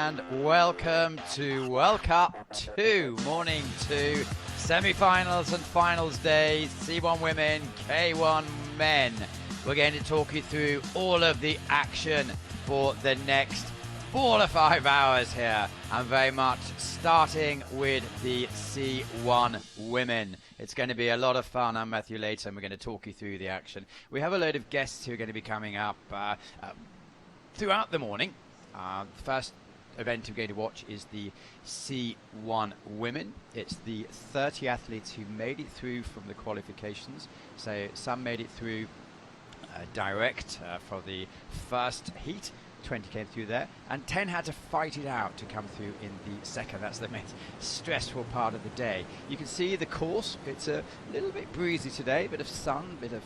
and welcome to World Cup 2, morning 2, semi-finals and finals days, C1 women, K1 men. We're going to talk you through all of the action for the next 4 to 5 hours here, and very much starting with the C1 women. It's going to be a lot of fun. I'm Matthew Later, and we're going to talk you through the action. We have a load of guests who are going to be coming up throughout the morning. The first event we're going to watch is the C1 women. It's the 30 athletes who made it through from the qualifications. So some made it through direct for the first heat. 20 came through there, and 10 had to fight it out to come through in the second. That's the most stressful part of the day. You can see the course. It's a little bit breezy today, bit of sun, bit of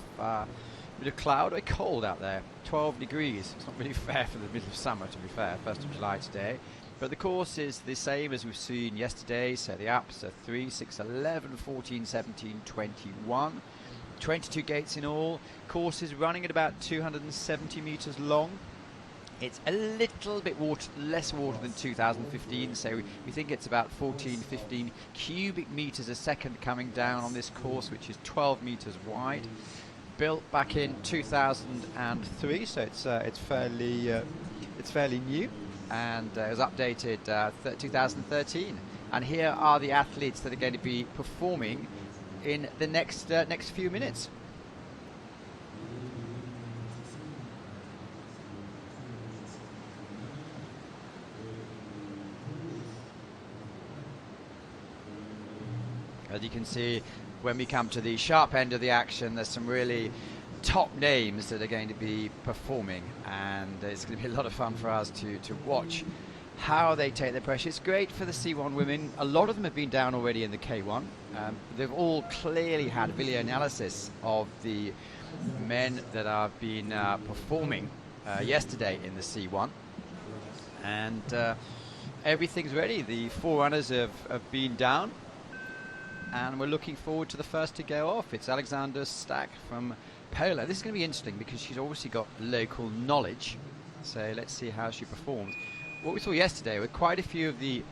cloud, very cold out there, 12 degrees. It's not really fair for the middle of summer, to be fair, 1st of July today. But the course is the same as we've seen yesterday. So the apps are 3, 6, 11, 14, 17, 21. 22 gates in all. Course is running at about 270 meters long. It's a little bit less water than 2015, so we think it's about 14, 15 cubic meters a second coming down on this course, which is 12 meters wide. Built back in 2003, so it's fairly new, and it was updated 2013. And here are the athletes that are going to be performing in the next few minutes. As you can see, when we come to the sharp end of the action, there's some really top names that are going to be performing, and it's going to be a lot of fun for us to watch how they take their pressure. It's great for the C1 women. A lot of them have been down already in the K1. They've all clearly had video analysis of the men that have been performing yesterday in the C1, and everything's ready. The forerunners have been down, and we're looking forward to the first to go off. It's Alexander Stack from Poland. This is going to be interesting because she's obviously got local knowledge. So let's see how she performs. What we saw yesterday were quite a few of the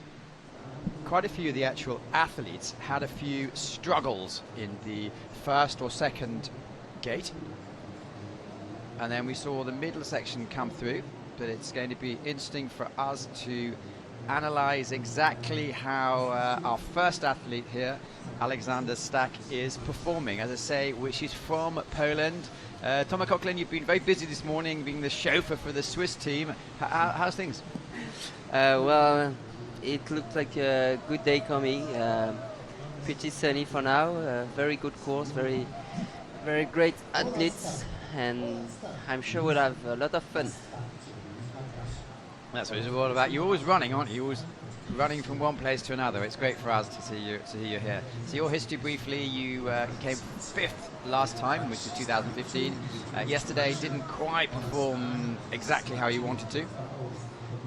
actual athletes had a few struggles in the first or second gate, and then we saw the middle section come through. But it's going to be interesting for us to analyze exactly how our first athlete here, Alexander Stack, is performing. As I say, which is from Poland. Thomas Coughlin, you've been very busy this morning being the chauffeur for the Swiss team. How's things? Well, it looked like a good day coming. Pretty sunny for now. Very good course, very great athletes, and I'm sure we'll have a lot of fun. That's what it's all about. You're always running, aren't you? You're always running from one place to another. It's great for us to see you here. So your history briefly, you came 5th last time, which is 2015. Yesterday didn't quite perform exactly how you wanted to,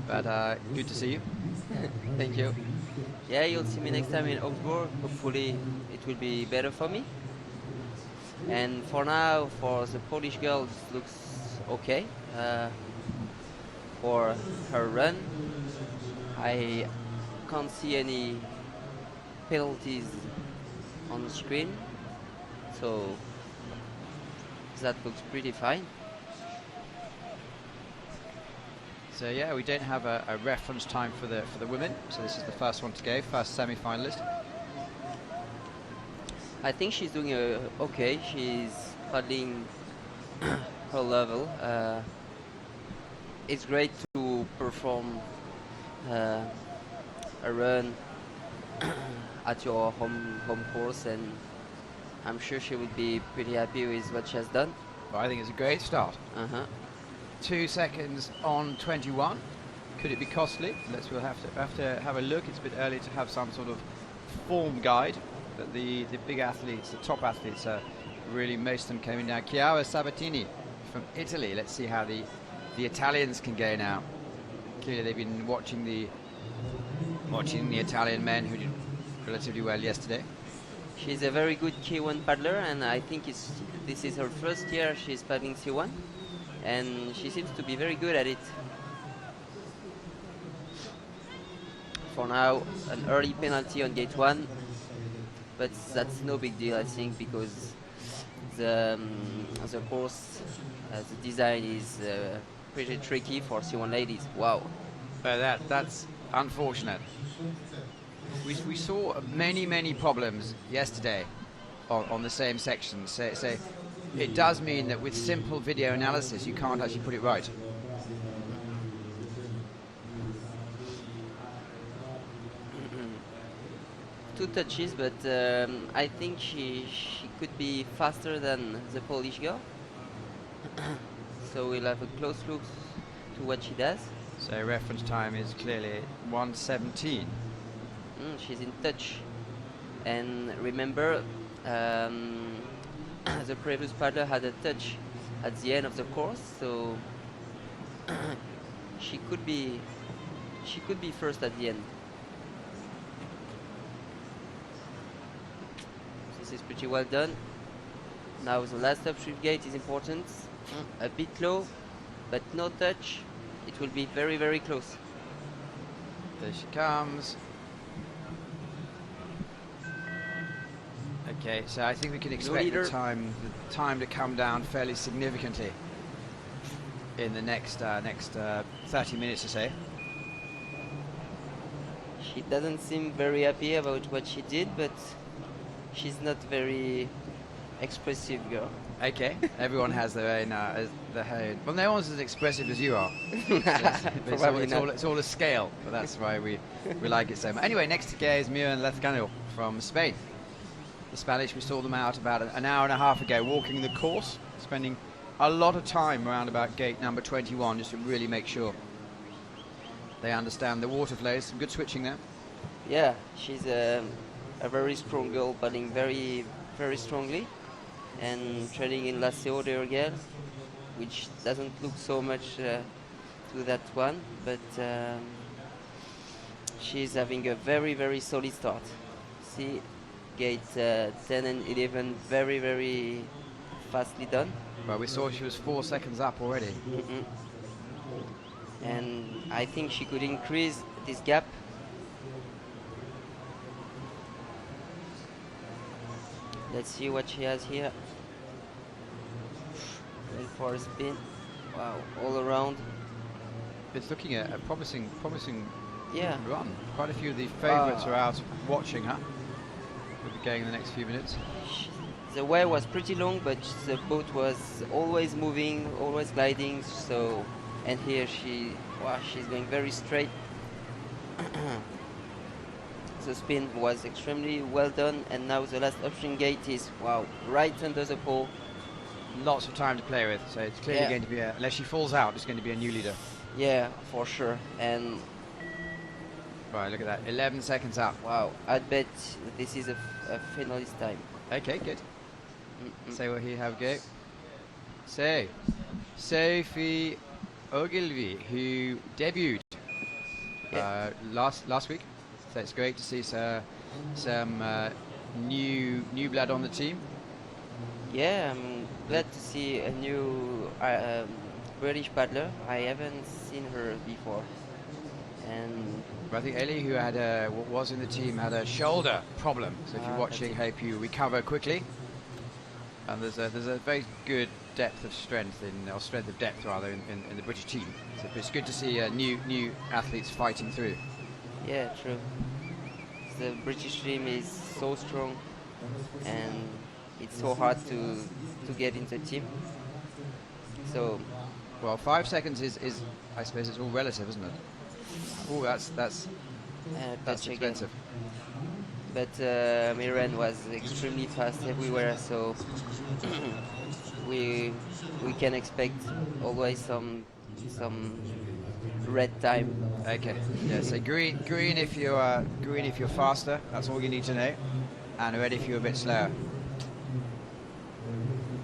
but good to see you. Thank you. Yeah, you'll see me next time in Augsburg. Hopefully it will be better for me. And for now, for the Polish girl, it looks okay. For her run, I can't see any penalties on the screen, so that looks pretty fine. So yeah, we don't have a reference time for the women, so this is the first one to go, first semi-finalist. I think she's doing okay. She's paddling her level. It's great to perform a run at your home course, and I'm sure she would be pretty happy with what she has done. Well, I think it's a great start. 2 seconds on 21. Could it be costly? We'll have to have a look. It's a bit early to have some sort of form guide, but the big athletes, the top athletes, are really, most of them coming down. Chiara Sabatini from Italy. Let's see how the Italians can go now. Clearly they've been watching the Italian men who did relatively well yesterday. She's a very good K1 paddler, and I think this is her first year she's paddling C1, and she seems to be very good at it. for now, an early penalty on gate 1, but that's no big deal, I think, because the course, the design is pretty tricky for C1 ladies. Wow. That's unfortunate. We saw many problems yesterday on the same section. So it does mean that with simple video analysis, you can't actually put it right. Two touches, but I think she could be faster than the Polish girl. So we'll have a close look to what she does. So reference time is clearly 1:17. She's in touch. And remember, the previous paddler had a touch at the end of the course, so she could be first at the end. This is pretty well done. Now the last upstream gate is important. A bit low, but no touch. It will be very close. There she comes. Okay, so I think we can expect the time to come down fairly significantly in the next 30 minutes or so. She doesn't seem very happy about what she did, but she's not very expressive girl. Okay, everyone has their own. Well, no one's as expressive as you are. It's all a scale, but that's why we like it so much. Anyway, next to go is Mira Lezcano from Spain. The Spanish, we saw them out about an hour and a half ago, walking the course, spending a lot of time around about gate number 21 just to really make sure they understand the water flows. Some good switching there. Yeah, she's a very strong girl, paddling very strongly, and treading in Lasso there again, which doesn't look so much to that one, but she's having a very solid start. See, gate 10 and 11 very fastly done. Well, we saw she was 4 seconds up already. And I think she could increase this gap. Let's see what she has here. Going for a spin. Wow, all around. It's looking at a promising Yeah. run. Quite a few of the favourites are out watching her. We'll be going in the next few minutes. The way was pretty long, but the boat was always moving, always gliding. So, and here she's going very straight. The spin was extremely well done, and now the last upstream gate is right under the pole. Lots of time to play with, so it's clearly going to be unless she falls out, it's going to be a new leader. Yeah, for sure. And right, look at that, 11 seconds up. Wow, I'd bet this is a finalist time. Okay, good. So we'll here have a go. So, Sophie Ogilvy, who debuted last week. So it's great to see some new blood on the team. Yeah, I'm glad to see a new British paddler. I haven't seen her before. And I think Ellie, who was in the team, had a shoulder problem. So if you're watching, hope you recover quickly. And there's a very good depth of strength strength of depth rather in the British team. So it's good to see new athletes fighting through. Yeah, true. The British team is so strong, and it's so hard to get into the team. So, well, 5 seconds is I suppose it's all relative, isn't it? Oh, that's expensive. But Miran was extremely fast everywhere, so we can expect always some red time. Okay. Yeah. So green if you're faster. That's all you need to know. And red if you're a bit slower.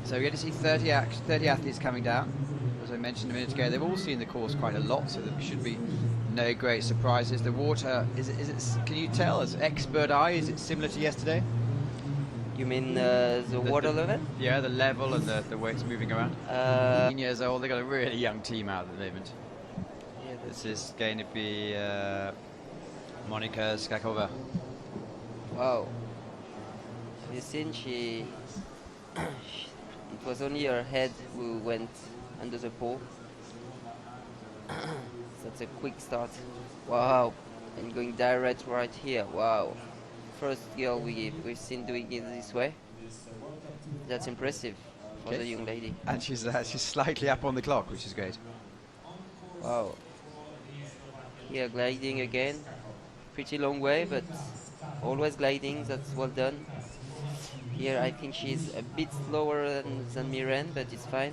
So we're going to see 30 athletes coming down. As I mentioned a minute ago, they've all seen the course quite a lot, so there should be no great surprises. The water is it? Can you tell as expert eye? Is it similar to yesterday? You mean the water level? Yeah, the level and the way it's moving around. 18 years old. They've got a really young team out at the moment. Yeah, this is going to be Monika Skakova. Wow. Have you seen it was only her head who went under the pole. That's a quick start. Wow. And going direct right here. Wow. First girl we've seen doing it this way. That's impressive for the young lady. And she's slightly up on the clock, which is great. Wow. Here gliding again. Pretty long way, but always gliding. That's well done. Here I think she's a bit slower than Miren, but it's fine.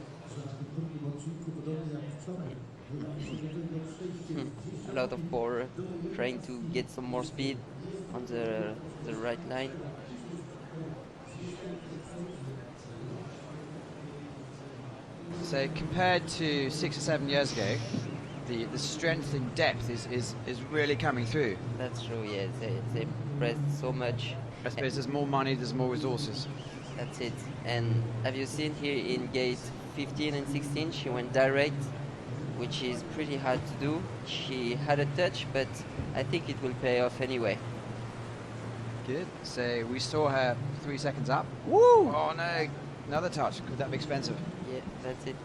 A lot of power, trying to get some more speed on the right line. So compared to 6 or 7 years ago, the strength and depth is really coming through. That's true, yes. They pressed so much. I suppose there's more money, there's more resources. That's it. And have you seen here in gate 15 and 16, she went direct, which is pretty hard to do. She had a touch, but I think it will pay off anyway. Good. So we saw her 3 seconds up. Woo! Oh no, another touch. Could that be expensive? Yeah, that's it.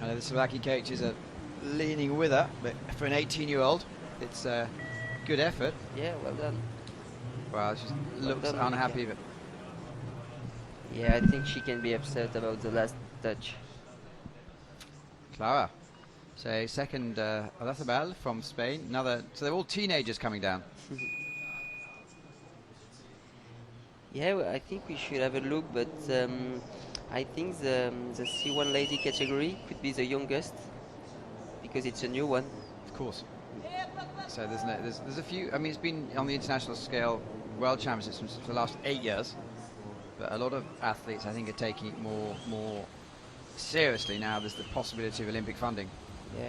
I know the Slovakian coaches are leaning with her, but for an 18-year-old, it's a good effort. Yeah, well done. Well, she looks done, Monika. unhappy, but Yeah, I think she can be upset about the last touch. Clara. So second, Arrazabal from Spain. Another. So they're all teenagers coming down. Yeah, well, I think we should have a look, but I think the C1 lady category could be the youngest because it's a new one. Of course. So there's a few. I mean, it's been on the international scale world championships for the last 8 years, but a lot of athletes I think are taking it more seriously now. There's the possibility of Olympic funding. Yeah.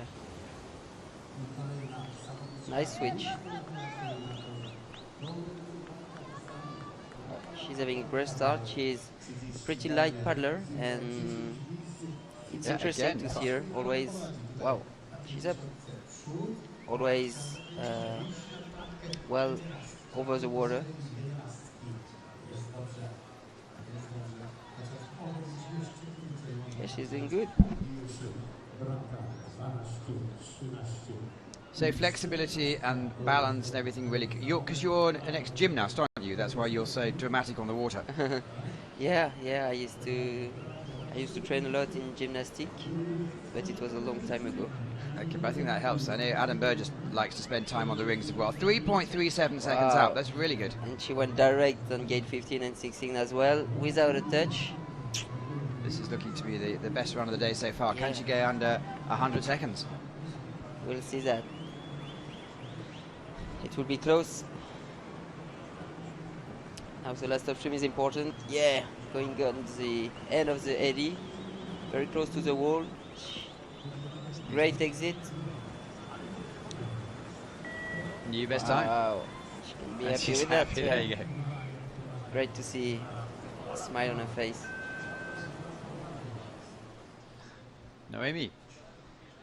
Nice switch. She's having a great start. She's a pretty light paddler, and it's interesting again. to see her always. Wow, she's up. Always well over the water. Yeah, she's doing good. So flexibility and balance and everything really. Because you're an ex-gymnast, aren't you? That's why you're so dramatic on the water. Yeah, I used to train a lot in gymnastic, but it was a long time ago. Okay, but I think that helps. I know Adam Burgess likes to spend time on the rings as well. 3.37 seconds Wow. out. That's really good. And she went direct on gate 15 and 16 as well, without a touch. This is looking to be the best run of the day so far. Can Yeah. she go under 100 seconds? We'll see that. It will be close. Now the last upstream is important. Yeah, going on the end of the eddy, very close to the wall. Great exit. New best time. Wow, she can be And happy she's with happy. that. There Yeah. you go. Great to see a smile on her face. Noemi,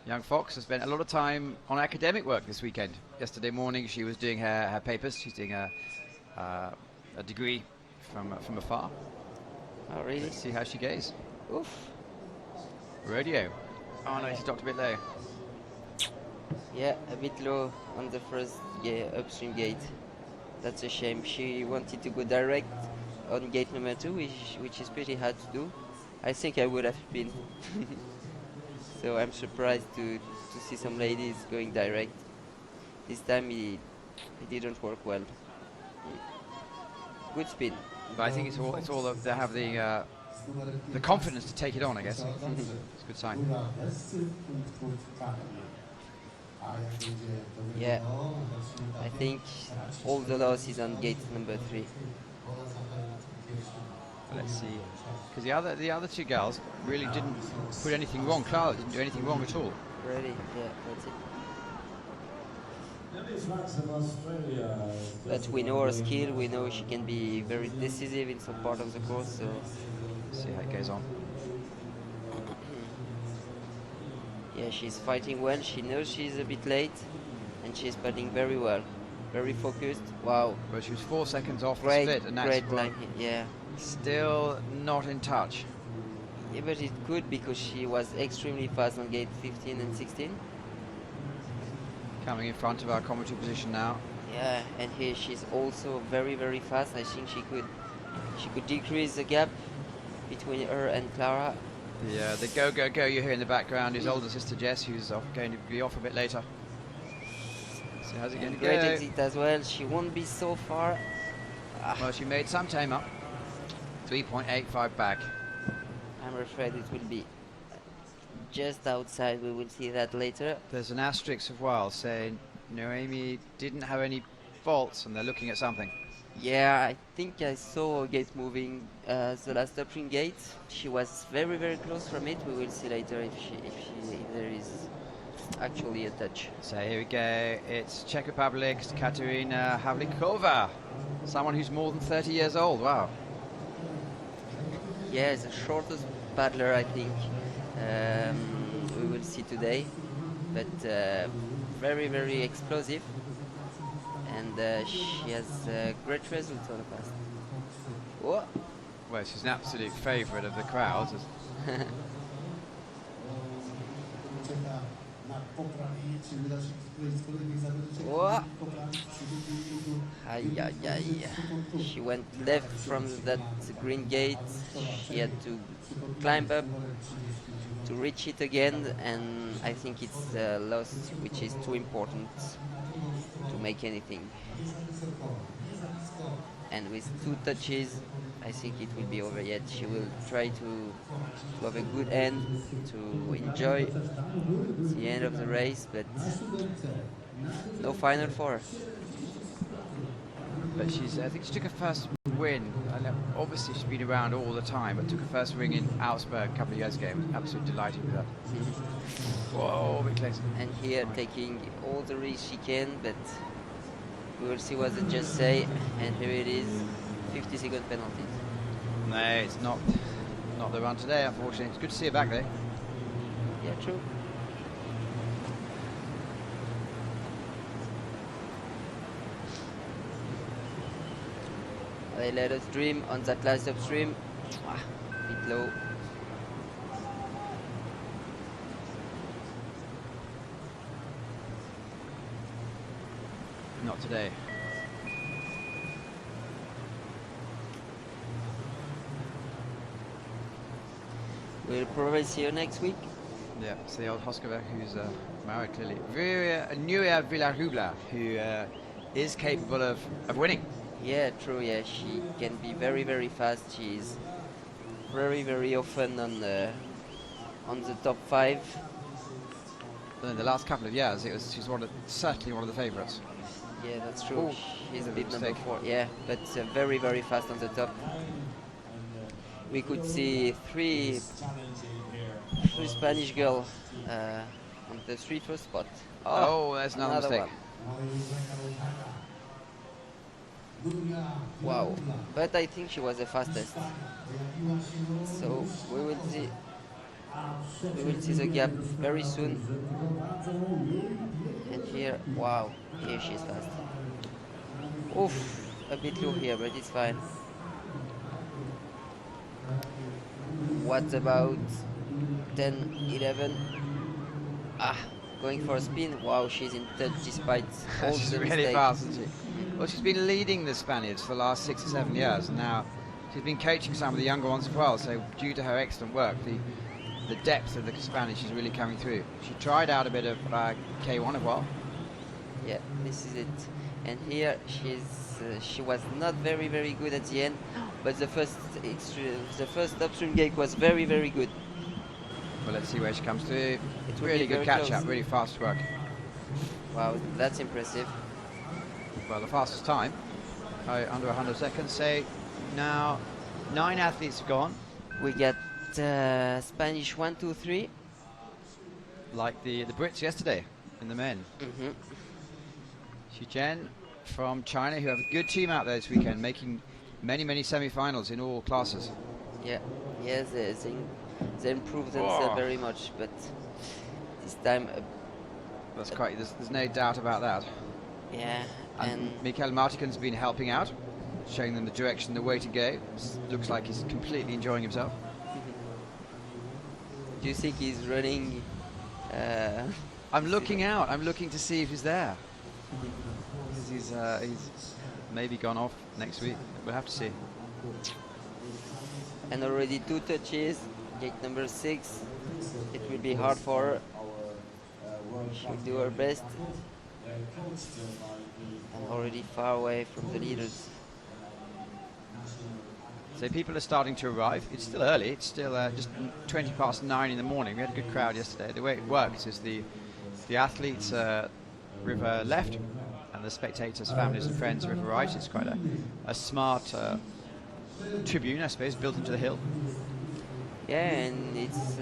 young fox, has spent a lot of time on academic work this weekend. Yesterday morning she was doing her papers. She's doing a degree from afar. Oh, really? Let's see how she goes. Oof. Rodeo. Oh no, she's dropped a bit low. Yeah, a bit low on the first upstream gate. That's a shame. She wanted to go direct on gate number 2, which is pretty hard to do. I think I would have been. So I'm surprised to see some ladies going direct. This time it didn't work well. Good spin. But I think it's all that they have the confidence to take it on, I guess. It's a good sign. Yeah, I think all the loss is on gate number 3. Let's see. Because the other two girls really didn't put anything wrong. Clara didn't do anything wrong at all. Ready? Yeah, that's it. But we know her skill, we know she can be very decisive in some part of the course, so See how it goes on. yeah, she's fighting well, she knows she's a bit late, and she's paddling very well. very focused. Wow, Well, she was 4 seconds off the great, split, and that's great line hit. Yeah. still not in touch. Yeah, but it could because she was extremely fast on gate 15 and 16. Coming in front of our commentary position now. Yeah, and here she's also very, very fast. I think she could decrease the gap between her and Clara. The go, go, go you hear in the background is older sister Jess, who's going to be off a bit later. So how's it going to go? Great exit as well. She won't be so far. Well, she made some time up. 3.85 back. I'm afraid it will be just outside. We will see that later. There's an asterisk as well saying Noemi didn't have any faults, and they're looking at something. Yeah, I think I saw a gate moving the last option gate. She was very, very close from it. We will see later if there is actually a touch. So here we go. It's Czech Republic's Katerina Havlikova, someone who's more than 30 years old. Wow. Yeah, the shortest paddler, I think, we will see today. But very, very explosive. And she has great results on the past. Whoa. Well, she's an absolute favourite of the crowd. Whoa. Ay, ay, ay. She went left from that green gate. She had to climb up to reach it again, and I think it's lost, which is too important to make anything. And with 2 touches, I think it will be over yet. She will try to have a good end, to enjoy the end of the race, but no final for her. But I think she took her first win. Obviously, she's been around all the time, but took her first win in Augsburg a couple of years ago. Absolutely delighted with that. Whoa, a bit close. And here taking all the risks she can, but we will see what the judges say. And here it is, 50-second penalty. No, it's not the run today, unfortunately. It's good to see her back there. Yeah, true. They let us dream on that last upstream. Bit low. Not today. We'll probably see you next week. Yeah, it's the old Hoskova who's married clearly. Nuria Villarubla, who is capable of winning. Yeah, true. Yeah, she can be very, very fast. She's very, very often on the top 5. In the last couple of years, she's certainly one of the favourites. Yeah, that's true. Ooh, She's a bit number mistake. 4. Yeah, but very, very fast on the top. We could see three Spanish girls on the 3 first spot. Oh, there's another mistake. Wow, but I think she was the fastest. So we will see. We will see the gap very soon. And here, wow, here she's fast. Oof, a bit low here, but it's fine. What about 10, 11? Going for a spin. Wow, she's in touch despite all She's the really mistakes. fast, isn't she? Well, she's been leading the Spaniards for the last 6 or 7 years, and now she's been coaching some of the younger ones as well. So, due to her excellent work, the depth of the Spanish is really coming through. She tried out a bit of K1 as well. Yeah, this is it. And here she was not very, very good at the end, but the first upstream gate was very, very good. Well, let's see where she comes through. It will Really be good very catch close. up, really fast work. Wow, that's impressive. Well, the fastest time, under 100 seconds. So now 9 athletes have gone. We got Spanish 1, 2, 3. Like the Brits yesterday in the men. Mm-hmm. Xichen from China, who have a good team out there this weekend, making many semi-finals in all classes. Yeah, they improved themselves very much, but this time That's quite. There's no doubt about that. Yeah, And and Mikael Martikan's been helping out, showing them the direction, the way to go. Looks like he's completely enjoying himself. do you think he's running? Uh, I'm looking out. I'm looking to see if he's there. Because he's maybe gone off next week. We'll have to see. and already 2 touches. Gate number 6. It will be hard for her. She'll do her best. And already far away from the leaders. So people are starting to arrive. It's still early. It's still just 20 past 9 in the morning. We had a good crowd yesterday. The way it works is the athletes river left, and the spectators, families and friends river right. It's quite a smart tribune, I suppose, built into the hill. Yeah, and it's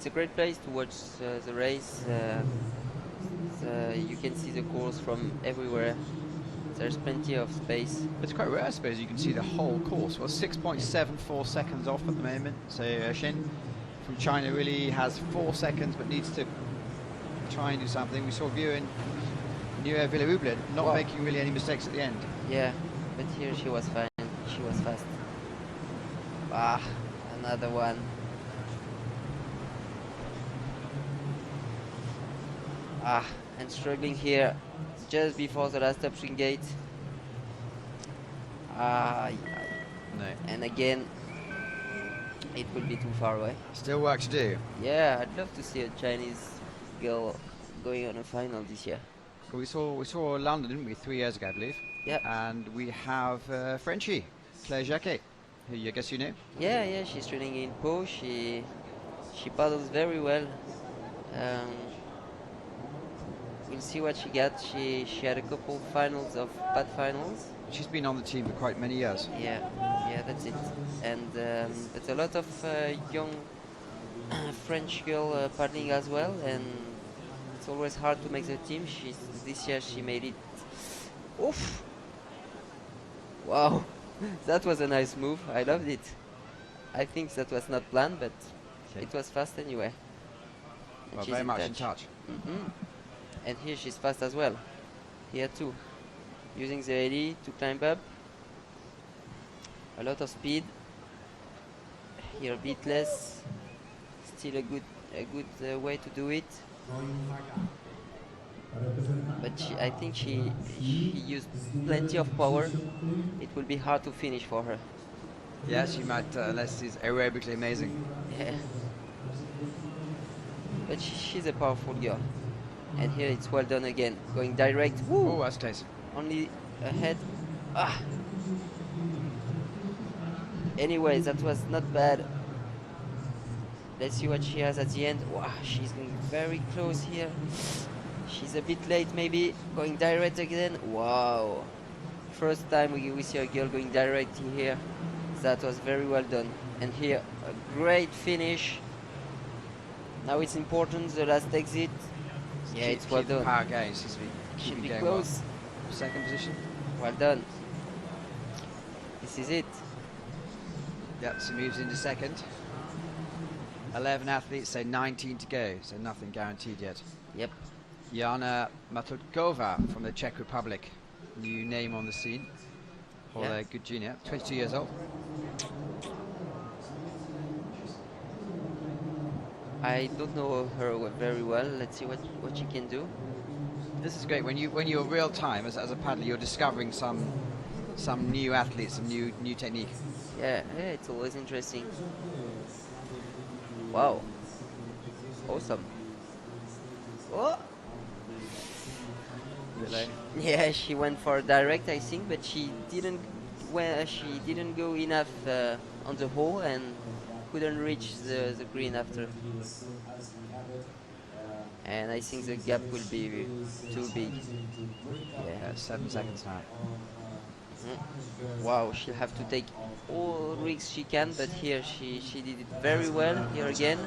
a great place to watch the race. You can see the course from everywhere. There's plenty of space. It's quite rare, I suppose. You can see the whole course. Well, 6.74 seconds off at the moment. So Shin from China really has 4 seconds, but needs to try and do something. We saw View in New Villa not making really any mistakes at the end. Yeah, but here she was fine. She was fast. Ah, another one. Ah, and struggling here just before the last option gate. Ah, No. and again, it will be too far away. Still work to do. Yeah, I'd love to see a Chinese girl going on a final this year. We saw London, didn't we, 3 years ago, I believe. Yeah. And we have Frenchie, Claire Jacquet, who I guess you know. Yeah, she's training in Po. She paddles very well. We'll see what she got. She had a couple finals of pad finals. She's been on the team for quite many years. Yeah, that's it. And there's a lot of young French girl paddling as well, and it's always hard to make the team. This year she made it. Oof! Wow, that was a nice move. I loved it. I think that was not planned, but it was fast anyway. And Well, she's very much in touch. And here she's fast as well. Here too. Using the LE to climb up. A lot of speed. Here a bit less. Still a good way to do it. But I think she used plenty of power. It will be hard to finish for her. Yeah, she might, unless she's aerobically amazing. Yeah. But she's a powerful girl. And here it's well done again. Going direct. Woo! Oh, that's close. Only ahead. Ah! Anyway, that was not bad. Let's see what she has at the end. Wow, she's going very close here. She's a bit late maybe. Going direct again. Wow. First time we see a girl going direct here. That was very well done. And here, a great finish. Now it's important, the last exit. Yeah, it's well done. Power going. Should be going close. well. Second position. Well done. This is it. Yep, she moves into second. 11 athletes, so 19 to go, so nothing guaranteed yet. Yep. Jana Matulkova from the Czech Republic, new name on the scene. Or a good junior, 22 years old. I don't know her very well. Let's see what she can do. This is great. When you're real time as a paddler, you're discovering some new athletes, some new technique. Yeah, it's always interesting. Wow. Awesome. Oh. Yeah, she went for direct, I think, but she didn't. Well, she didn't go enough on the hole and couldn't reach the green after. And I think the gap will be too big. Yeah, 7 seconds now. Wow, she'll have to take all risks she can, but here she did it very well. Here again,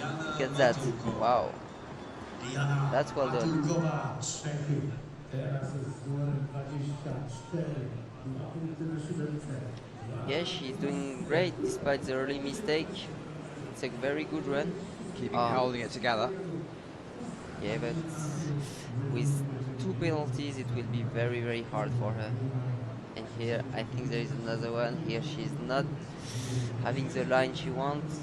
look at that. Wow, that's well done. Yeah, she's doing great despite the early mistake. It's a very good run. Holding it together. Yeah, but with 2 penalties, it will be very, very hard for her. And here, I think there is another one. Here, she's not having the line she wants.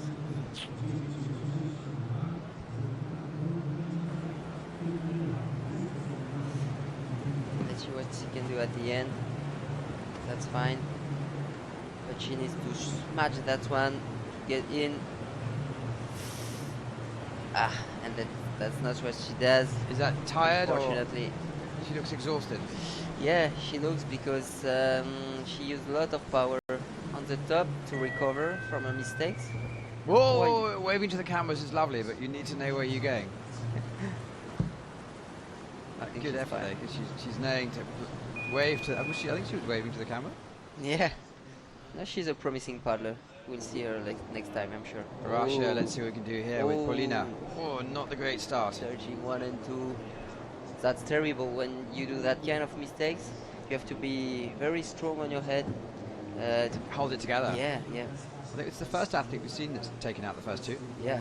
Let's see what she can do at the end. That's fine. But she needs to smash that one to get in. And that's not what she does. Is that tired or Unfortunately. she looks exhausted? Yeah, she looks because she used a lot of power on the top to recover from her mistakes. Whoa, waving to the cameras is lovely, but you need to know where you're going. Good effort there, because she's knowing to wave to. I think she was waving to the camera. Yeah. No, she's a promising paddler. We'll see her next time, I'm sure. Russia, let's see what we can do here with Paulina. Oh. Oh, not the great start. Surging 1 and 2. That's terrible when you do that kind of mistakes. You have to be very strong on your head. To hold it together. Yeah. I think it's the first athlete we've seen that's taken out the first two. Yeah.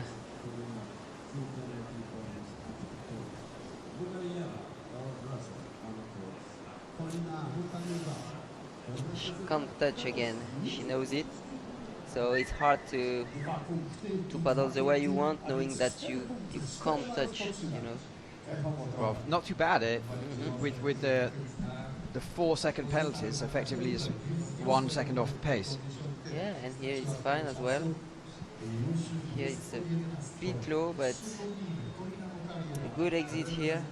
She can't touch again. She knows it. So it's hard to paddle the way you want, knowing that you can't touch, Well, not too bad. With the 4-second penalties, effectively is 1 second off the pace. Yeah, and here it's fine as well. Here it's a bit low, but a good exit here.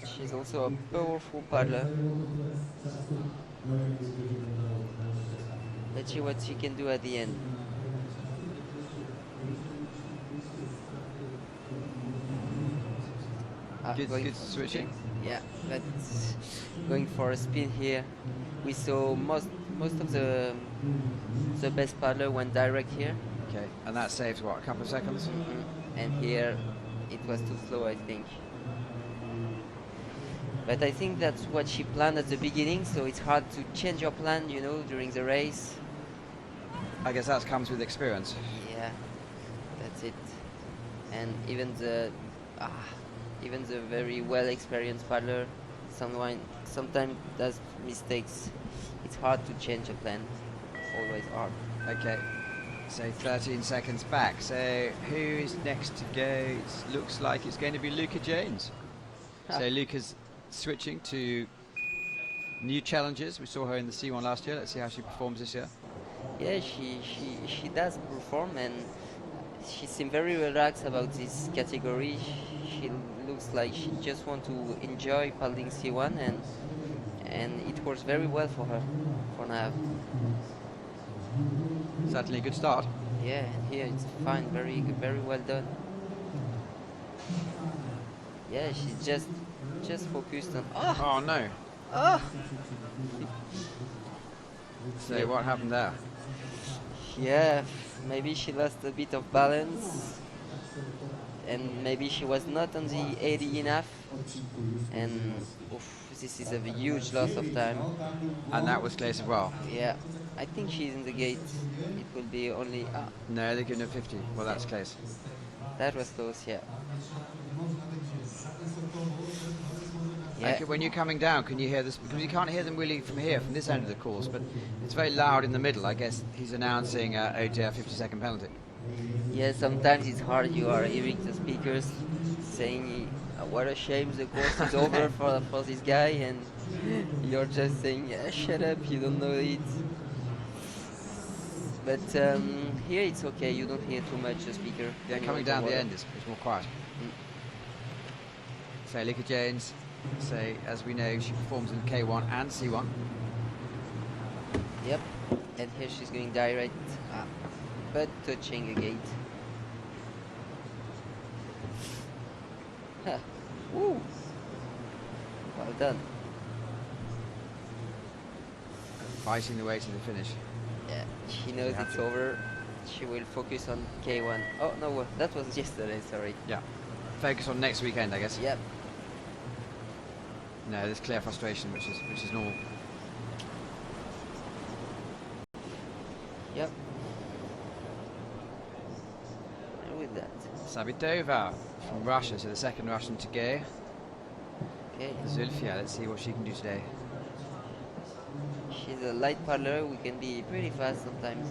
She's also a powerful paddler. Let's see what she can do at the end. Good switching. Yeah, but going for a spin here. We saw most of the best paddler went direct here. Okay, and that saves what, a couple of seconds? And here it was too slow, I think. But I think that's what she planned at the beginning, so it's hard to change your plan, during the race. I guess that comes with experience. Yeah, that's it. And even the very well experienced paddler sometimes does mistakes. It's hard to change a plan. Always hard. Okay, so 13 seconds back. So who is next to go? It looks like it's going to be Luca Jones. So Luca's switching to new challenges. We saw her in the C1 last year. Let's see how she performs this year. Yeah, she does perform, and she seems very relaxed about this category. She looks like she just wants to enjoy paddling C1, and it works very well for her for now. Certainly a good start. Yeah, and here it's fine, very well done. Yeah, she's just focused on. Oh no. Oh! So what happened there? Yeah, maybe she lost a bit of balance, and maybe she was not on the 80 enough, and this is a huge loss of time. And that was close as well. Yeah, I think she's in the gate. It will be only. No, they're giving her 50. Well, that's close. That was close, yeah. Okay, when you're coming down, can you hear this? Because you can't hear them really from here, from this end of the course, but it's very loud in the middle. I guess he's announcing a 50-second penalty. Yeah, sometimes it's hard. You are hearing the speakers saying, what a shame the course is over for this guy, and you're just saying, yeah, shut up, you don't know it. But here it's okay, you don't hear too much the speaker. Yeah, coming down the end is more quiet. So Luca Jones, as we know, she performs in K1 and C1. Yep, and here she's going direct, but touching a gate. Woo! Well done. Fighting the way to the finish. Yeah, she knows it's over. She will focus on K1. Oh, no, that was yesterday, sorry. Yeah. Focus on next weekend, I guess. Yep. No, there's clear frustration, which is normal. Yep. And with that. Sabitova from Russia, so the second Russian to go. Okay. Zulfia, let's see what she can do today. She's a light paddler. We can be pretty fast sometimes.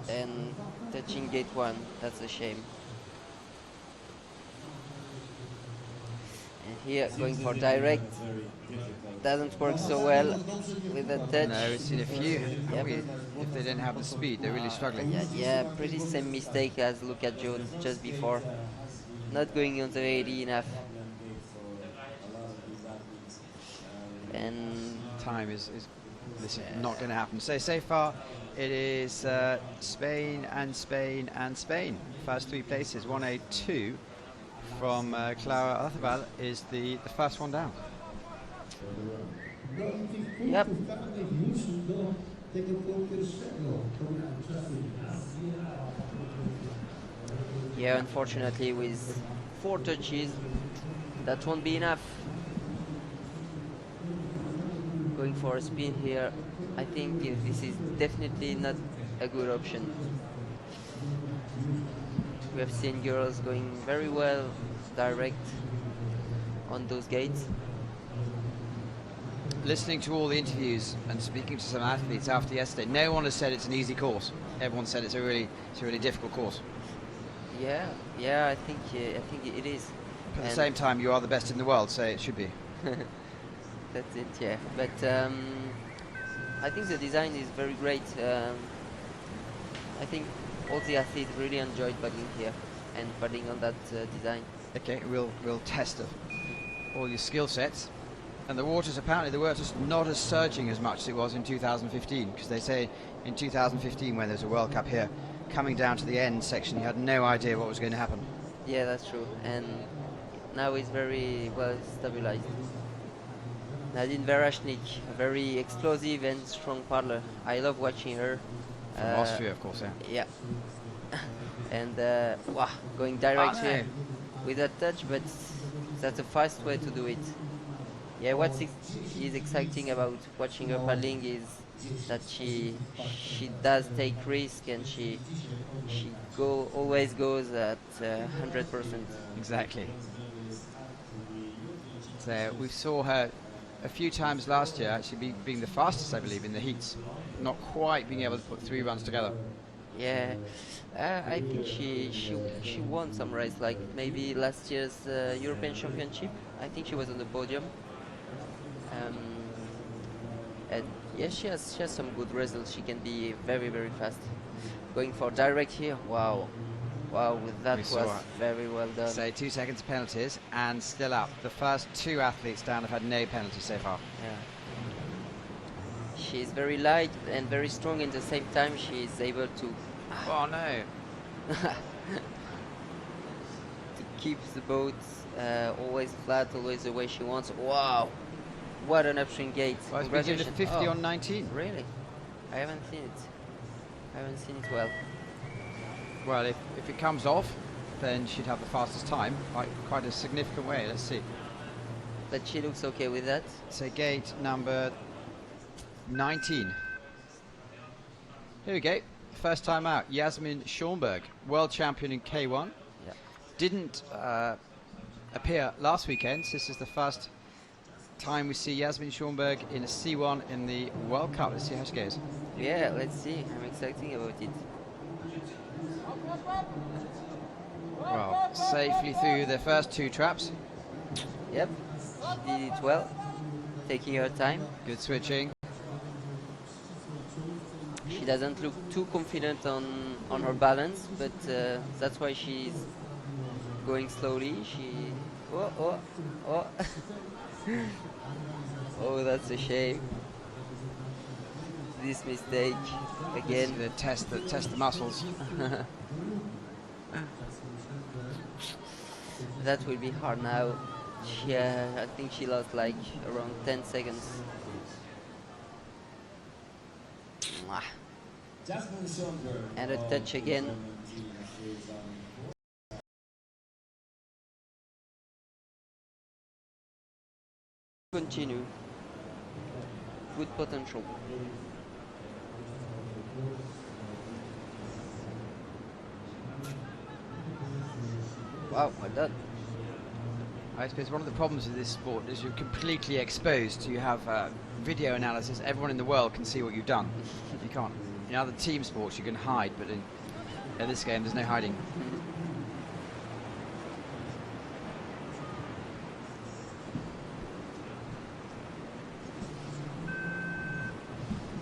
And touching gate 1, that's a shame. And here, going for direct. Doesn't work so well with the touch. No, we've seen a few. Yep. If they didn't have the speed, they're really struggling. Yeah, pretty same mistake as Luca Jones just before. Not going on the 80 enough. And Time is this is not going to happen. So far, it is Spain and Spain and Spain. First 3 places, 1A2 from Clara Arthibal is the first one down. yep. Yeah, unfortunately with 4 touches, that won't be enough. Going for a spin here, I think this is definitely not a good option. We have seen girls going very well direct on those gates. Listening to all the interviews and speaking to some athletes after yesterday, no one has said it's an easy course. Everyone said it's a really difficult course. Yeah, I think it is. But at the same time, you are the best in the world, so it should be. That's it, yeah. But I think the design is very great. I think all the athletes really enjoyed paddling here and paddling on that design. Okay, we'll test all your skill sets. And the water's not as surging as much as it was in 2015, because they say in 2015 when there's a World Cup here, coming down to the end section, you had no idea what was going to happen. Yeah, that's true. And now it's very well stabilized. Nadine Verashnik, a very explosive and strong paddler. I love watching her. From Austria, of course, yeah. Yeah. And wow, going direct here with a touch, but that's a fast way to do it. Yeah, what is exciting about watching her paddling is that she does take risk, and she always goes at 100%. Exactly. So we saw her a few times last year, actually being the fastest, I believe, in the heats. Not quite being able to put 3 runs together. Yeah, I think she won some race, like maybe last year's European Championship. I think she was on the podium. And yeah, she has some good results. She can be very, very fast. Going for direct here, wow, with that was very well done. So 2 seconds penalties and still up. The first 2 athletes down have had no penalties so far. Yeah. She's very light and very strong at the same time. She's able to Oh no! to keep the boat always flat, always the way she wants. Wow, what an upstream gate! Well, it's been given a 50 on 19. Really? I haven't seen it. Well. Well, if it comes off, then she'd have the fastest time by quite a significant way. Let's see. But she looks okay with that. So gate number 19. Here we go. First time out, Yasmin Schornberg, world champion in K1. Yeah. Didn't appear last weekend. So this is the first time we see Yasmin Schornberg in a C1 in the World Cup. Let's see how she goes. Yeah, let's see. I'm excited about it. Well, safely through the first 2 traps. Yep, she did it well, taking her time. Good switching. She doesn't look too confident on her balance, but that's why she's going slowly. Oh. Oh, that's a shame. This mistake again. The test the muscles. That will be hard now. Yeah, I think she lost like around 10 seconds. Mwah. And a touch again. Continue. Good potential. Wow, well done. I suppose one of the problems with this sport is you're completely exposed. You have video analysis. Everyone in the world can see what you've done. You can't. In other team sports, you can hide, but in this game, there's no hiding.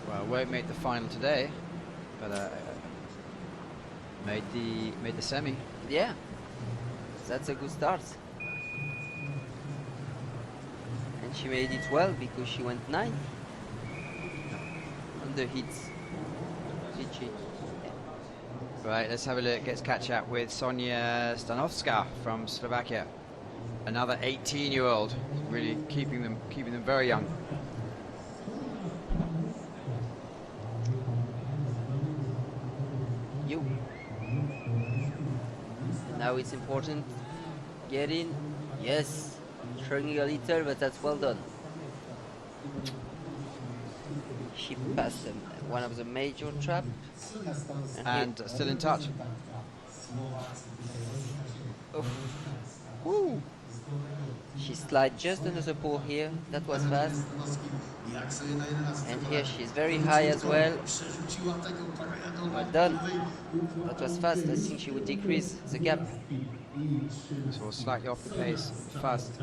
Well, won't make the final today, but made the semi. Yeah, that's a good start. And she made it well because she went 9th on the hits. Did she? Right, let's have a look. Let's catch up with Sonia Stanovska from Slovakia. Another 18-year-old, really keeping them very young. You. Now it's important. Get in. Yes. Struggling a little, but that's well done. She passed one of the major traps. And still in touch. Woo! She slid just under the pole here. That was fast. And here she's very high as well. Well done. That was fast. I think she would decrease the gap. So slightly off the pace. Fast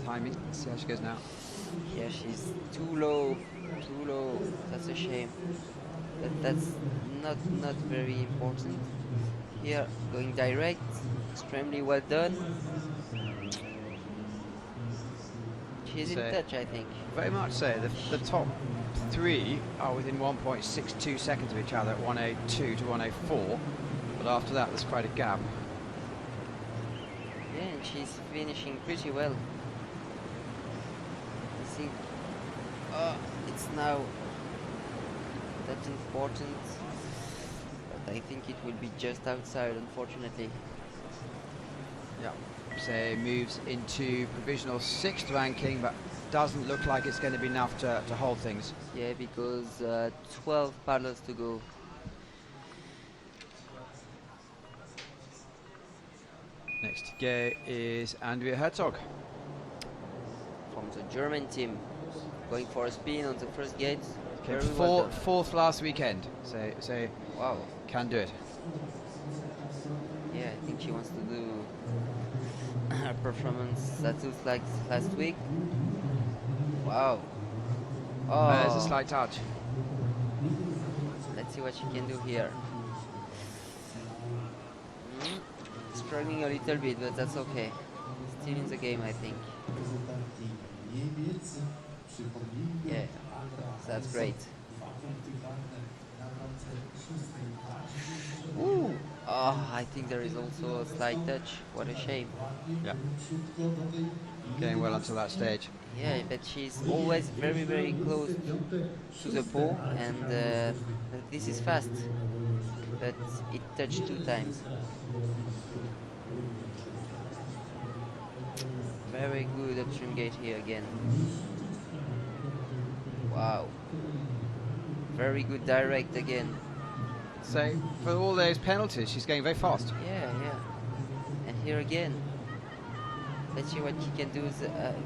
timing. Let's see how she goes now. Here she's too low. Too low. That's a shame. But that's not very important. Here, going direct. Extremely well done. She's in touch, I think. Very much so. The top 3 are within 1.62 seconds of each other at 1:02 to 1:04. But after that, there's quite a gap. Yeah, and she's finishing pretty well. I think it's now that important, but I think it will be just outside, unfortunately. Yeah. So moves into provisional 6th ranking, but doesn't look like it's going to be enough to hold things. Yeah, because 12 paddles to go. Next to go is Andrea Herzog From the German team, going for a spin on the first gate. Came Very well done. fourth last weekend, so Wow. can do it. Yeah, I think she wants to do a performance that looks like last week. Wow. Oh, There's a slight touch. let's see what she can do here. Struggling a little bit, but that's okay. Still in the game, I think. Yeah, that's great. Ooh. Oh, I think there is also a slight touch. What a shame. Yeah. Getting well until that stage. Yeah, but she's always very, very close to the pole, and this is fast. But it touched 2 times. Very good upstream gate here again. Wow. Very good direct again. So for all those penalties, she's going very fast. Yeah, yeah. And here again. Let's see what she can do.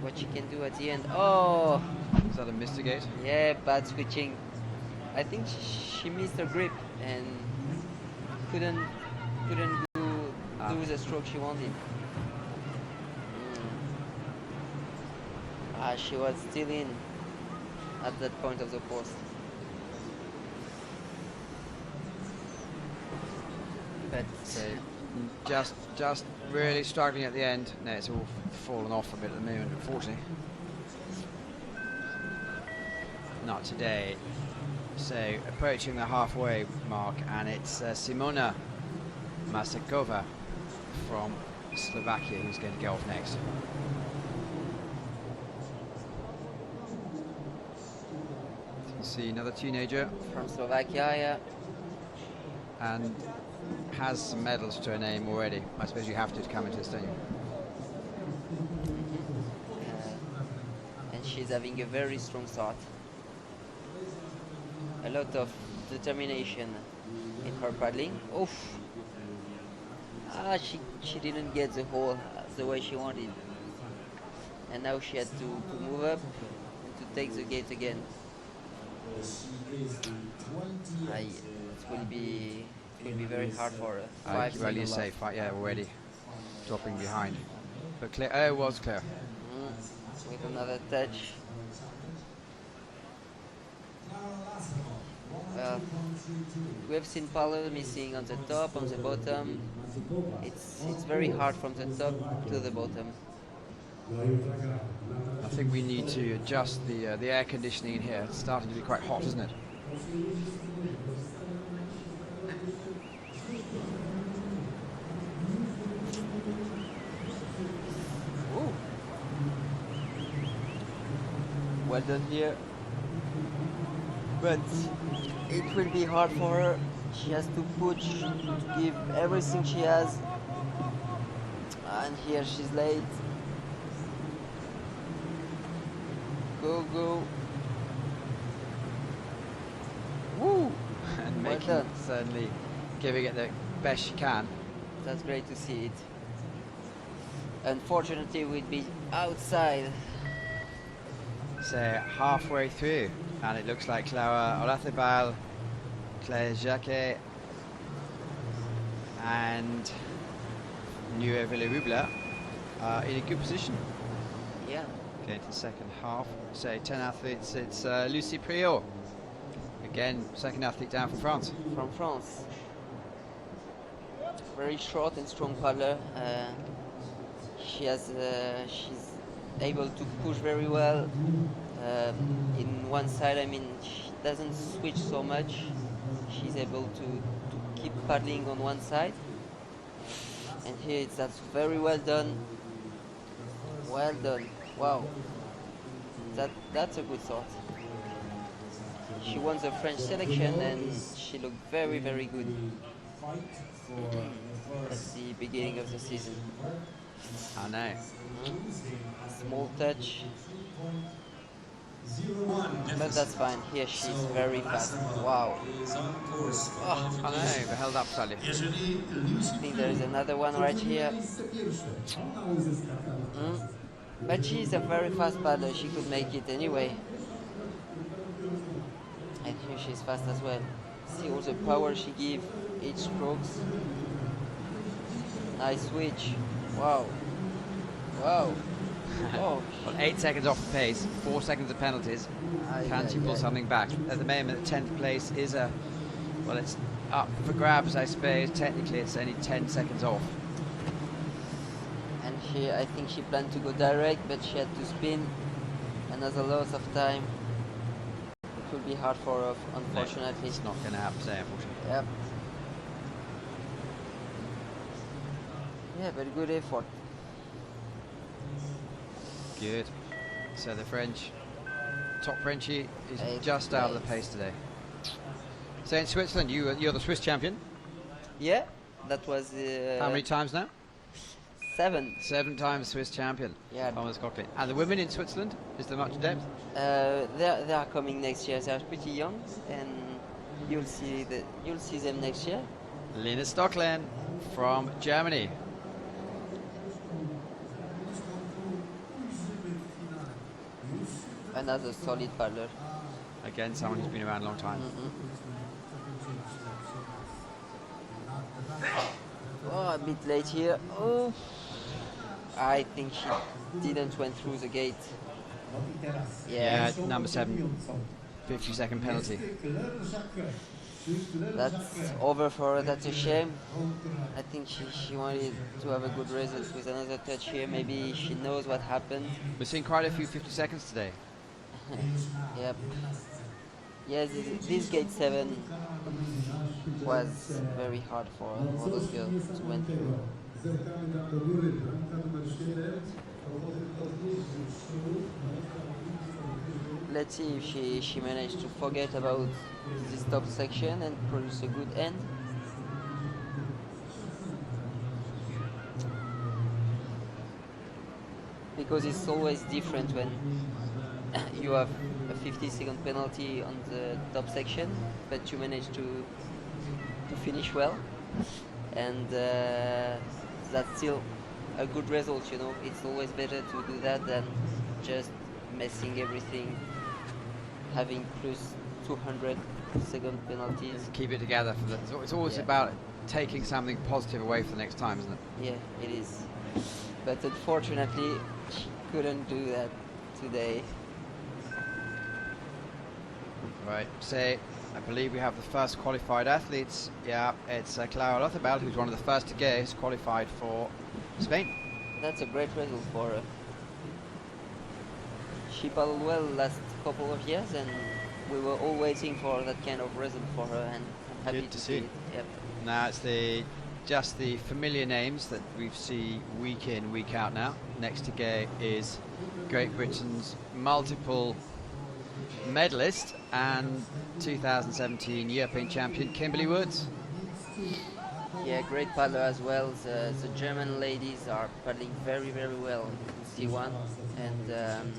What she can do at the end. Oh. Is that a mistigate? Yeah, bad switching. I think she missed her grip and couldn't do the stroke she wanted. She was still in at that point of the course. But Just really struggling at the end. No, it's all fallen off a bit at the moment, unfortunately. Not today. So approaching the halfway mark, and it's Simona Masakova from Slovakia who's going to go off next. You can see another teenager from Slovakia, yeah. And has some medals to her name already. I suppose you have to come into this, don't you? And she's having a very strong start. A lot of determination in her paddling. Oof. She didn't get the hole the way she wanted, and now she had to move up and to take the gate again. It will be very hard for her. I keep only say fight, yeah, already dropping behind. But clear, oh, it was clear. With another touch. Well, we have seen Paulo missing on the top, on the bottom. It's very hard from the top to the bottom. I think we need to adjust the air conditioning in here. It's starting to be quite hot, isn't it? Ooh. Well done here. But it will be hard for her. She has to push, to give everything she has. And here she's late. Go, go. Woo! And Well making done. certainly giving it the best she can. That's great to see it. Unfortunately, we'd be outside. So halfway through, and it looks like Clara Olathibal, Claire Jacquet, and Nue Villarubla are in a good position. Yeah. Going to the second half. So 10 athletes, it's Lucie Priot. Again, second athlete down from France. From France. Very short and strong paddler. She's able to push very well. In one side, I mean, she doesn't switch so much. She's able to keep paddling on one side. And here that's very well done. Well done. Wow. That's a good thought. She won the French selection and she looked very, very good at the beginning of the season. I know. Small touch. But that's fine. Here she's very fast. Wow. Oh, I know, but held up slightly. I think there is another one right here. But she's a very fast paddler. She could make it anyway. And here she's fast as well. See all the power she gives each strokes. Nice switch. Wow. Wow. Oh. Well, 8 seconds off the pace, 4 seconds of penalties. Can she pull something back? At the moment, 10th place is well, it's up for grabs, I suppose. Technically, it's only 10 seconds off. And I think she planned to go direct, but she had to spin. Another loss of time. It will be hard for her, unfortunately. No, it's not going to happen today, unfortunately. Yep. Yeah, but good effort. Good. So the French, top Frenchie, is 8th just out of the place. pace today. So in Switzerland, you're the Swiss champion. Yeah, that was How many times now? 7. 7 times Swiss champion. Yeah. Thomas Coughlin. And the women in Switzerland, is there much depth? They are coming next year. They are pretty young, and you'll see them next year. Lena Stocklin from Germany. Another solid paddler. Again, someone who's been around a long time. Oh, a bit late here. Oh, I think she didn't went through the gate. Yeah, number 7, 50-second penalty. That's over for her. That's a shame. I think she wanted to have a good result with another touch here. Maybe she knows what happened. We're seeing quite a few 50 seconds today. Yep. Yeah, this gate 7 was very hard for those girls to went through. Let's see if she managed to forget about this top section and produce a good end. Because it's always different when you have a 50-second penalty on the top section, but you manage to finish well. and that's still a good result. You know, it's always better to do that than just messing everything, having plus 200-second penalties. Just keep it together. For the, it's always Yeah. about taking something positive away for the next time, isn't it? Yeah, it is. But unfortunately, she couldn't do that today. Right, so I believe we have the first qualified athletes. Yeah, it's Clara Lotharbel, who's one of the first to go, who's qualified for Spain. That's a great result for her. She paddled well last couple of years, and we were all waiting for that kind of result for her, and I'm happy Good to to see. see it. Yep. Now it's just the familiar names that we see week in, week out now. Next to go is Great Britain's multiple medalist and 2017 European champion Kimberly Woods. Yeah, great paddler as well. The German ladies are paddling very, very well in C1, and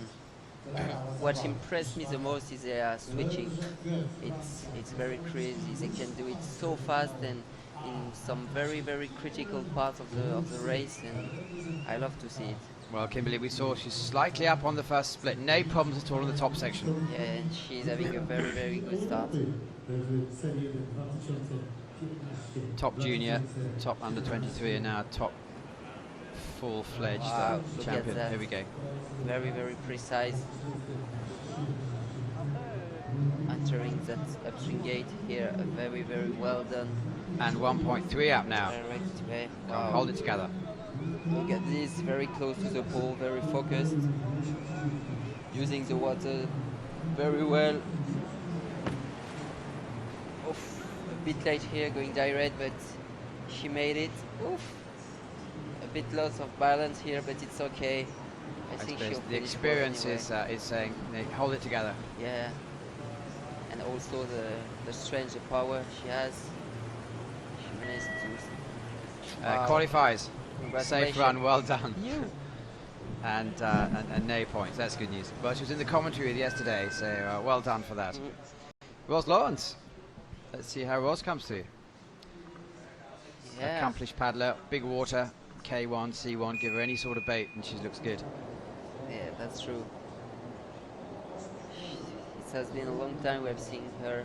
what impressed me the most is their switching. It's very crazy. They can do it so fast and in some very, very critical parts of the race, and I love to see it. Well, Kimberly, we saw she's slightly up on the first split. No problems at all in the top section. Yeah, and she's having a very, very good start. Top junior, top under 23, and now top full-fledged Wow, look at champion. that. Here we go. Very, very precise. Entering that upstream gate here, very, very well done. And 1.3 up now. Direct way. Come on, Wow. hold it together. Look at this, very close to the pole, very focused. Using the water very well. Oof, a bit late here, going direct, but she made it. Oof. A bit loss of balance here, but it's okay. I think she'll The finish well experience anyway. is saying, hold it together. Yeah. And also the strength, the power she has. She managed to. Wow. Qualifies. Congratulations. Safe run, well done. You. and no points. That's good news. Well, she was in the commentary with yesterday, so well done for that. Ros Lawrence. Let's see how Ros comes through. Yeah. Accomplished paddler, big water, K1, C1, give her any sort of bait and she looks good. Yeah, that's true. It has been a long time we've seen her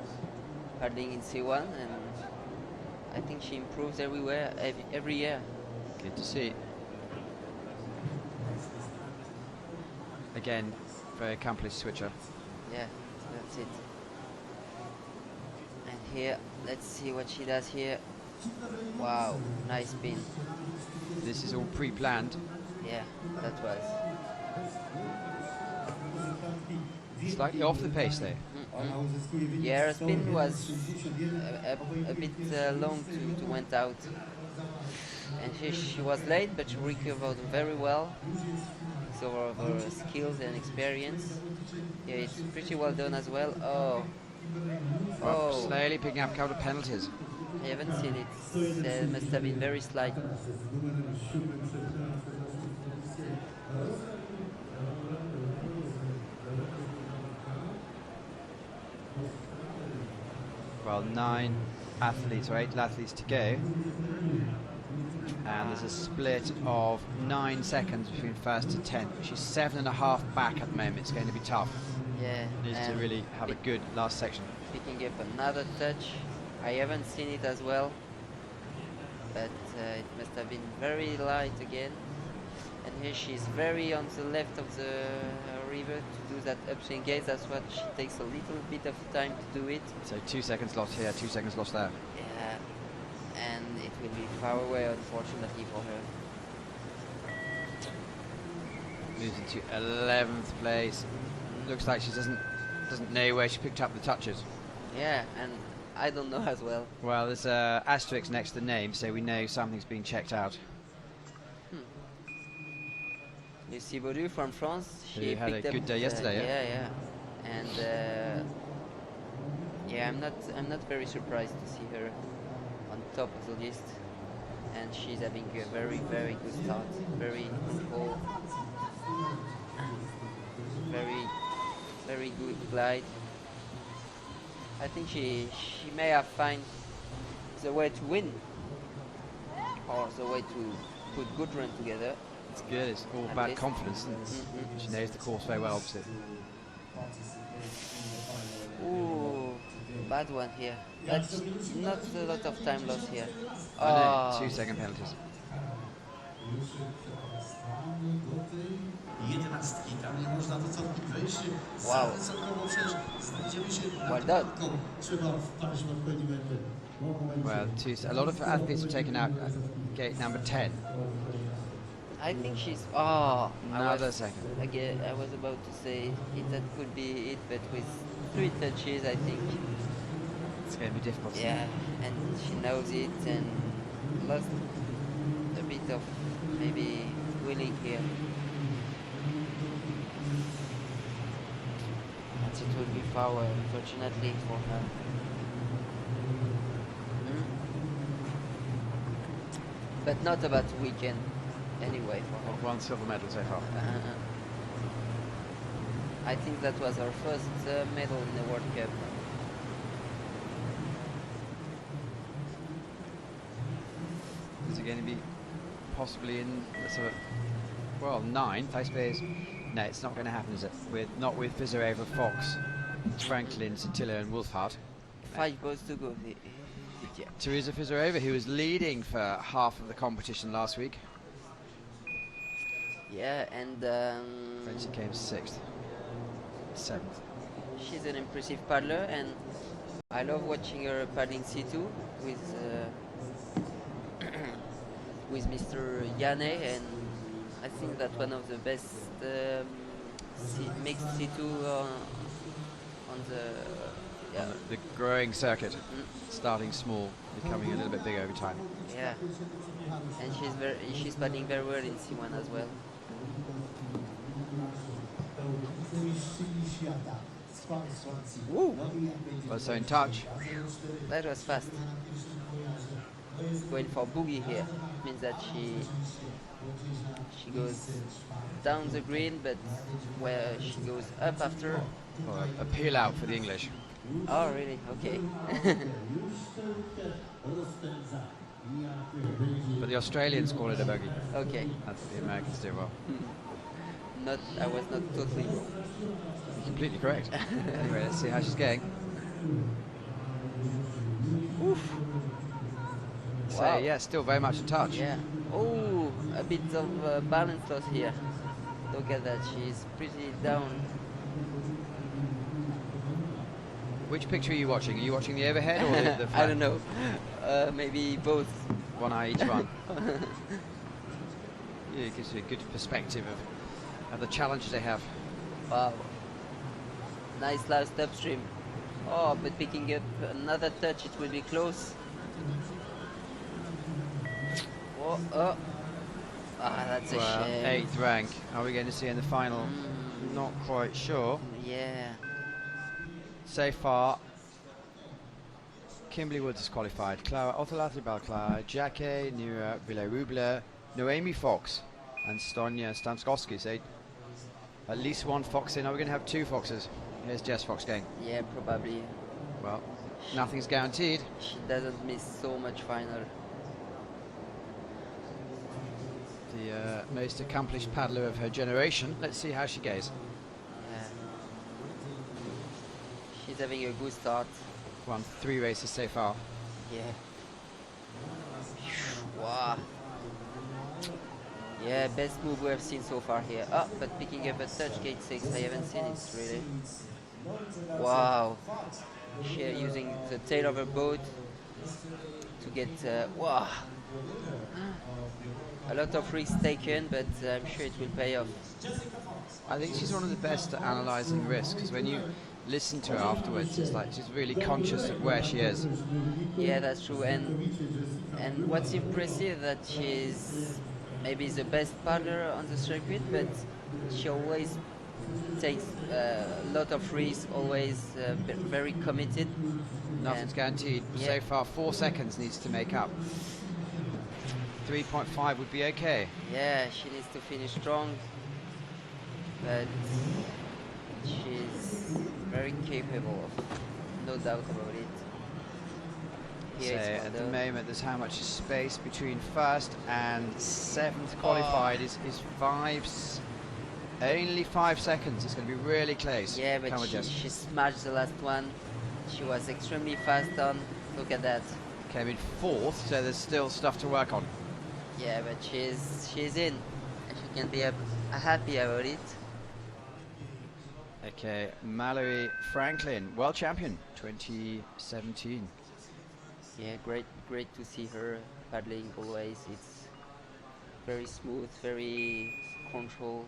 paddling in C1, and I think she improves everywhere, every year. Good to see. Again, very accomplished switcher. Yeah, that's it. And here, let's see what she does here. Wow, nice spin. This is all pre-planned. Yeah, that was. Slightly off the pace there. Yeah, her spin was a bit long to went out. And she was late, but she recovered very well. So of her skills and experience. Yeah, it's pretty well done as well. Oh. Oh. Slowly picking up a couple of penalties. I haven't seen it. It must have been very slight. Well, 9 athletes or 8 athletes to go. And there's a split of 9 seconds between first to 10th. She's 7.5 back at the moment. It's going to be tough. Yeah. Needs to really have a good last section. Picking up another touch. I haven't seen it as well, but it must have been very light again. And here she's very on the left of the river to do that upswing gate. That's what she takes a little bit of time to do it. So 2 seconds lost here, 2 seconds lost there. Yeah, and it will be far away, unfortunately, for her. Moves into 11th place. Looks like she doesn't know where she picked up the touches. Yeah, and I don't know as well. Well, there's a asterisk next to the name, so we know something's been checked out. She had a picked up, good day yesterday, yeah, and yeah, I'm not very surprised to see her on top of the list, and she's having a very, very good start. Very controlled, very, very good glide. I think she may have found the way to win. or the way to put good run together. It's good. It's all At about least. confidence. She knows the course very well, obviously. Ooh, bad one here. But not a lot of time lost here. I know, 2-second penalties. Wow. Well done. Well, a lot of athletes have taken out gate number 10. I think she's. Oh, Another second. Again, I was about to say that could be it, but with 3 touches, I think. It's going to be difficult. Yeah, and she knows it and lost a bit of maybe willing here. But it will be foul, unfortunately, for her. But not a bad weekend anyway for her. One silver medal so far. I think that was our first medal in the World Cup. Is it going to be possibly in sort of, well, 9th, I suppose? No, it's not going to happen, is it? Not with Vizareva, Fox, Franklin, Santilla and Wolfhard. 5 balls to go. Yeah. Teresa Vizareva, who was leading for half of the competition last week. Yeah, and She came 6th, 7th. she's an impressive paddler, and I love watching her paddling C2 with Mr. Yane, and I think that's one of the best mixed C2 on The growing circuit, starting small, becoming a little bit bigger over time. Yeah, and she's paddling very well in C1 as well. Woo! Well, so in touch. That was fast. Going for boogie here means that she goes down the green, but where she goes up after. Or a peel out for the English. Oh, really? Okay. But the Australians call it a bogey. Okay. That's what the Americans do well. I was not totally wrong. Completely correct. Anyway, let's see how she's going. Oof. So Wow. yeah, still very much in touch. Yeah. Oh, a bit of balance loss here. Look at that. She's pretty down. Which picture are you watching? Are you watching the overhead or the I flat? don't know. Maybe both. One eye each one. Yeah, it gives you a good perspective of the challenges they have. Wow. Nice last upstream. Oh, but picking up another touch, it will be close. Oh, oh. Ah, that's a shame. 8th rank. Are we going to see in the final? Not quite sure. Yeah. So far, Kimberly Woods is qualified. Clara Otolati-Balclar, Jackie Nura Villarubler, Noemi Fox, and Stonia Stanskowski. So at least one Fox in. Are we going to have 2 Foxes? Here's Jess Fox going. Yeah, probably. Well, nothing's guaranteed. She doesn't miss so much final. The most accomplished paddler of her generation. Let's see how she goes. Yeah. She's having a good start. Won 3 races so far. Yeah. Wow. Yeah, best move we have seen so far here. Oh, but picking up a touch gate 6, I haven't seen it really. Wow. She using the tail of her boat to get, wow. A lot of risks taken, but I'm sure it will pay off. I think she's one of the best at analysing risks, because when you listen to her afterwards, it's like she's really conscious of where she is. Yeah, that's true. And what's impressive that she's maybe the best paddler on the circuit, but she always takes a lot of risks, always very committed. Nothing's guaranteed. Yeah. So far, 4 seconds needs to make up. 3.5 would be okay. Yeah, she needs to finish strong, but she's very capable, no doubt about it. here. So It's at the well done. moment, there's how much space between first and seventh qualified is only 5 seconds. It's going to be really close. Yeah, but Come on, Jess. she smashed the last one. She was extremely fast on. Look at that. Came in fourth, so there's still stuff to work on. Yeah, but she's in, and she can be happy about it. Okay, Mallory Franklin, world champion 2017. Yeah, great to see her paddling always. It's very smooth, very controlled.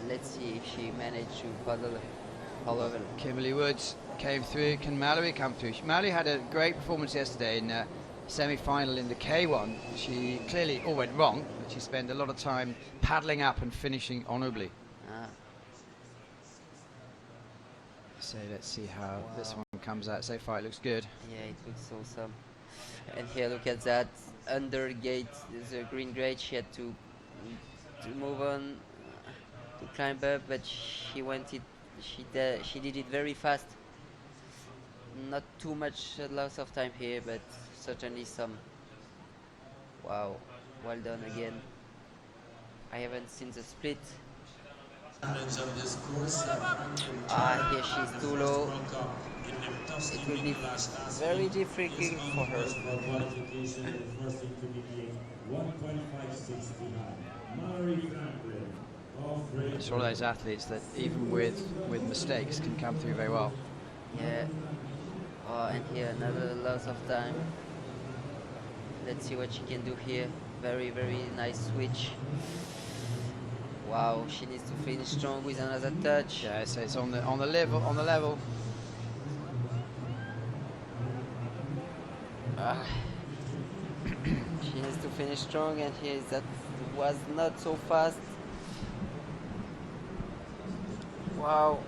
Let's see if she managed to paddle all over. Kimberly Woods came through. Can Mallory come through? Mallory had a great performance yesterday in semi-final in the K1. She clearly all went wrong, but she spent a lot of time paddling up and finishing honourably. Ah, So let's see how this one comes out. So far it looks good. yeah, it looks awesome. And here, look at that under gate, the green gate. She had to move on to climb up, but she did it very fast. Not too much loss of time here, but certainly some. Wow, well done again. I haven't seen the split. Here she's too low. It will be very difficult for her. It's one of those athletes that even with mistakes can come through very well. Yeah. Oh, and here another loss of time. Let's see what she can do here. Very nice switch. Wow, she needs to finish strong with another touch. Yeah, so it's on the level. She needs to finish strong, and here that was not so fast. Wow.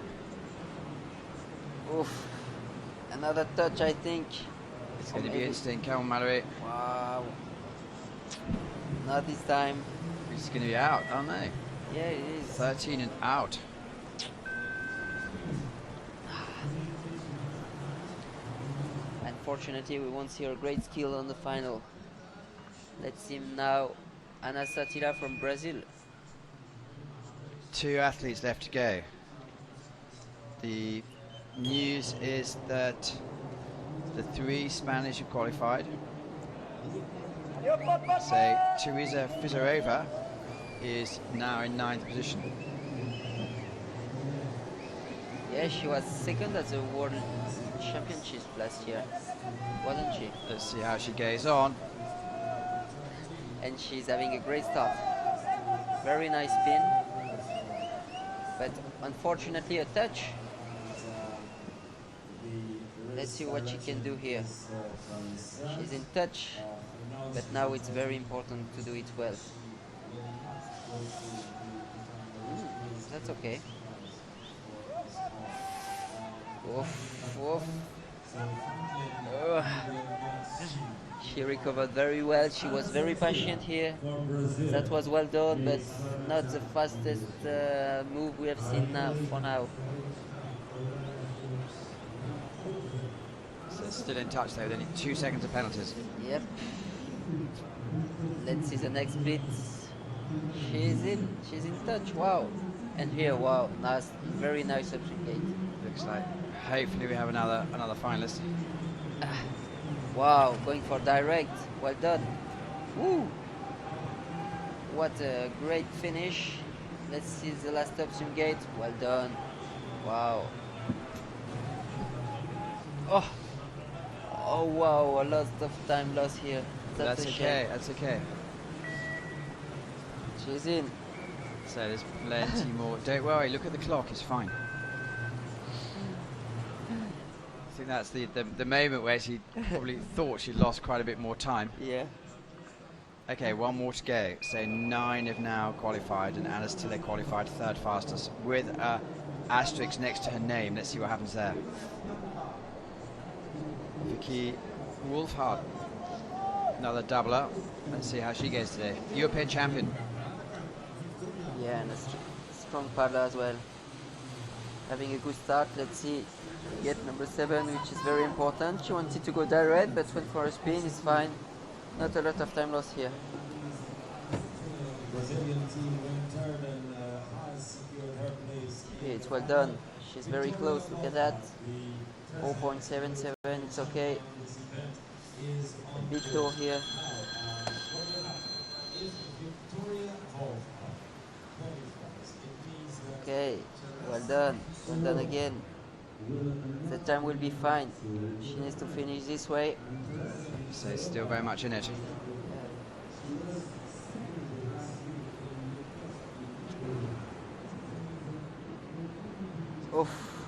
Oof. Another touch, I think. It's going to be Maybe. interesting. Come on, Mallory. Wow. Not this time. It's going to be out, aren't they? Yeah, it is. 13 and out. Unfortunately, we won't see her great skill on the final. Let's see now Ana Satira from Brazil. 2 athletes left to go. The news is that the 3 Spanish are qualified. So Teresa Fizarova is now in 9th position. Yeah, she was second at the World Championships last year, wasn't she? Let's see how she goes on. And she's having a great start. Very nice spin, but unfortunately a touch. Let's see what she can do here. She's in touch, but now it's very important to do it well. That's okay. Oof, oof. Ugh. She recovered very well. She was very patient here. That was well done, but not the fastest move we have seen now for now. So still in touch though, with only 2 seconds of penalties. Yep. Let's see the next split. She's in touch. Wow. And here, wow, nice, very nice option gate. Looks like hopefully we have another finalist. Wow, going for direct. Well done. Woo! What a great finish. Let's see the last option gate. Well done. Wow. Oh. Oh wow, a lot of time lost here. That's a okay, shame. that's okay. She's in. So there's plenty more. Don't worry, look at the clock, it's fine. I think that's the moment where she probably thought she'd lost quite a bit more time. Yeah. Okay, 1 more to go. So 9 have now qualified, and Anna's still qualified 3rd fastest with a asterisk next to her name. Let's see what happens there. Vicky Wolfhard, another doubler. Let's see how she goes today. European champion. Yeah, and a strong paddler as well. having a good start. Let's see, get number 7, which is very important. She wanted to go direct, but went for a spin. It's fine. Not a lot of time loss here. Brazilian team went third and has secured her place. Okay, it's well done. She's very close. Look at that. 0.77. It's okay. A big door here. Okay, well done. Well done again. The time will be fine. She needs to finish this way. So still very much in it. Oof,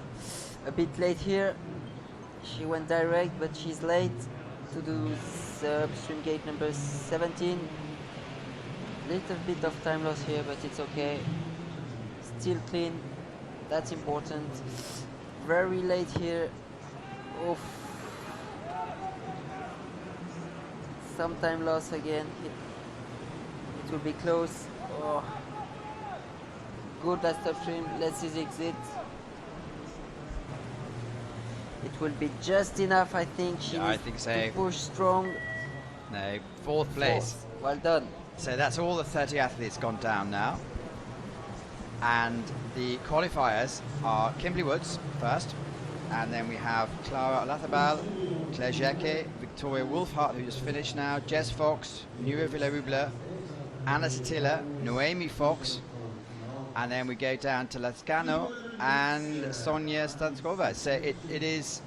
a bit late here. She went direct, but she's late to do the upstream gate number 17. Little bit of time loss here, but it's okay. Still clean, that's important. Very late here. Oof. Some time loss again. It will be close. Oh. Good last upstream. Let's see the exit. It will be just enough, I think. She Yeah, I needs think so. to push strong. No, fourth place. Fourth. Well done. So that's all the 30 athletes gone down now. And the qualifiers are Kimberly Woods first, and then we have Clara Lathabal, Claire Jacquet, Victoria Wolfhart, who just finished now, Jess Fox, Nura Villaruble, Anna Satilla, Noemi Fox, and then we go down to Lascano and Sonia Stanskova. So it is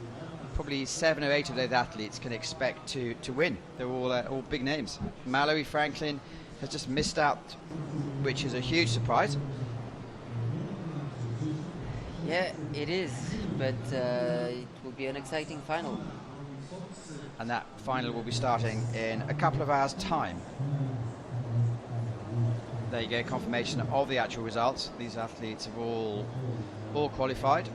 probably 7 or 8 of those athletes can expect to win. They're all big names. Mallory Franklin has just missed out, which is a huge surprise. Yeah, it is, but it will be an exciting final. And that final will be starting in a couple of hours' time. There you go, confirmation of the actual results. These athletes have all qualified.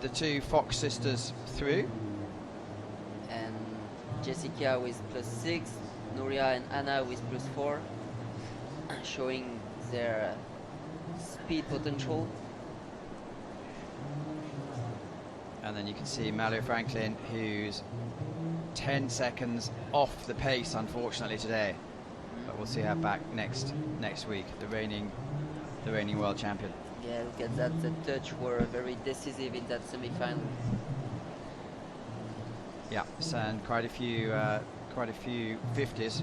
The 2 Fox sisters through. And Jessica with +6, Nuria and Anna with +4, showing their speed potential. And then you can see Mallory Franklin, who's 10 seconds off the pace, unfortunately, today. But we'll see her back next week, the reigning world champion. Yeah, look at that. The touch were very decisive in that semi-final. Yeah, and quite a few 50s.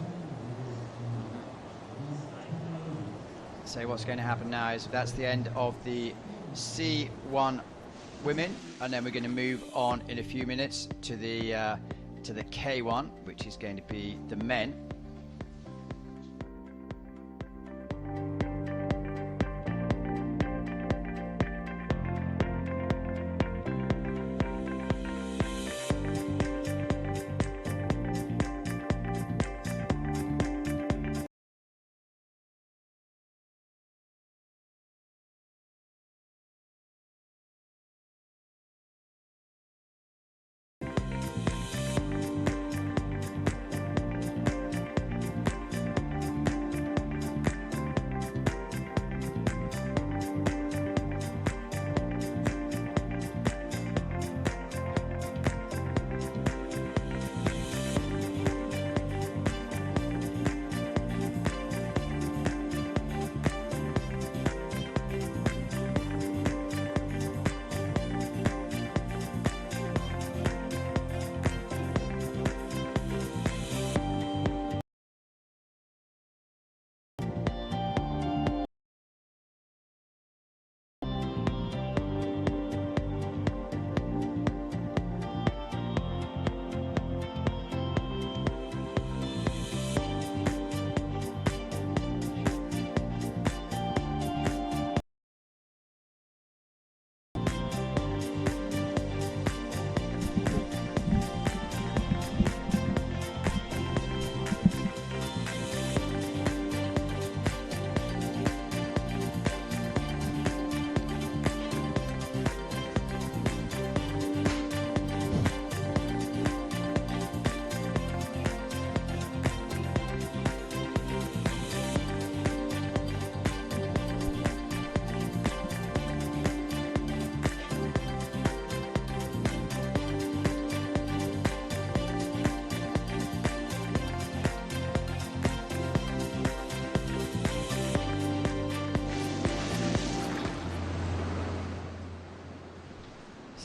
So what's going to happen now is that's the end of the C1 women, and then we're going to move on in a few minutes to the K1, which is going to be the men.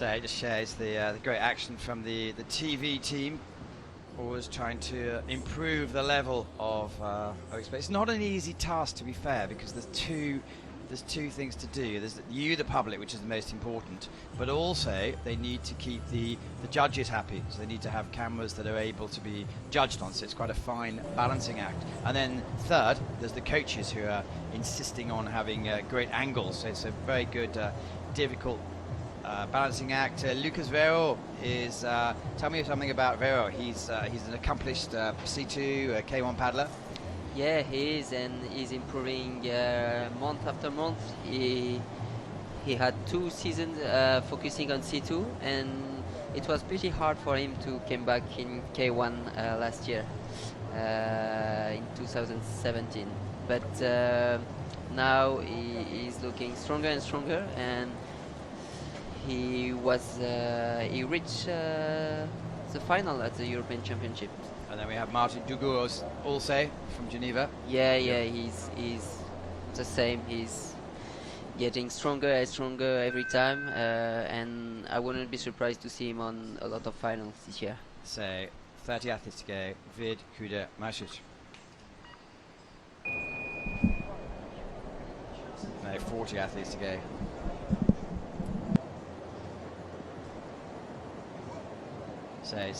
So it just shows the great action from the TV team, always trying to improve the level of experience. It's not an easy task, to be fair, because there's two things to do. There's the public, which is the most important, but also they need to keep the judges happy. So they need to have cameras that are able to be judged on. So it's quite a fine balancing act. And then third, there's the coaches who are insisting on having great angles. So it's a very good, difficult balancing act. Lucas Vero is. Tell me something about Vero. He's an accomplished C2 K1 paddler. Yeah, he is, and he's improving month after month. He had 2 seasons focusing on C2, and it was pretty hard for him to come back in K1 last year, in 2017. But now he is looking stronger and stronger, and he reached the final at the European Championship. And then we have Martin Duguros also from Geneva. Yeah, he's the same. He's getting stronger and stronger every time, and I wouldn't be surprised to see him on a lot of finals this year. So 30 athletes to go. Vid, Kuda, Masic. No, 40 athletes to go. So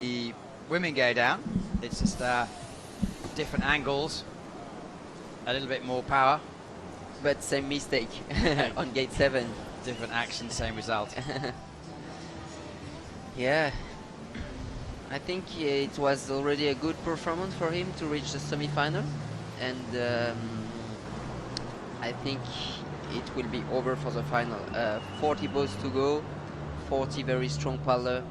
the women go down. It's just different angles, a little bit more power, But same mistake on gate 7. different action, same result. Yeah, I think it was already a good performance for him to reach the semi-final, and I think it will be over for the final. 40 boats to go, 40 very strong paddler.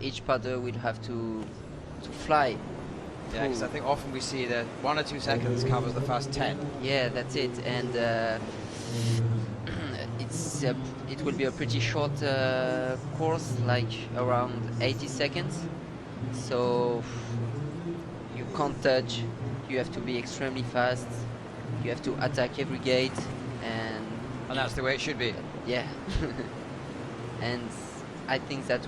Each paddler will have to fly. Yeah, because I think often we see that 1 or 2 seconds covers the first 10. Yeah, that's it, and it will be a pretty short course, like around 80 seconds. So you can't touch. You have to be extremely fast. You have to attack every gate, and that's the way it should be. yeah. And I think that's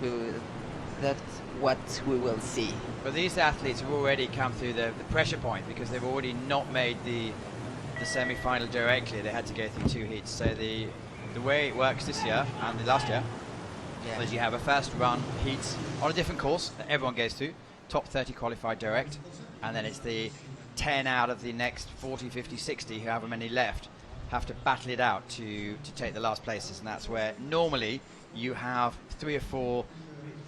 what we will see. But these athletes have already come through the pressure point because they've already not made the semi-final directly. They had to go through 2 heats. So the way it works this year and the last year is you have a first run heats on a different course that everyone goes through, top 30 qualified direct, and then it's the 10 out of the next 40, 50, 60, however many left, have to battle it out to take the last places, and that's where normally you have 3 or 4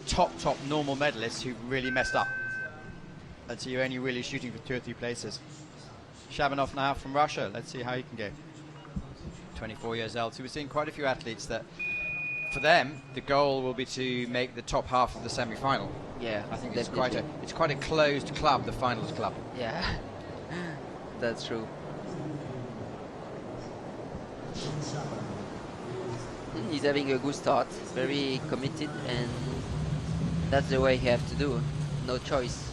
top normal medalists who really messed up, and so you're only really shooting for 2 or 3 places. Shabanov now from Russia, let's see how he can go. 24 years old, so we're seeing quite a few athletes that for them the goal will be to make the top half of the semi-final. Yeah, I think it's quite a closed club, the finals club. Yeah. That's true. He's having a good start, very committed, and that's the way he has to do. No choice.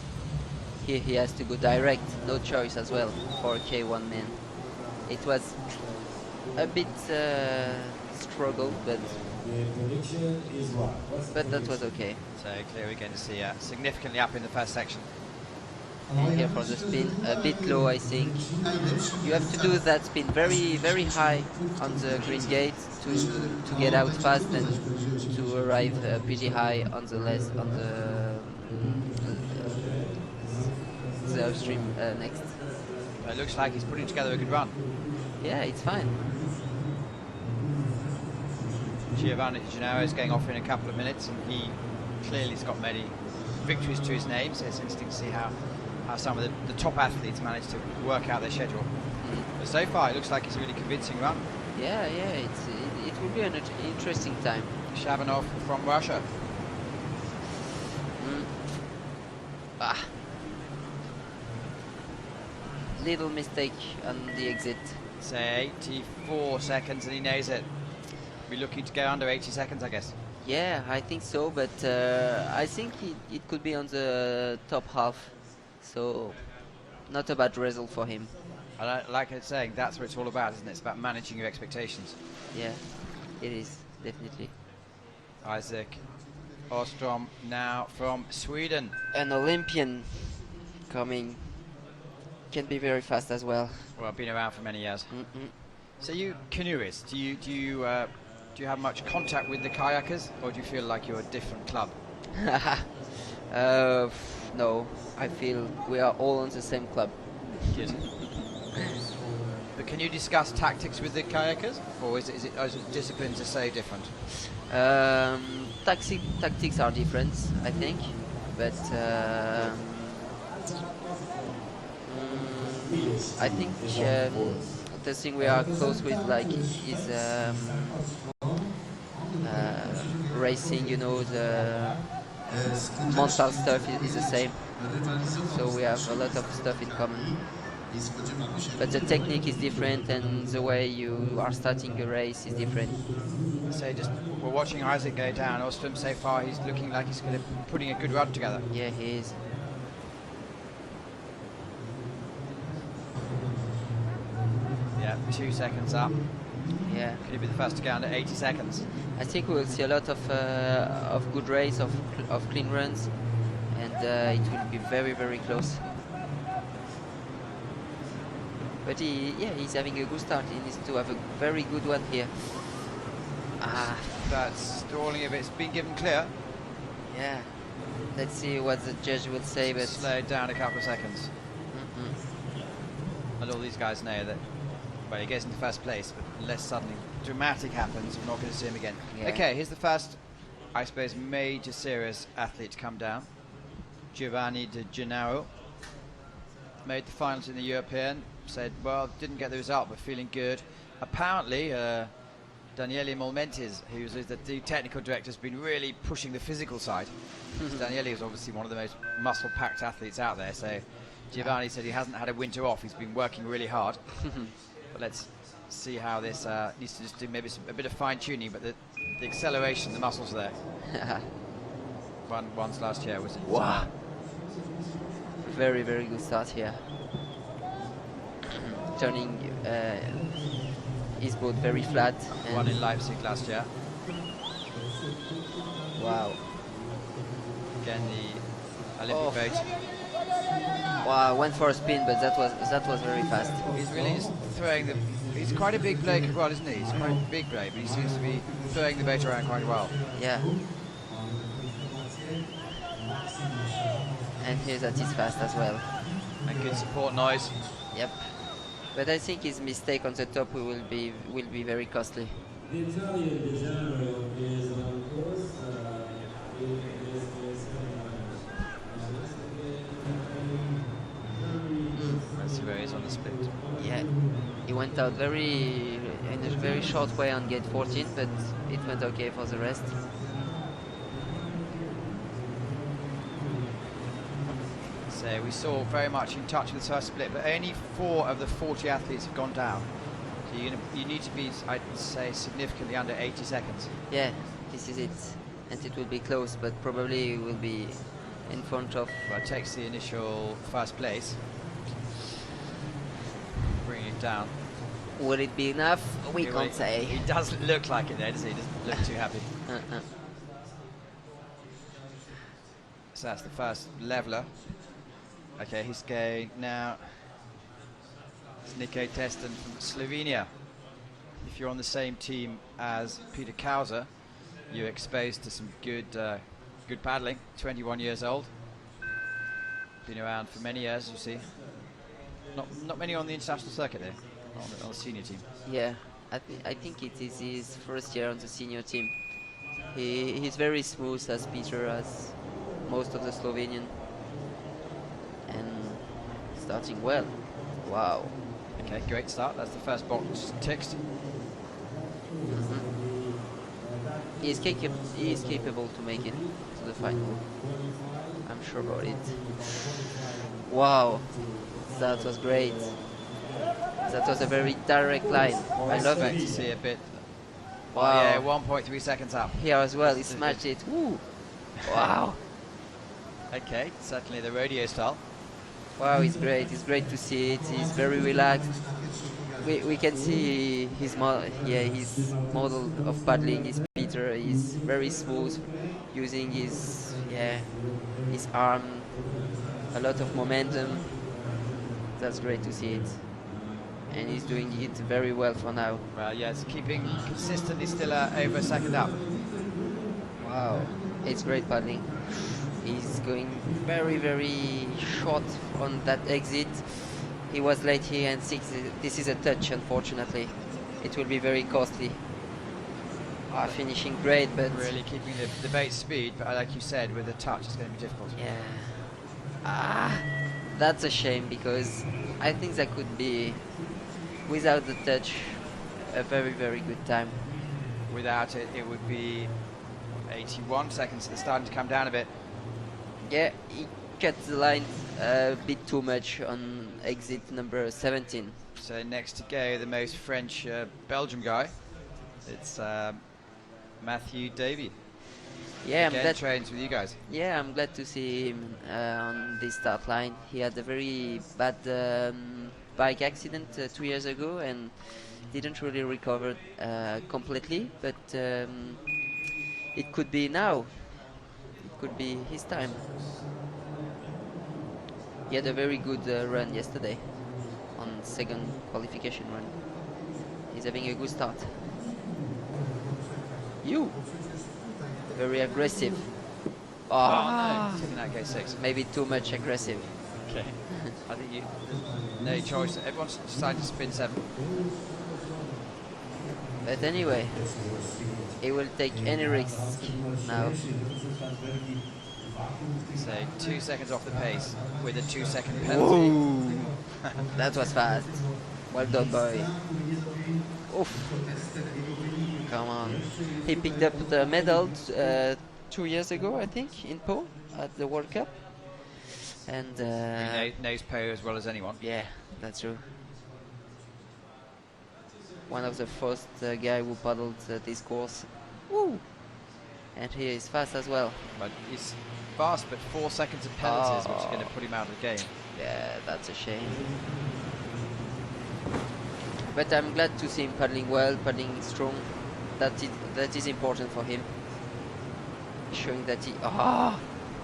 Here he has to go direct, no choice as well for K1 men. It was a bit struggle, but that was okay. So clearly we're going to see significantly up in the first section. And here for the spin, a bit low, I think. You have to do that spin very, very high on the green gate to get out fast and to arrive pretty high on the upstream next. But it looks like he's putting together a good run. Yeah, it's fine. Giovanni Canoe is going off in a couple of minutes, and he clearly has got many victories to his name, so it's interesting to see how some of the top athletes manage to work out their schedule. But so far it looks like it's a really convincing run. Yeah, it will be an interesting time. Shabanov from Russia. Little mistake on the exit. Say 84 seconds and he knows it. We're looking to go under 80 seconds, I guess. Yeah, I think so, but I think it could be on the top half. So not a bad result for him. Like I was saying, that's what it's all about, isn't it? It's about managing your expectations. Yeah, it is definitely. Isaac Ostrom now from Sweden. An Olympian coming can be very fast as well. Well, been around for many years. Mm-mm. So you canoeists, do you have much contact with the kayakers, or do you feel like you're a different club? No, I feel we are all on the same club. Good. But can you discuss tactics with the kayakers, or is it disciplines are so different? Tactics are different, I think, but I think the thing we are close with, like, is racing. You know, the mental stuff is the same, so we have a lot of stuff in common. But the technique is different, and the way you are starting a race is different. So we're watching Isaac go down. Ostrom so far, he's looking like he's putting a good run together. Yeah, he is. Yeah, 2 seconds up. Yeah, Could he be the first to go under 80 seconds? I think we will see a lot of good race, of clean runs, and it will be very, very close. But he's having a good start. He needs to have a very good one here. That's stalling a bit. It's been given clear. Yeah. Let's see what the judge will say, but Slowed down a couple of seconds. mm-mm. And all these guys know that, well, he goes into first place, but unless something dramatic happens, we're not going to see him again. Yeah. Okay, here's the first, I suppose, major serious athlete to come down. Giovanni De Gennaro. Made the finals in the European. Said, well, didn't get the result, but feeling good. Apparently, Daniele Molmentes, who's the technical director, has been really pushing the physical side. Daniele is obviously one of the most muscle-packed athletes out there, so Giovanni said he hasn't had a winter off. He's been working really hard. But let's see how this needs to just do maybe a bit of fine-tuning, but the acceleration, the muscles are there. Once last year, was it? Wow. Very, very good start here. Turning his boat very flat. One in Leipzig last year. Wow. Again, the Olympic boat. Wow, went for a spin, but that was very fast. He's really just throwing the. He's quite a big bloke as well, isn't he? He's quite a big bloke, but he seems to be throwing the boat around quite well. Yeah. And here's that is fast as well. And good support noise. Yep. But I think his mistake on the top will be very costly. The Italian De Gennaro is on course. Let's see where he is on the split. Yeah. He went out in a very short way on gate 14, but it went okay for the rest. So we saw very much in touch with the first split, but only 4 of the 40 athletes have gone down. So you need to be, I'd say, significantly under 80 seconds. Yeah, this is it. And it will be close, but probably will be in front of... Well, it takes the initial first place, bringing it down. Will it be enough? We can't say. He doesn't look like it there, does he? He doesn't look too happy. So that's the first leveler. Okay, he's going now. It's Nico Testen from Slovenia. If you're on the same team as Peter Kauser, you're exposed to some good paddling. 21 years old. Been around for many years, you see. Not many on the international circuit there, on the senior team. Yeah, I think it is his first year on the senior team. He's very smooth as Peter, as most of the Slovenian, and starting well. Wow. Okay, great start. That's the first box ticked. He is capable to make it to the final. I'm sure about it. Wow, that was great. That was a very direct line. I love Expect it. to see a bit. Wow. Yeah, 1.3 seconds up. Here as well, he smashed it. Woo. Wow. Okay, certainly the rodeo style. Wow, it's great. It's great to see it. He's very relaxed. We can see his model of paddling is Peter. He's very smooth, using his arm, a lot of momentum. That's great to see it, and he's doing it very well for now. Well, yes, keeping consistently still over a second up. Wow, it's great paddling. He's going very short on that exit. He was late here, and this is a touch, unfortunately. It will be very costly. Finishing great, but Really keeping the base speed, but like you said, with a touch, it's going to be difficult. yeah. That's a shame, because I think that could be, without the touch, a very good time. Without it, it would be 81 seconds. It's starting to come down a bit. Yeah, he cut the line a bit too much on exit number 17. So next to go, the most French Belgium guy. It's Matthew Davy. Yeah, Again, trains with you guys. Yeah, I'm glad to see him on the start line. He had a very bad bike accident 2 years ago and didn't really recover completely, but it could be now. It could be his time. He had a very good run yesterday on second qualification run. He's having a good start. Very aggressive. Oh no, taking that K6. Maybe too much aggressive. Okay. I think no choice. Everyone's decided to spin 7. But anyway, he will take any risk now. So 2 seconds off the pace with a 2-second penalty. That was fast. Well done, boy. Oof. Come on. He picked up the medal 2 years ago, I think, in Po at the World Cup. And He knows Po as well as anyone. yeah, that's true. One of the first guy who paddled this course. Woo! And he is fast as well. But he's fast, but 4 seconds of penalties, which is going to put him out of the game. Yeah, that's a shame. But I'm glad to see him paddling well, paddling strong. That is important for him. Showing that he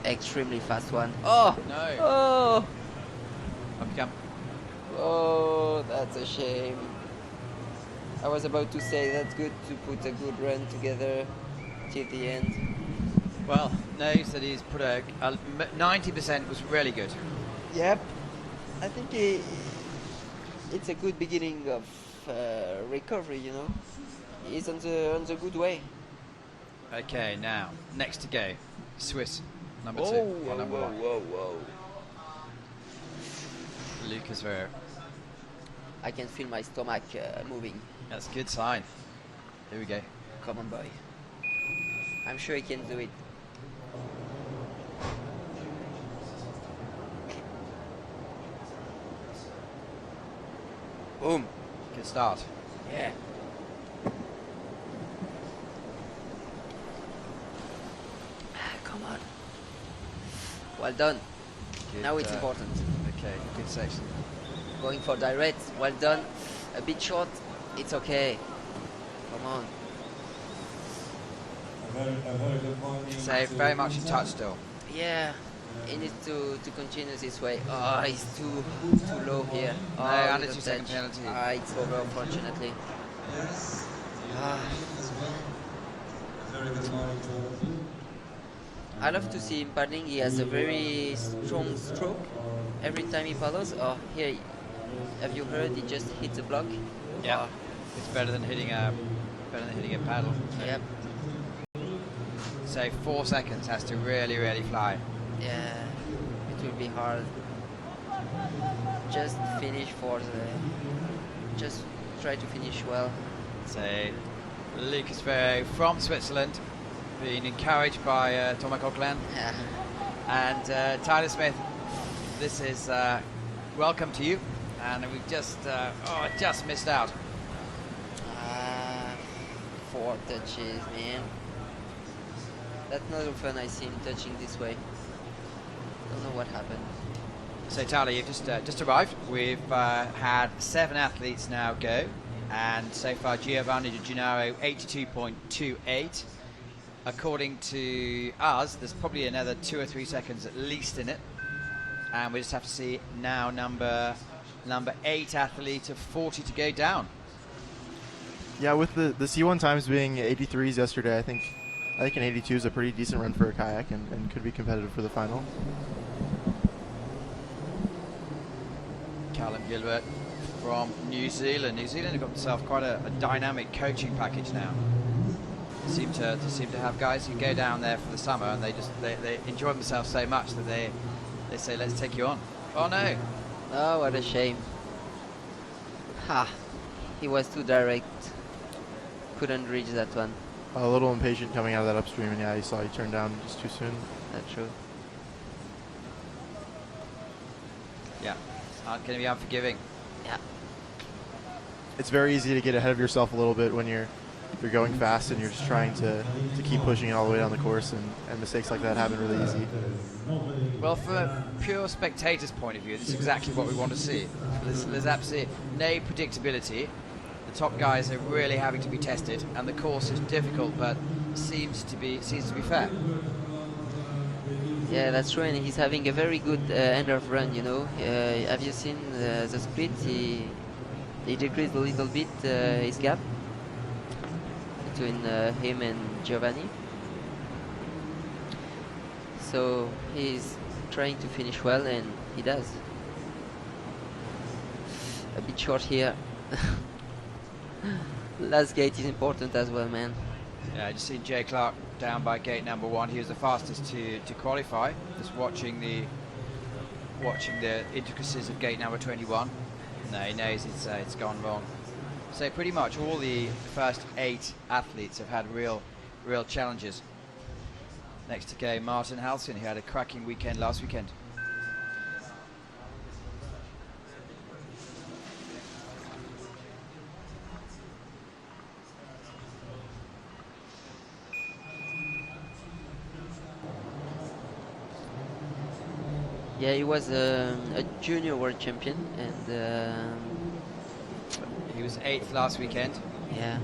extremely fast one. Oh No. Up you come. oh, that's a shame. I was about to say that's good to put a good run together till the end. Well, knows that he's put a 90% was really good. Yep. I think it's a good beginning of recovery, you know. He's on the good way. Okay, now next to go, Swiss number 2 or number 1. Whoa. Lucas Ver. I can feel my stomach moving. That's a good sign. Here we go. Come on, boy. I'm sure he can do it. Boom. Good start. Yeah. Come on. Well done. Good, Now it's important. Okay, good section. Going for direct. Well done. A bit short. It's okay. Come on. A very good morning. So very much in touch still. Yeah. He needs to continue this way. Oh, he's too low here. No, Oh, and with it's the your second touch. penalty. It's over, unfortunately. Very good morning to all of you. I love to see him paddling. He has a very strong stroke every time he paddles. Oh, here, have you heard? He just hit the block. Yeah, it's better than hitting a paddle. Yep. So 4 seconds has to really fly. Yeah, it will be hard. Just just try to finish well. So Lucas Ferro from Switzerland, being encouraged by Thomas Coquelin Yeah. and Tyler Smith. This is welcome to you, and we've just missed out. 4 touches, man. That's not often I see him touching this way. Don't know what happened. So Tyler, you've just arrived. We've had 7 athletes now go, and so far Giovanni Di Gennaro 82.28. According to us, there's probably another 2 or 3 seconds at least in it, and we just have to see now number 8 athlete of 40 to go down. Yeah, with the C1 times being 83s yesterday, I think an 82 is a pretty decent run for a kayak and could be competitive for the final. Callum Gilbert from New Zealand. New Zealand have got themselves quite a dynamic coaching package now. Seem to have guys who go down there for the summer and they enjoy themselves so much that they say, let's take you on. Oh no! Oh, what a shame. Ha! He was too direct. Couldn't reach that one. A little impatient coming out of that upstream, and yeah, you saw he turned down just too soon. That's true. Yeah, it's not going to be unforgiving. Yeah. It's very easy to get ahead of yourself a little bit when you're going fast and you're just trying to keep pushing it all the way down the course, and mistakes like that happen really easy. Well, from a pure spectator's point of view, this is exactly what we want to see. There's absolutely no predictability. The top guys are really having to be tested, and the course is difficult, but seems to be fair. Yeah, that's true, and he's having a very good end of run, you know. Have you seen the split? He decreased a little bit his gap between him and Giovanni. So he's trying to finish well, and he does. A bit short here. Last gate is important as well, man. Yeah, I just seen Jay Clark down by gate number 1. He was the fastest to qualify. Just watching the intricacies of gate number 21. No, he knows it's gone wrong. So pretty much all the first 8 athletes have had real challenges. Next to go, Martin Halcyon, who had a cracking weekend last weekend. Yeah, he was a junior world champion, and He was 8th last weekend. yeah.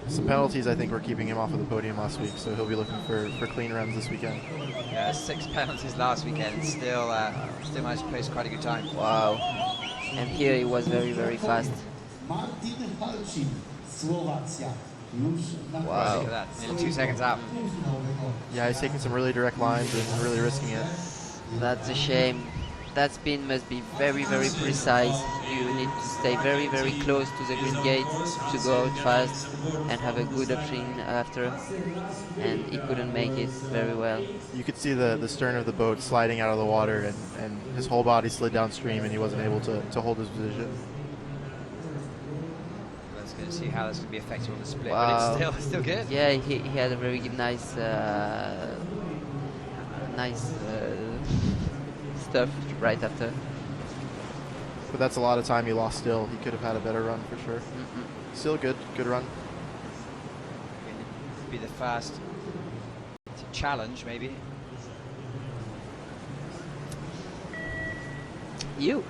Some penalties, I think, were keeping him off of the podium last week, so he'll be looking for clean runs this weekend. Yeah, 6 penalties last weekend. Still managed to place quite a good time. Wow. And here he was very, very fast. Martin Halcin, Slovakia. Już na Wow. Look at that, nearly 2 seconds out. Yeah, he's taking some really direct lines and really risking it. That's a shame. That spin must be very, very precise. You need to stay very, very close to the green gate to go out fast and have a good upstream after. And he couldn't make it very well. You could see the stern of the boat sliding out of the water, and his whole body slid downstream, and he wasn't able to hold his position. Let's go see how that's going to be effective on the split. Wow. But it's still good. Yeah, he had a very good, nice stuff right after. But that's a lot of time he lost still. He could have had a better run for sure. Still good run. Be the first to challenge, maybe. You,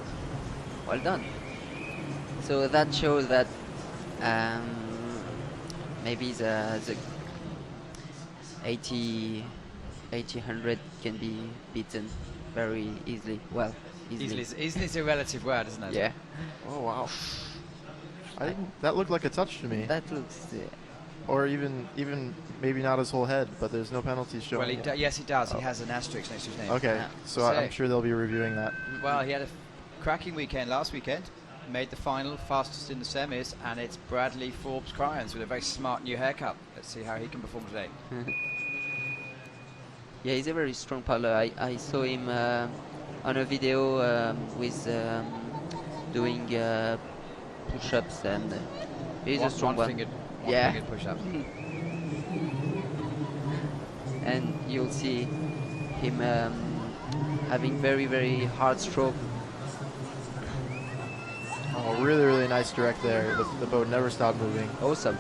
well done. So that shows that maybe the 80-100 can be beaten very easily. Well, easily. Easily is a relative word, isn't it? Yeah. Oh wow! That looked like a touch to me. That looks. Or even maybe not his whole head, but there's no penalties showing. Well, yes, he does. Oh. He has an asterisk next to his name. Okay, Yeah. so So- I'm sure they'll be reviewing that. Well, he had a cracking weekend last weekend. Made the final, fastest in the semis, and it's Bradley Forbes Cryans with a very smart new haircut. Let's see how he can perform today. Yeah, he's a very strong paddler. I saw him on a video with doing push-ups, and he's a strong one. Yeah. One-fingered push-ups. And you'll see him having very, very hard stroke. Oh, really nice direct there. The boat never stopped moving. Awesome.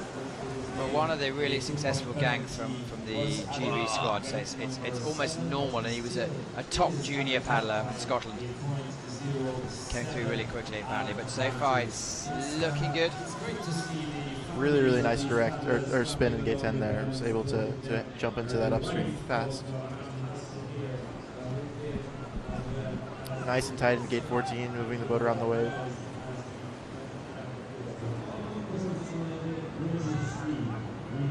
Well, one of the really successful gangs from the GB squad, so it's almost normal, and he was a top junior paddler in Scotland. Came through really quickly apparently, but so far it's looking good. Really, really nice direct or spin in gate 10 there. Was able to jump into that upstream fast. Nice and tight in gate 14, moving the boat around the wave.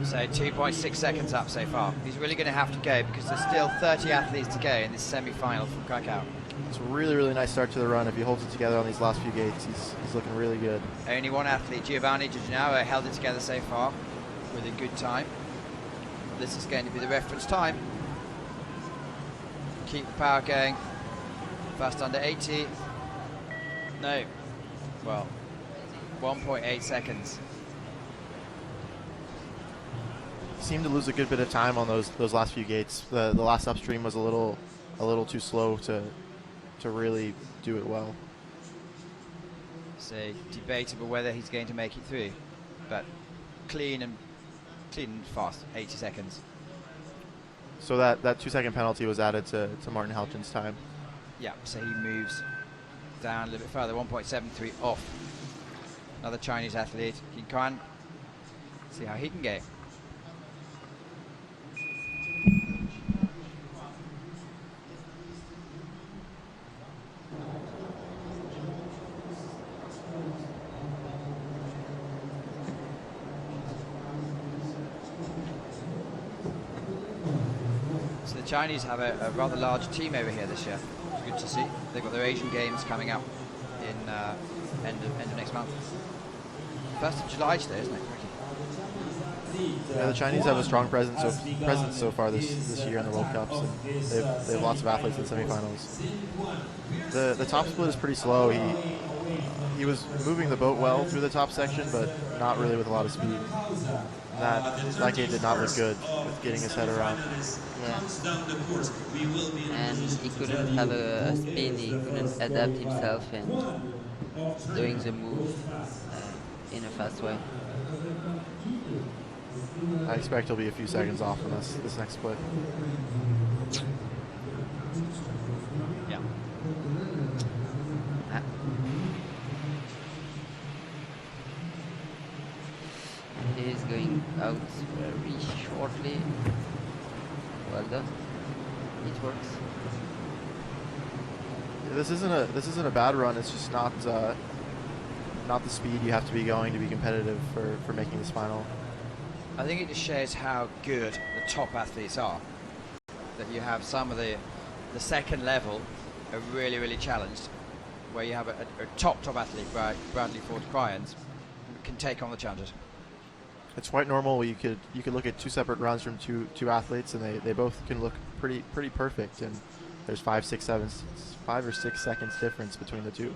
So 2.6 seconds up so far. He's really going to have to go because there's still 30 athletes to go in this semi-final from Krakow. It's a really, really nice start to the run. If he holds it together on these last few gates, he's looking really good. Only one athlete, Giovanni Giugiano, held it together so far with a good time. This is going to be the reference time. Keep the power going. Fast under 80. No. Well, 1.8 seconds. Seemed to lose a good bit of time on those last few gates. The last upstream was a little too slow to really do it well. So debatable whether he's going to make it through, but clean and fast, 80 seconds. So that 2-second penalty was added to Martin Halchin's time. Yeah, so he moves down a little bit further, 1.73 off. Another Chinese athlete, K1m. See how he can go. So the Chinese have a rather large team over here this year. It's good to see. They've got their Asian Games coming up in end of next month. 1st of July today, isn't it? Yeah, the Chinese have a strong presence so far this year in the World Cups. And they have lots of athletes in the semifinals. The top split is pretty slow. He was moving the boat well through the top section, but not really with a lot of speed. And that gate did not look good with getting his head around. Yeah. And he couldn't have a spin, he couldn't adapt himself and doing the move in a fast way. I expect he'll be a few seconds off on this next split. Yeah. He's going out very shortly. Well done. It works. Yeah, this isn't a bad run. It's just not the speed you have to be going to be competitive for making this final. I think it just shows how good the top athletes are. That you have some of the second level are really, really challenged, where you have a top athlete, Bradley Ford Cryans, can take on the challenges. It's quite normal. You could look at two separate runs from two athletes, and they both can look pretty perfect. And there's 5 or 6 seconds difference between the two.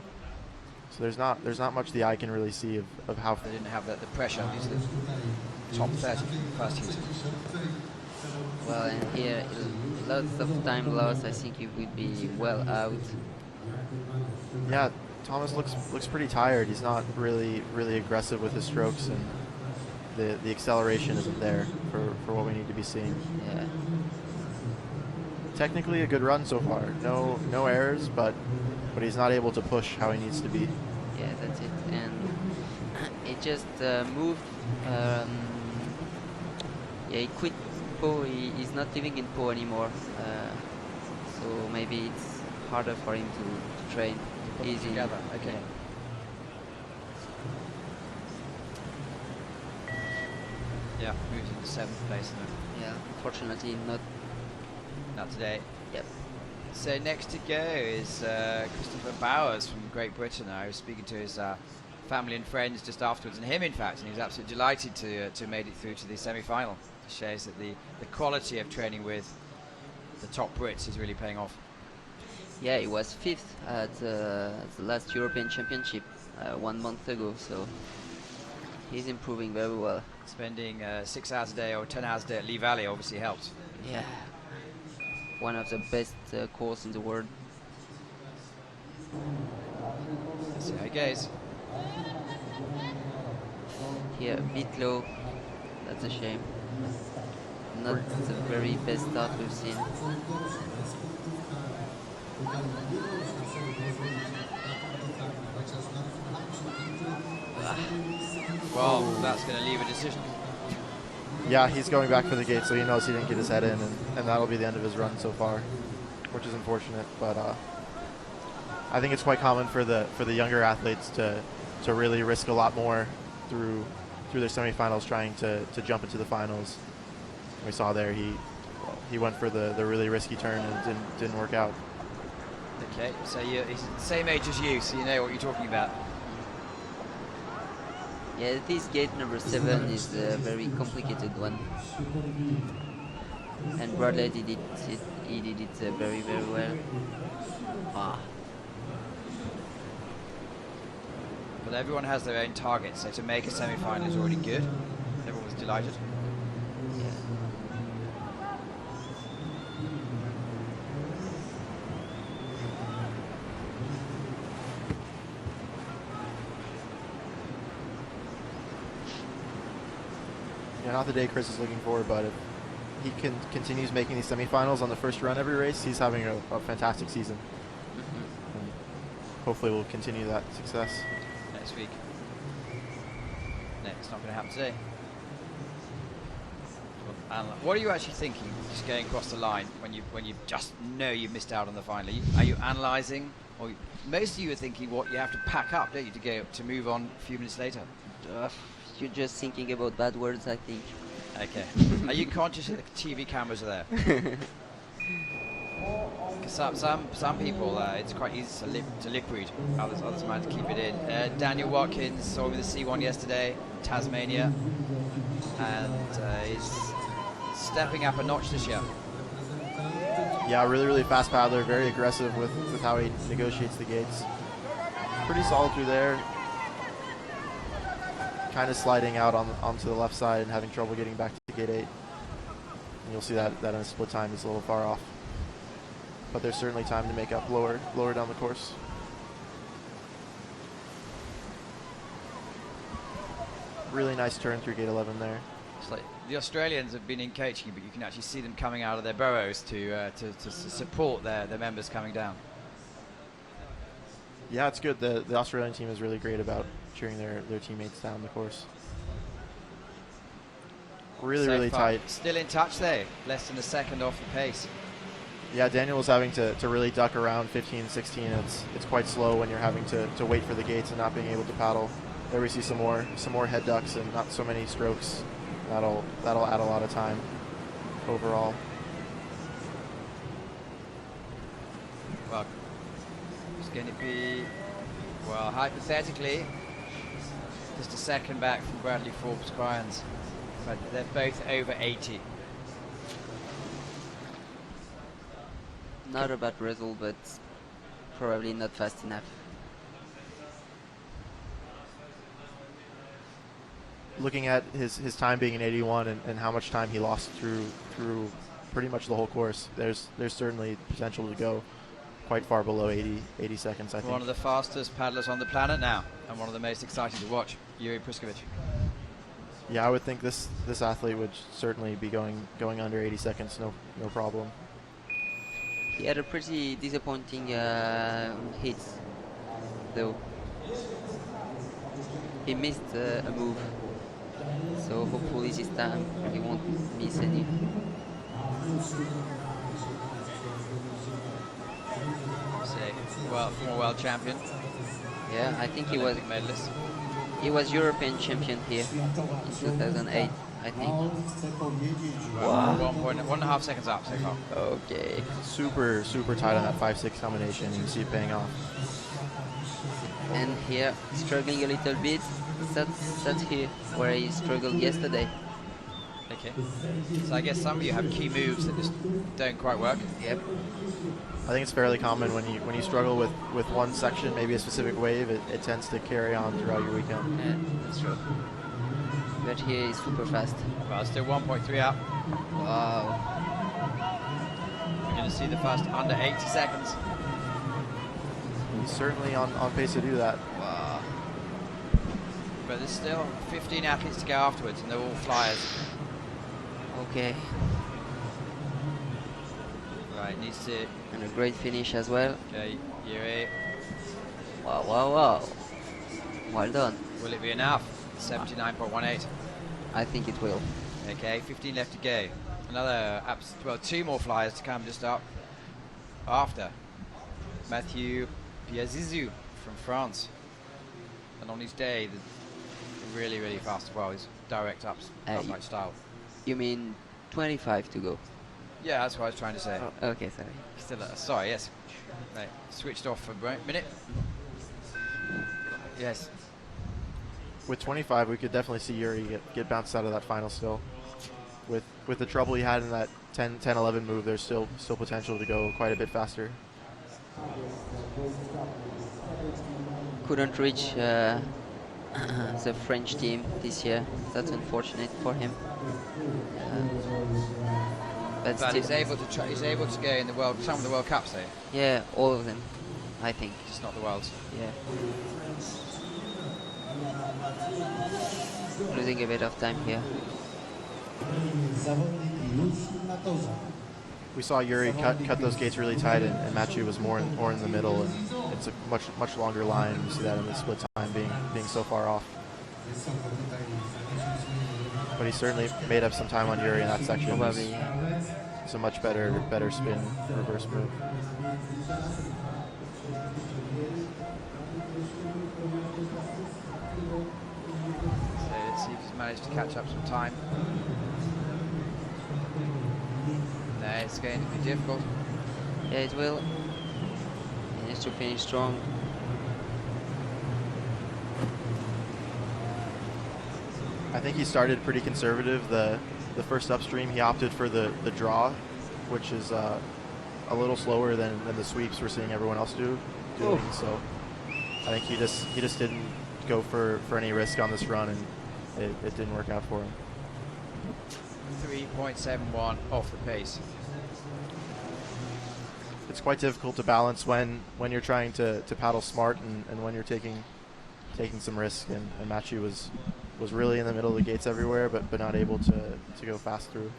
So there's not much the eye can really see of how They didn't have the pressure. These are the top 30 first heat. Well, and here lots of time loss. I think he would be well out. Yeah, Thomas looks pretty tired. He's not really aggressive with his strokes, and the acceleration isn't there for what we need to be seeing. Yeah. Technically a good run so far. No errors, but he's not able to push how he needs to be. Yeah, that's it. And it just moved. Yeah, he quit Po. He's not living in Po anymore. So maybe it's harder for him to train easy. Together, okay. Yeah, moves into 7th place now. Yeah, unfortunately Not today. Yep. So next to go is Christopher Bowers from Great Britain. I was speaking to his family and friends just afterwards, and him in fact, and he was absolutely delighted to have made it through to the semi-final. It shows that the quality of training with the top Brits is really paying off. Yeah, he was 5th at the last European Championship 1 month ago, so he's improving very well. Spending 6 hours a day or 10 hours a day at Lee Valley obviously helps. Yeah. One of the best courses in the world. Let's see how it goes. Here, a bit low. That's a shame. Not the very best start we've seen. Well, that's going to leave a decision. Yeah, he's going back for the gate, so he knows he didn't get his head in, and that'll be the end of his run so far, which is unfortunate. But I think it's quite common for the younger athletes to really risk a lot more through their semifinals, trying to jump into the finals. We saw there he went for the really risky turn and it didn't work out. Okay, so he's the same age as you, so you know what you're talking about. Yeah, this gate number 7 is a very complicated one. And Bradley did it very, very well. But everyone has their own target, so to make a semi-final is already good. Everyone was delighted. Yeah. Yeah, not the day Chris is looking for, but if he continues making these semifinals on the first run every race, he's having a fantastic season. And hopefully we'll continue that success. Next week. No, it's not going to happen today. What are you actually thinking, just going across the line when you just know you've missed out on the final? Are you analysing, or most of you are thinking what you have to pack up, don't you, to move on a few minutes later? You're just thinking about bad words, I think. Okay. Are you conscious that the TV cameras are there? Some people, it's quite easy to lip read. Others might keep it in. Daniel Watkins saw with the C1 yesterday, Tasmania, and he's stepping up a notch this year. Yeah, really fast paddler, very aggressive with how he negotiates the gates. Pretty solid through there. Kind of sliding out onto the left side and having trouble getting back to gate 8. And you'll see that in a split time is a little far off. But there's certainly time to make up lower down the course. Really nice turn through gate 11 there. It's like the Australians have been in coaching, but you can actually see them coming out of their burrows to support their members coming down. Yeah, it's good. The Australian team is really great about cheering their teammates down the course. Really tight. Still in touch there. Less than a second off the pace. Yeah, Daniel was having to really duck around 15, 16. It's quite slow when you're having to wait for the gates and not being able to paddle. There we see some more head ducks and not so many strokes. That'll add a lot of time overall. Well, it's going to be, well, hypothetically, just a second back from Bradley Forbes Cryans, but they're both over 80. Not a bad result, but probably not fast enough. Looking at his time being in 81 and how much time he lost through pretty much the whole course, there's certainly potential to go quite far below 80 seconds, I think. One of the fastest paddlers on the planet now, and one of the most exciting to watch, Yuri Priskovic. Yeah, I would think this athlete would certainly be going under 80 seconds, no problem. He had a pretty disappointing hit, though. He missed a move, so hopefully this time he won't miss any. Well, former world champion. Yeah, I think Olympic medalist. he was European champion here in 2008, I think. Wow. 1.5 seconds up so far. Okay. Super tight on that 5-6 combination. You can see it paying off. And here, struggling a little bit. That's here where he struggled yesterday. Okay. So I guess some of you have key moves that just don't quite work. Yep. I think it's fairly common when you struggle with one section, maybe a specific wave, it tends to carry on throughout your weekend. Yeah, that's true. But here is super fast. Well, still 1.3 up. Wow. We're going to see the first under 80 seconds. He's certainly on pace to do that. Wow. but there's still 15 athletes to go afterwards, and they're all flyers. Okay. Right, needs to. And a great finish as well. Okay, Yuri. Wow, wow, wow. Well done. Will it be enough? 79.18. I think it will. Okay, 15 left to go. Another, well, 2 more flyers to come just up after. Mathieu Piazizou from France. And on his day, really, really fast as well. He's direct upright style. You mean 25 to go? Yeah, that's what I was trying to say. Oh, okay, sorry. Still, sorry, yes. Right, switched off for a minute. Yes. With 25, we could definitely see Yuri get bounced out of that final still. With the trouble he had in that 10-11 move, there's still potential to go quite a bit faster. Couldn't reach the French team this year. That's unfortunate for him. But But he's still, able to he's able to go in some of the World Cups though, yeah, all of them, I think. just not the Worlds. Yeah. Losing a bit of time here. We saw Yuri cut those gates really tight, and Mathieu was more in the middle, and it's a much longer line. You see that in the split time being so far off. But he certainly made up some time on Yuri in that section. Probably. It's a much better spin reverse move. So let's see if he's managed to catch up some time. No, it's going to be difficult. Yeah, it will. He needs to finish strong. I think he started pretty conservative. The first upstream, he opted for the draw, which is a little slower than the sweeps we're seeing everyone else doing. So I think he just didn't go for any risk on this run, and it didn't work out for him. 3.71 off the pace. It's quite difficult to balance when you're trying to paddle smart and when you're taking some risk, and Mathieu was really in the middle of the gates everywhere, but not able to go fast through.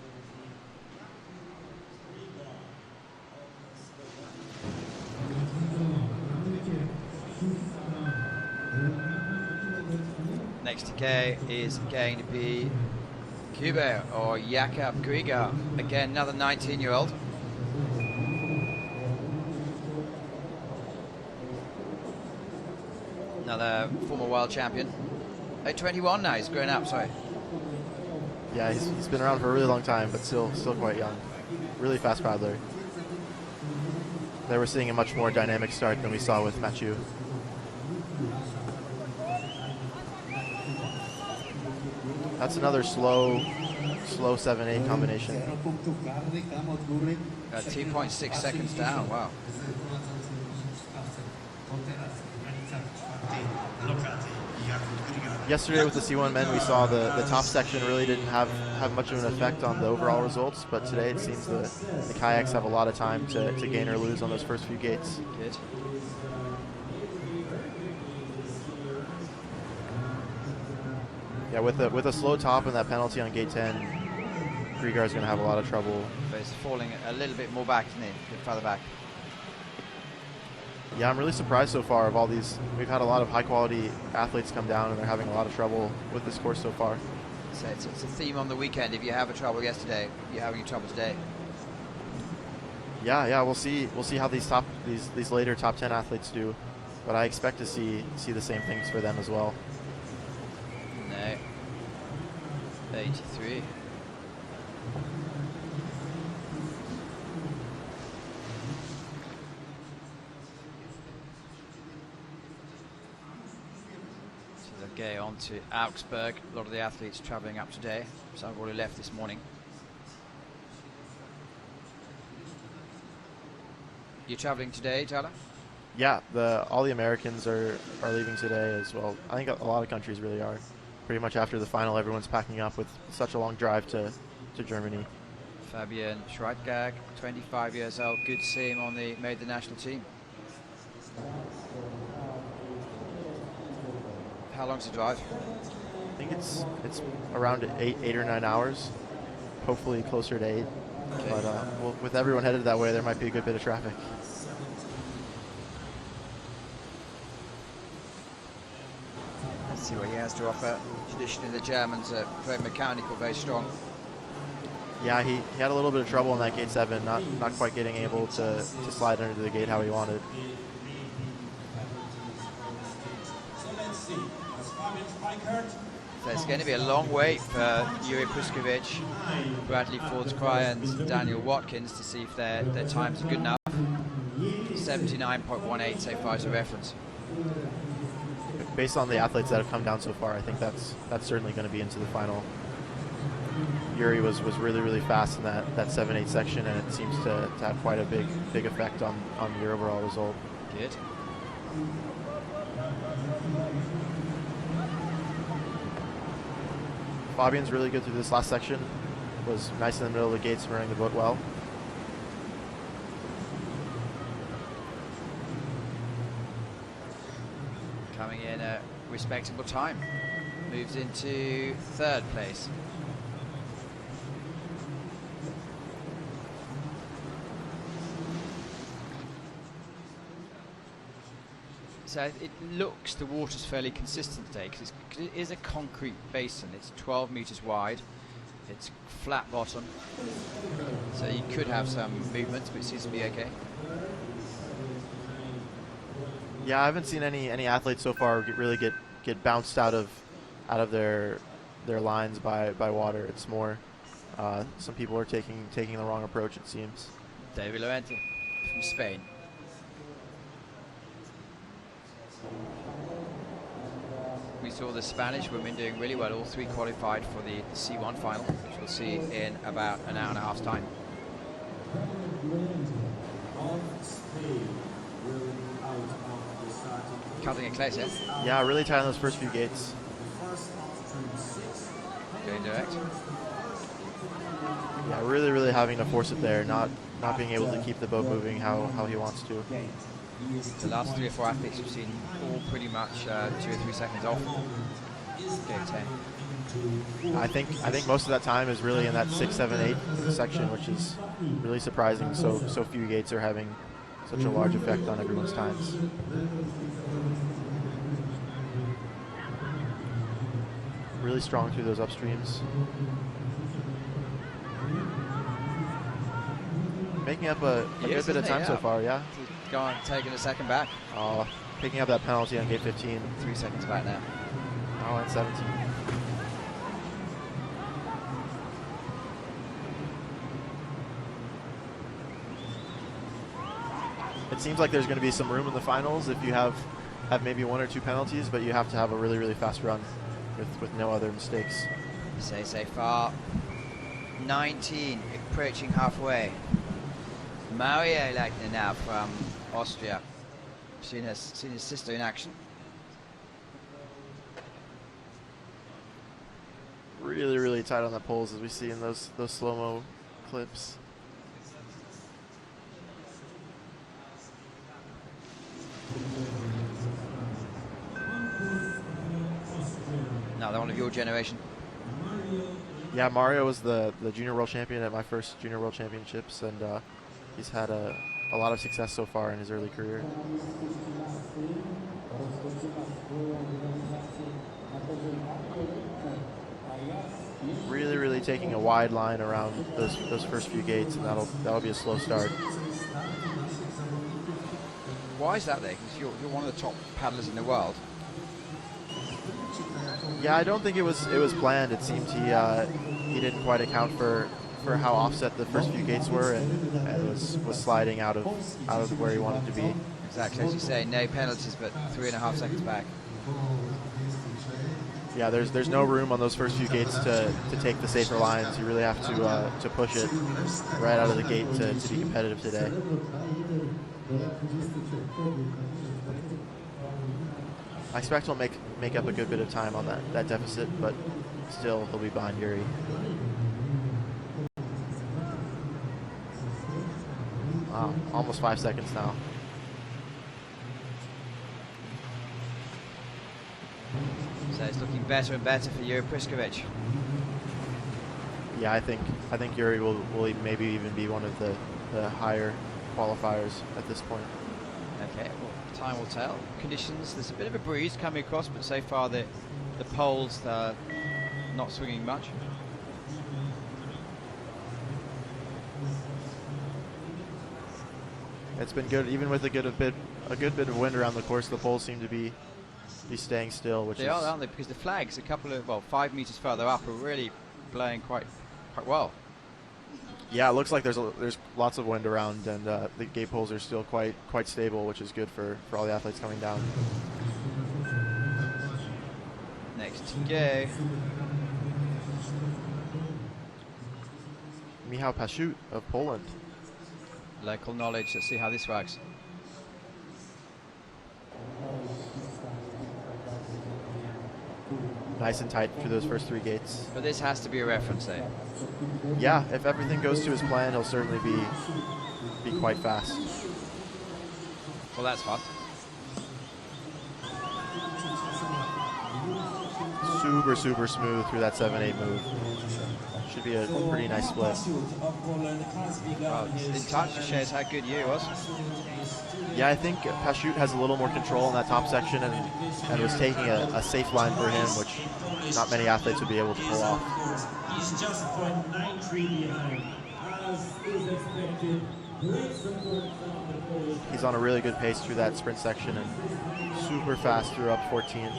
Next to K is going to be Kubo or Jakob Grieger. Again, another 19-year-old. Another former world champion. 21 now, he's grown up, sorry. Yeah, he's been around for a really long time, but still quite young. Really fast paddler. There we're seeing a much more dynamic start than we saw with Mathieu. That's another slow 7-8 combination. 2.6 seconds down, wow. Yesterday with the C1 men, we saw the top section really didn't have much of an effect on the overall results, but today it seems the kayaks have a lot of time to gain or lose on those first few gates. Good. Yeah, with a slow top and that penalty on gate 10, Grieger's going to have a lot of trouble. But it's falling a little bit more back, isn't it? A bit further back. Yeah, I'm really surprised so far of all these. We've had a lot of high-quality athletes come down, and they're having a lot of trouble with this course so far. So it's a theme on the weekend. If you have a trouble yesterday, you're having a trouble today. Yeah, we'll see how these later top 10 athletes do, but I expect to see the same things for them as well. No. 83. Okay, on to Augsburg. A lot of the athletes travelling up today. Some have already left this morning. You travelling today, Tyler? Yeah, all the Americans are leaving today as well. I think a lot of countries really are. Pretty much after the final, everyone's packing up with such a long drive to Germany. Fabian Schreitgag, 25 years old. Good to see him made the national team. How long's the drive? I think it's around 8 or 9 hours. Hopefully closer to 8. Okay. But well, with everyone headed that way, there might be a good bit of traffic. Let's see what he has to offer. Traditionally, the Germans are very mechanical, very strong. Yeah, he had a little bit of trouble in that gate 7, not quite getting able to slide under the gate how he wanted. So it's going to be a long wait for Yuri Puskovic, Bradley Ford's-Cryer and Daniel Watkins to see if their times are good enough. 79.18 so far as a reference. Based on the athletes that have come down so far, I think that's certainly going to be into the final. Yuri was really fast in that 7-8 section, and it seems to have quite a big effect on your overall result. Good. Fabian's really good through this last section. Was nice in the middle of the gates, running the boat well. Coming in a respectable time. Moves into 3rd place. So it looks the water's fairly consistent today because it is a concrete basin. It's 12 meters wide. It's flat bottom. So you could have some movements, but it seems to be okay. Yeah, I haven't seen any athletes so far really get bounced out of their lines by water. It's more some people are taking the wrong approach, it seems. David Lorente from Spain. We saw the Spanish women doing really well. All 3 qualified for the C1 final, which we'll see in about an hour and a half's time. Cutting it close, yeah? Yeah, really tight on those first few gates. Going direct. Yeah, really having to force it there, not being able to keep the boat moving how he wants to. The last 3 or 4 athletes we've seen all pretty much 2 or 3 seconds off. Game 10. I think most of that time is really in that 6, 7, 8 section, which is really surprising. So few gates are having such a large effect on everyone's times. Really strong through those upstreams. Making up a good bit of time so far, yeah. Go on, taking a second back. Picking up that penalty on gate 15. 3 seconds back now. Oh, and 17. It seems like there's going to be some room in the finals if you have maybe 1 or 2 penalties, but you have to have a really fast run with no other mistakes. So far, 19, approaching halfway. Mario Leitner now from Austria. Seen his sister in action. Really tight on the poles as we see in those slow-mo clips. Another one of your generation. Yeah, Mario was the junior world champion at my first junior world championships, and he's had a lot of success so far in his early career. Really taking a wide line around those first few gates, and that'll be a slow start. Why is that there? Because you're one of the top paddlers in the world. Yeah, I don't think it was planned. It seemed he didn't quite account for how offset the first few gates were, and was sliding out of where he wanted to be. Exactly, as you say, no penalties, but 3.5 seconds back. Yeah, there's no room on those first few gates to take the safer lines. You really have to push it right out of the gate to be competitive today. I expect he'll make up a good bit of time on that deficit, but still he'll be behind Yuri. Wow, almost 5 seconds now. looking better and better for Yuri Priskovic. Yeah, I think Yuri will maybe even be one of the higher qualifiers at this point. Okay, well, time will tell. Conditions, there's a bit of a breeze coming across, but so far the poles are not swinging much. It's been good, even with a good bit of wind around the course. The poles seem to be staying still, which They are, aren't they? Because the flags, a couple of 5 meters further up, are really blowing quite well. Yeah, it looks like there's lots of wind around, and the gate poles are still quite stable, which is good for all the athletes coming down. Next to go. Michał Paszut of Poland. Local knowledge. Let's see how this works. Nice and tight through those first 3 gates. But this has to be a reference, eh? Yeah, if everything goes to his plan, he'll certainly be quite fast. Well, that's fun. Super smooth through that 7-8 move. Should be a pretty nice split. Well, in touch to shows how good you was. Yeah, I think Paszut has a little more control in that top section and was taking a safe line for him, which not many athletes would be able to pull off. He's just 0.93 behind, as is expected. Great support from the Polish. He's on a really good pace through that sprint section and super fast through up 14.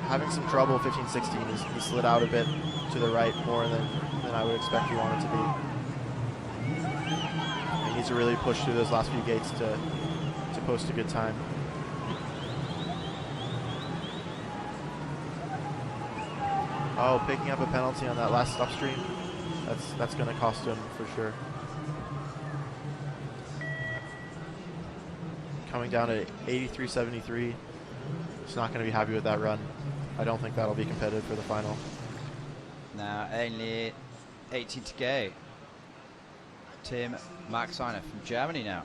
Having some trouble 15-16. He slid out a bit to the right more than I would expect he wanted to be. He needs to really push through those last few gates to post a good time. Oh, picking up a penalty on that last upstream. That's going to cost him for sure. Coming down at 83.73. He's not going to be happy with that run. I don't think that'll be competitive for the final. Now only 80 to go. Tim Mark-Seiner from Germany now.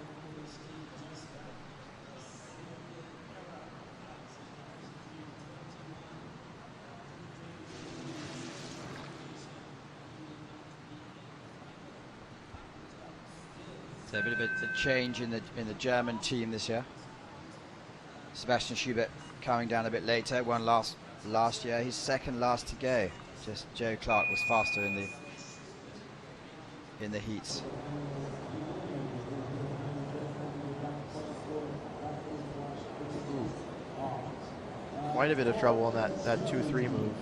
So a bit of a change in the German team this year. Sebastian Schubert coming down a bit later. Won last year. He's second last to go. Just Joe Clark was faster in the heats. Quite a bit of trouble in that 2-3 move.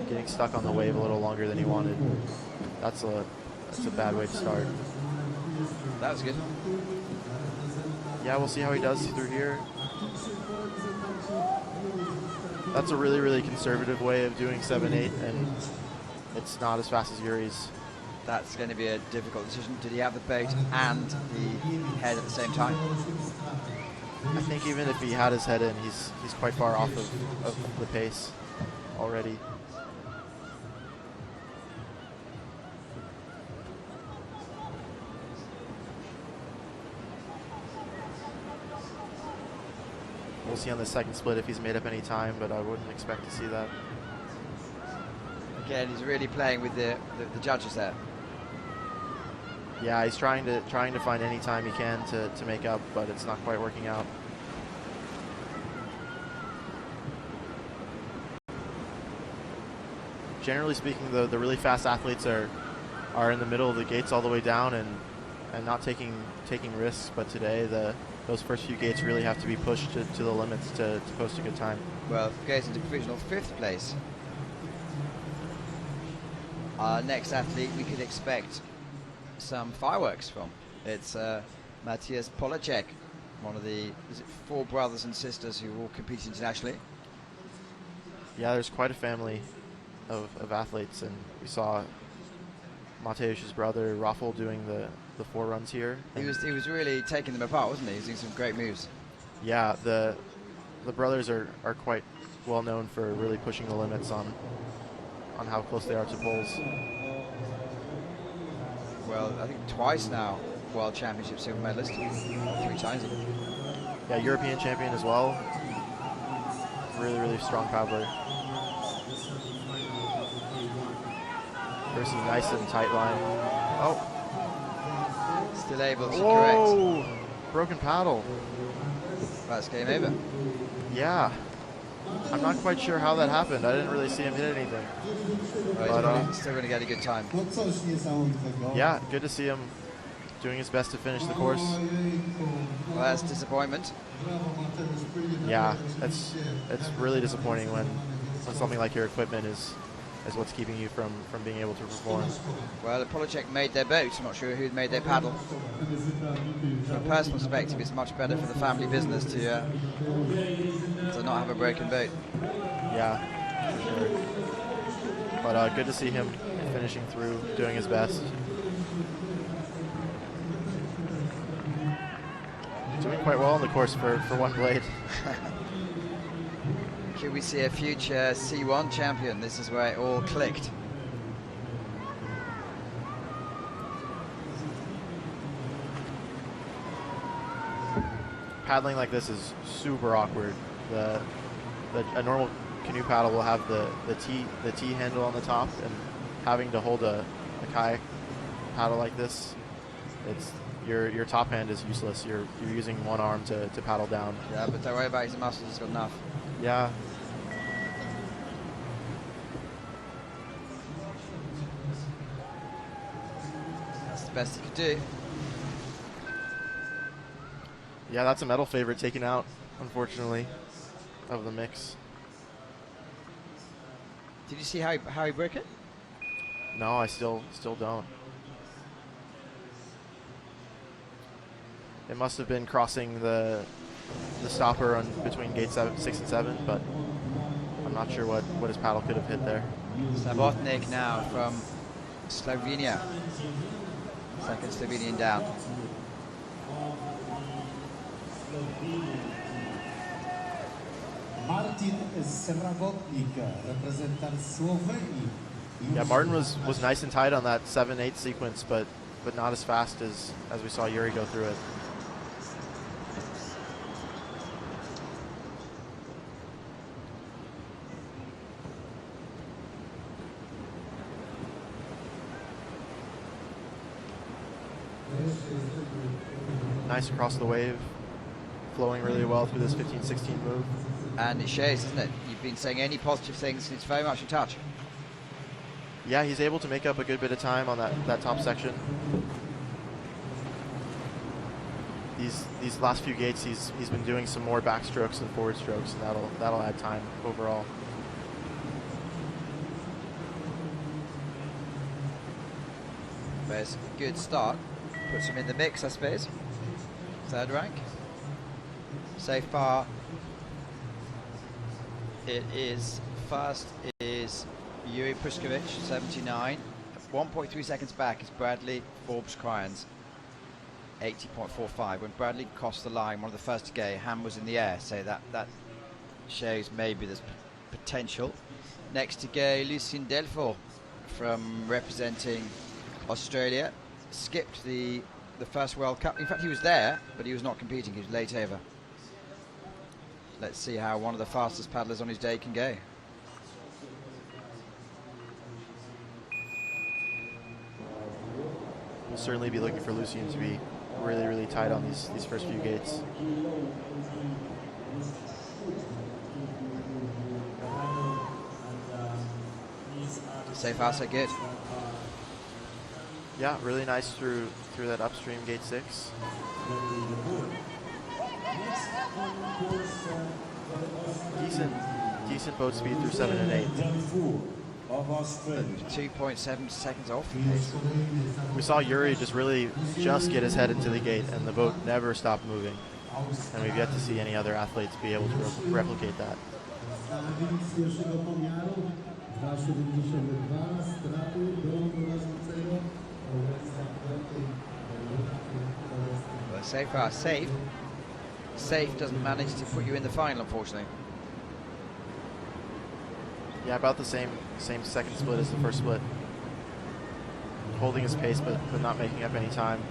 Getting stuck on the wave a little longer than he wanted. That's a bad way to start. That was good. Yeah, we'll see how he does through here. That's a really conservative way of doing 7-8, and it's not as fast as Yuri's. That's going to be a difficult decision. Did he have the boat and the head at the same time? I think even if he had his head in, he's quite far off of the pace already. We'll see on the second split if he's made up any time, but I wouldn't expect to see that. Again, he's really playing with the judges there. Yeah, he's trying to find any time he can to make up, but it's not quite working out. Generally speaking, the really fast athletes are in the middle of the gates all the way down and not taking risks, but today those first few gates really have to be pushed to the limits to post a good time. Well, goes into provisional 5th place. Our next athlete we could expect some fireworks from. It's Matthias Polacek, one of the 4 brothers and sisters who all compete internationally. Yeah, there's quite a family of athletes, and we saw Mateusz's brother Raffel doing the 4 runs here. He was really taking them apart, wasn't he? He was doing some great moves. Yeah, the brothers are quite well known for really pushing the limits on how close they are to poles. Well, I think twice now World Championship silver medalist 3 times. Yeah, European champion as well. Really, really strong paddler. Versus nice and tight line. Oh. Still able to Whoa! Broken paddle. correct. That's game over. Yeah. I'm not quite sure how that happened. I didn't really see him hit anything. Well, he's still going to get a good time. Yeah, good to see him doing his best to finish the course. Well, that's disappointment. Yeah, it's really disappointing when something like your equipment is what's keeping you from being able to perform. Well, the Polacek made their boat. I'm not sure who made their paddle. From a personal perspective, it's much better for the family business to not have a broken boat. Yeah, for sure. But good to see him finishing through, doing his best. Doing quite well on the course for one blade. Could we see a future C1 champion? This is where it all clicked. Paddling like this is super awkward. A normal canoe paddle will have the T handle on the top, and having to hold a kayak paddle like this, it's your top hand is useless. You're using one arm to paddle down. Yeah, but don't worry about his muscles. He's got enough. Yeah. That's the best he could do. Yeah, that's a medal favorite taken out, unfortunately, of the mix. Did you see how he broke it? No, I still don't. It must have been crossing the stopper on between gate 6 and 7, but I'm not sure what his paddle could have hit there. Sabotnik now from Slovenia. Second Slovenian down. Martin Srawotnik, reprezentant Slovenii. Yeah, Martin was nice and tight on that 7-8 sequence, but not as fast as we saw Yuri go through it. Nice across the wave, flowing really well through this 15-16 move. And it shows, isn't it? You've been saying any positive things, and it's very much in touch. Yeah, he's able to make up a good bit of time on that top section. These last few gates, he's been doing some more backstrokes and forward strokes, and that'll add time overall. There's a good start. Puts him in the mix, I suppose. Third rank. Safe bar. It is first is Yuri Pushkovich, 79. 1.3 seconds back is Bradley Forbes Cryans, 80.45. When Bradley crossed the line, one of the first to go, hand was in the air, so that shows maybe there's potential. Next to go, Lucien Delfort from representing Australia. Skipped the first World Cup. In fact, he was there, but he was not competing. He was late over. Let's see how one of the fastest paddlers on his day can go. We'll certainly be looking for Lucien to be really, really tight on these first few gates. So far, so good. Yeah, really nice through that upstream gate 6. Decent boat speed through 7 and 8. 2.7 seconds off the pace. We saw Yuri just get his head into the gate, and the boat never stopped moving. And we've yet to see any other athletes be able to replicate that. Well, so far, safe. Safe doesn't manage to put you in the final, unfortunately. Yeah, about the same second split as the first split. Holding his pace, but not making up any time.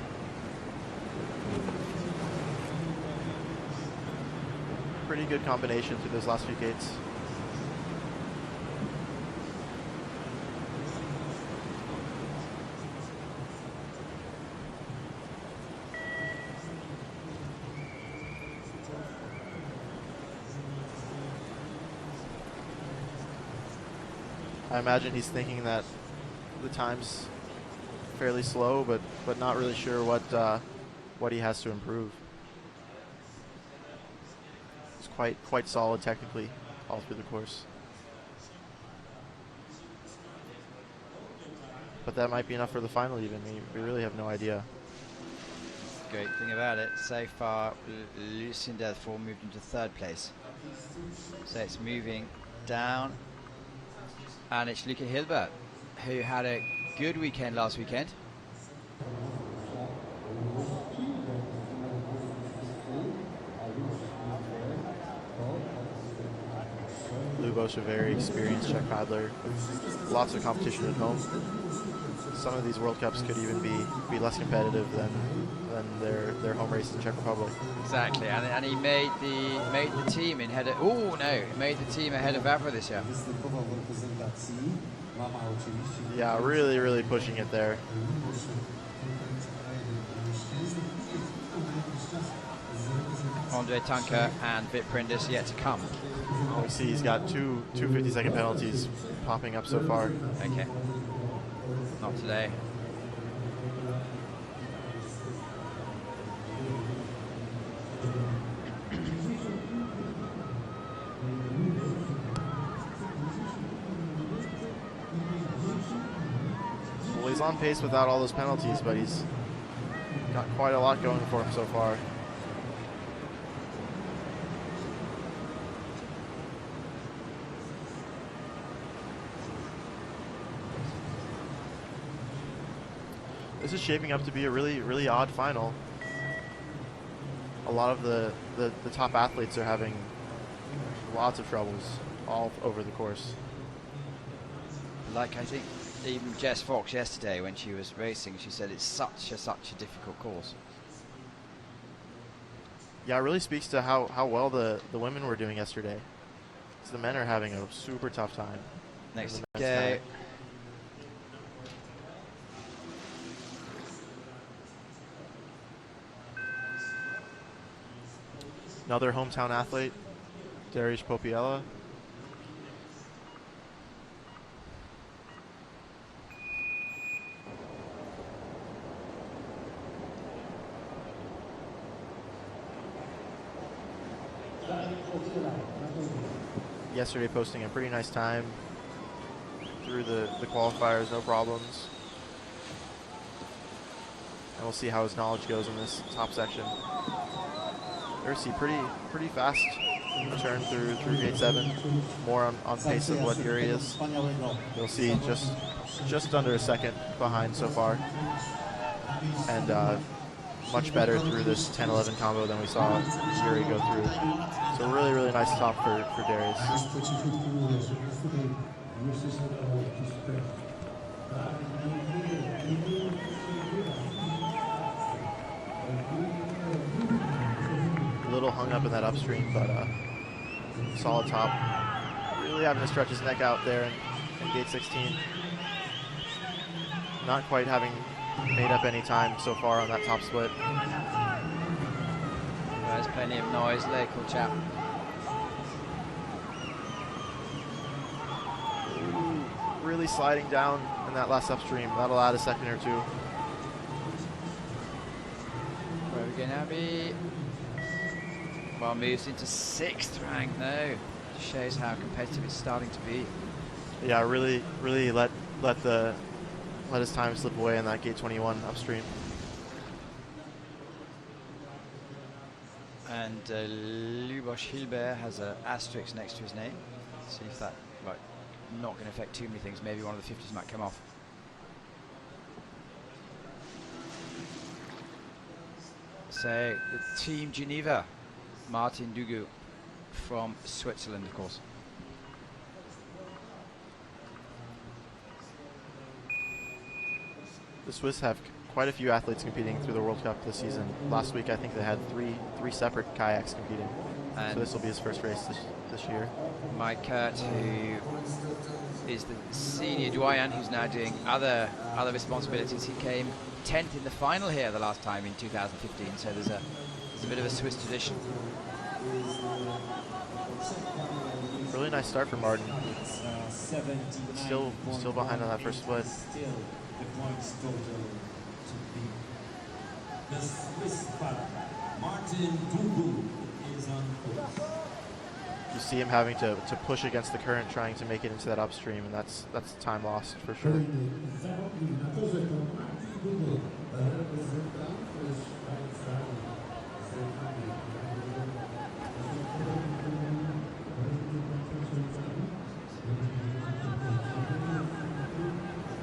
pretty good combination through those last few gates. I imagine he's thinking that the time's fairly slow, but not really sure what he has to improve. It's quite solid technically all through the course. But that might be enough for the final even. We really have no idea. Great thing about it, so far, Lucien Delfour moved into 3rd place. So it's moving down. And it's Luca Hilbert, who had a good weekend last weekend. Lubos, a very experienced Czech paddler, with lots of competition at home. Some of these World Cups could even be less competitive than their home race in Czech Republic. Exactly, and he made the team in head of, he made the team ahead of Vavra this year. Yeah, really pushing it there. Andre Tanker and Vit Prindis yet to come. We see he's got two 50-second penalties popping up so far. Okay. Not today. Well, he's on pace without all those penalties, but he's got quite a lot going for him so far. This is shaping up to be a really odd final. A lot of the top athletes are having lots of troubles all over the course. Like I think even Jess Fox yesterday when she was racing, she said it's such a difficult course. Yeah, it really speaks to how well the women were doing yesterday. So the men are having a super tough time. Next to go. Another hometown athlete, Darius Popiela. Yesterday posting a pretty nice time through the qualifiers, no problems. And we'll see how his knowledge goes in this top section. There's pretty fast turn through gate 7. More on pace of what Yuri is. You'll see just under a second behind so far. And much better through this 10-11 combo than we saw Yuri go through. So really nice top for Darius. A little hung up in that upstream, but solid top. Really having to stretch his neck out there in gate 16. Not quite having made up any time so far on that top split. There's plenty of noise, local chap. Ooh, really sliding down in that last upstream. That'll add a second or two. Where are we gonna be? Well, moves into 6th rank now. Shows how competitive it's starting to be. Yeah, really let his time slip away in that gate 21 upstream. And Lubos Hilbert has an asterisk next to his name. See if that, right, not going to affect too many things. Maybe one of the 50s might come off. So the Team Geneva, Martin Dugu from Switzerland, of course. The Swiss have quite a few athletes competing through the World Cup this season. Last week, I think they had three separate kayaks competing. And so this will be his first race this year. Mike Kurt, who is the senior doyen, who's now doing other responsibilities. He came 10th in the final here the last time in 2015. So there's a bit of a Swiss tradition. Really nice start for Martin. Still behind on that first split. The points total to be the Swiss father, Martin Dubu, is on course. You see him having to push against the current, trying to make it into that upstream, and that's time lost for sure.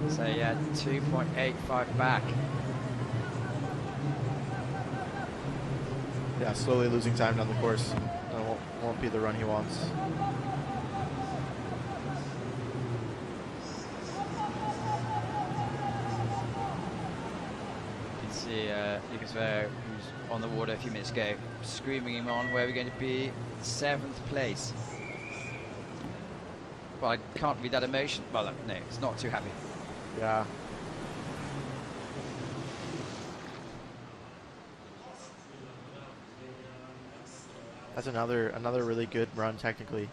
So yeah, 2.85 back. Yeah, slowly losing time down the course. That won't be the run he wants. You can see Lucas Vero, who's on the water a few minutes ago, screaming him on where we're going to be 7th place. Well, I can't read that emotion. Well, no, it's not too happy. Yeah. That's another really good run technically,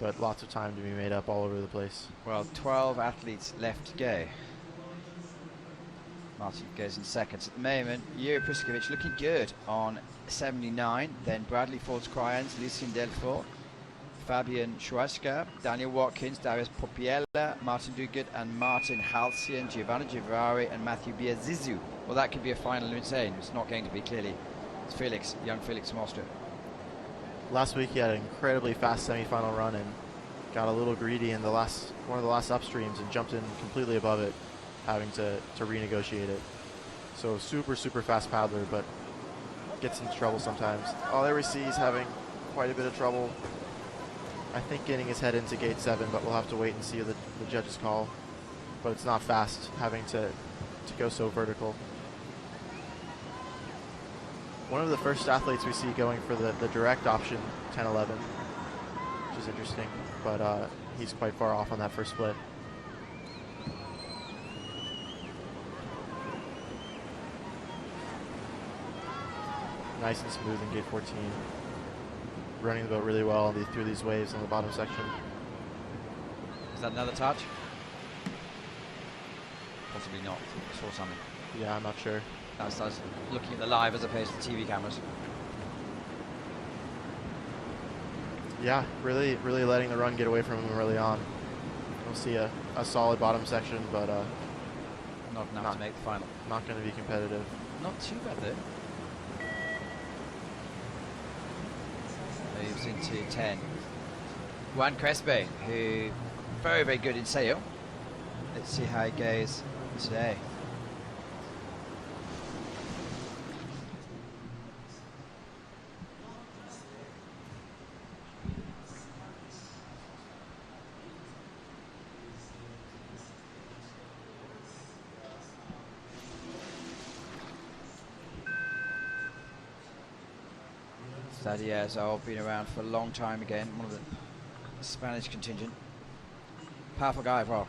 but lots of time to be made up all over the place. Well, 12 athletes left to go. Martin goes in seconds at the moment. Yuri Priskovic looking good on 79. Then Bradley Fords-Cryans, Lucien Delfort, Fabian Schwarzka, Daniel Watkins, Darius Popiella, Martin Duguid, and Martin Halcyon, Giovanni Givari, and Matthew Biazizu. Well, that could be a final in saying. It's not going to be, clearly. It's Felix, young Felix from Austria. Last week he had an incredibly fast semifinal run and got a little greedy in one of the last upstreams and jumped in completely above it, having to renegotiate it. So super fast paddler, but gets into trouble sometimes. Oh, there we see he's having quite a bit of trouble. I think getting his head into gate 7, but we'll have to wait and see the judges call. But it's not fast having to go so vertical. One of the first athletes we see going for the direct option 10-11, which is interesting, but he's quite far off on that first split. Nice and smooth in gate 14. Running the boat really well through these waves on the bottom section. Is that another touch? Possibly not. I saw something. Yeah, I'm not sure. I was looking at the live as opposed to TV cameras. Yeah, really letting the run get away from him early on. We'll see a solid bottom section, but Not enough to make the final. Not going to be competitive. Not too bad though. Moves into 10. Juan Crespe, who very good in sail. Let's see how it goes today. Stadiers are been around for a long time again, one of the Spanish contingent. Powerful guy as well.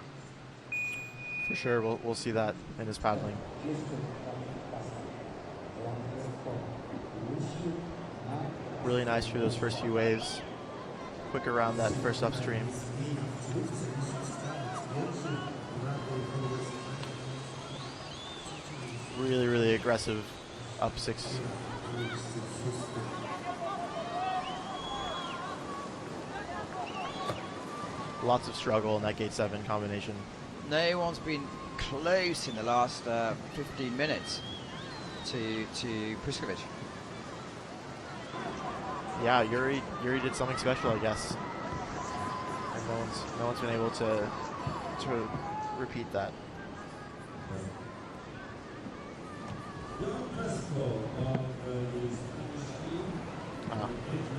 For sure, we'll see that in his paddling. Really nice through those first few waves. Quick around that first upstream. Really aggressive up 6. Lots of struggle in that gate 7 combination. No one's been close in the last 15 minutes to Priskovic. Yeah, Yuri did something special, I guess. And no one's been able to repeat that.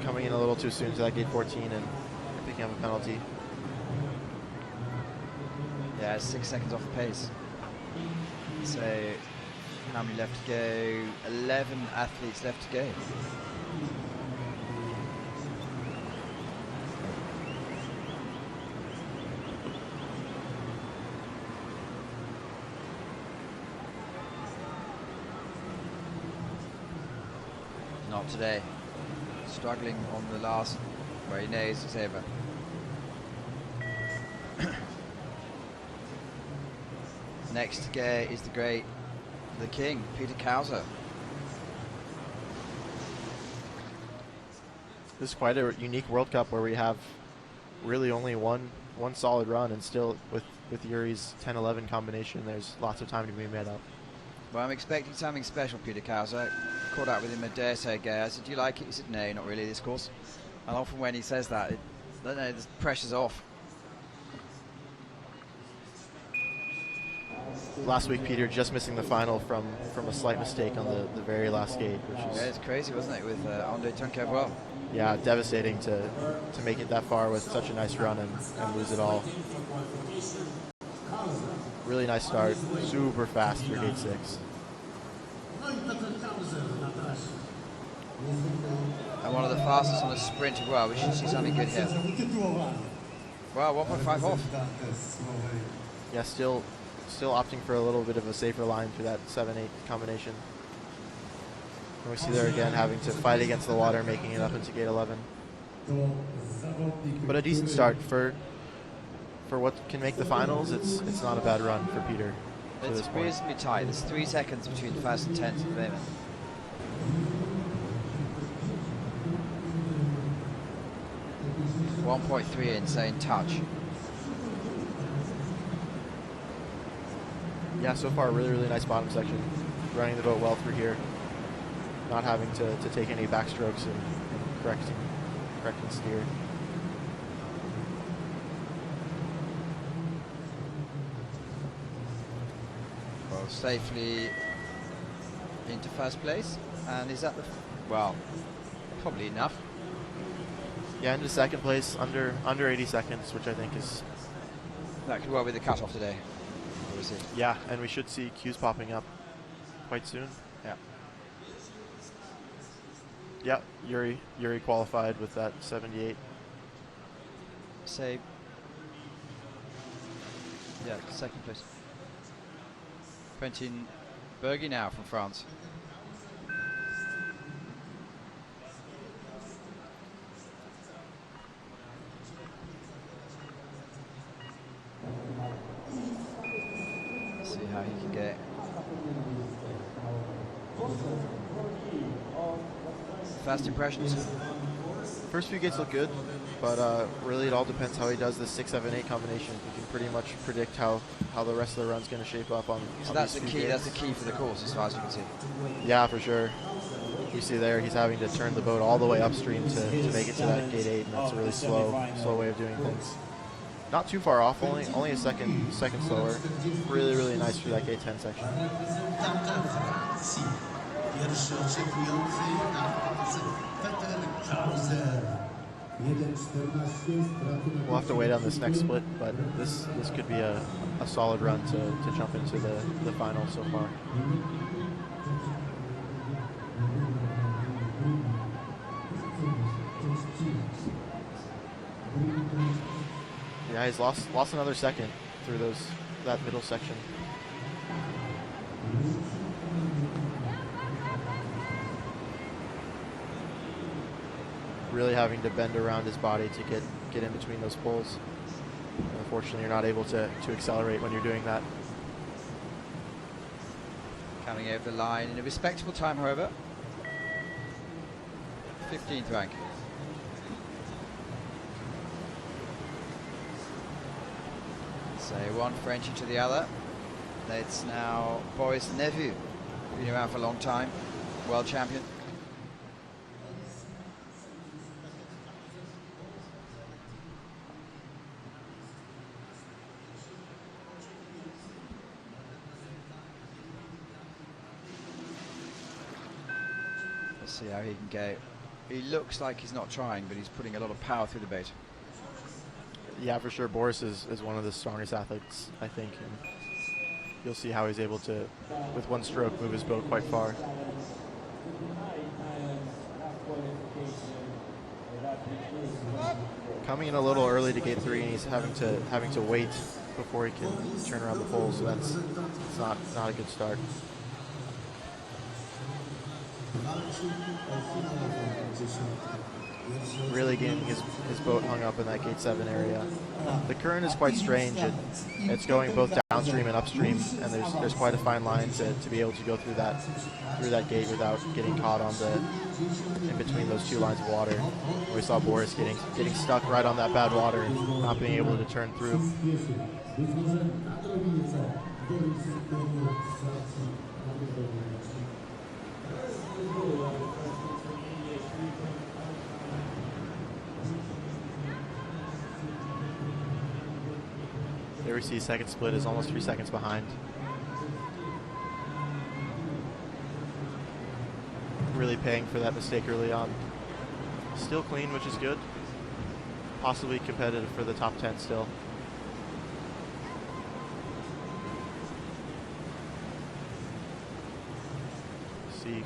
Coming in a little too soon to that gate 14 and picking up a penalty. Yeah, 6 seconds off the pace. So, how many left to go? 11 athletes left to go. Not today. Struggling on the last, where he knows it's over. Next to go is the king, Peter Kauser. This is quite a unique World Cup where we have really only one solid run, and still with Yuri's 10-11 combination, there's lots of time to be made up. Well, I'm expecting something special, Peter Kauser. Caught up with him a day or so ago. I said, do you like it? He said, no, not really, this course. And often when he says that, I don't know, the pressure's off. Last week, Peter just missing the final from a slight mistake on the very last gate, which was... Yeah, it's crazy, wasn't it, with Andre Tunkev well. Yeah, devastating to make it that far with such a nice run and lose it all. Really nice start, super fast for gate 6. And one of the fastest on the sprint as well. We should see something good here. Well, 1.5 off. Yeah, still opting for a little bit of a safer line for that 7-8 combination. And we see there again having to fight against the water, making it up into gate 11. But a decent start for what can make the finals. It's not a bad run for Peter. It's reasonably tight. There's 3 seconds between the first and 10th at the moment. .3 insane touch. Yeah, so far really nice bottom section. Running the boat well through here. Not having to take any backstrokes and correcting steer. Well, safely into first place. And is that well, probably enough. Yeah, into second place, under 80 seconds, which I think is... That could well be the cut-off today. Yeah, and we should see queues popping up quite soon. Yeah. Yeah, Yuri qualified with that 78. Say, yeah, second place. Quentin Bergy now from France. See how he can get. First impressions? First few gates look good, but really it all depends how he does the 6, 7, 8 combination. You can pretty much predict how the rest of the run's going to shape up on. So on that's these the few key. gates. That's the key for the course, as far as you can see. Yeah, for sure. You see there, he's having to turn the boat all the way upstream to make it to that gate 8, and that's a really slow way of doing things. Not too far off, only a second slower. Really nice for that gate 10 section. We'll have to wait on this next split, but this could be a solid run to jump into the final so far. Yeah, he's lost another second through that middle section. Really having to bend around his body to get in between those poles. And unfortunately, you're not able to accelerate when you're doing that. Coming over the line in a respectable time, however. 15th rank. So one Frenchie to the other. It's now Boris Nevu, been around for a long time, world champion. Let's see how he can go. He looks like he's not trying, but he's putting a lot of power through the boat. Yeah, for sure. Boris is one of the strongest athletes, I think. you'll see how he's able to, with one stroke, move his boat quite far. Coming in a little early to gate 3, and he's having to wait before he can turn around the pole, so that's not a good start. Really getting his boat hung up in that gate 7 area. The current is quite strange. It's going both downstream and upstream, and there's quite a fine line to be able to go through that gate without getting caught on in between those two lines of water. We saw Boris getting stuck right on that bad water and not being able to turn through. There we see second split is almost 3 seconds behind. Really paying for that mistake early on. Still clean, which is good. Possibly competitive for the top 10 still. See.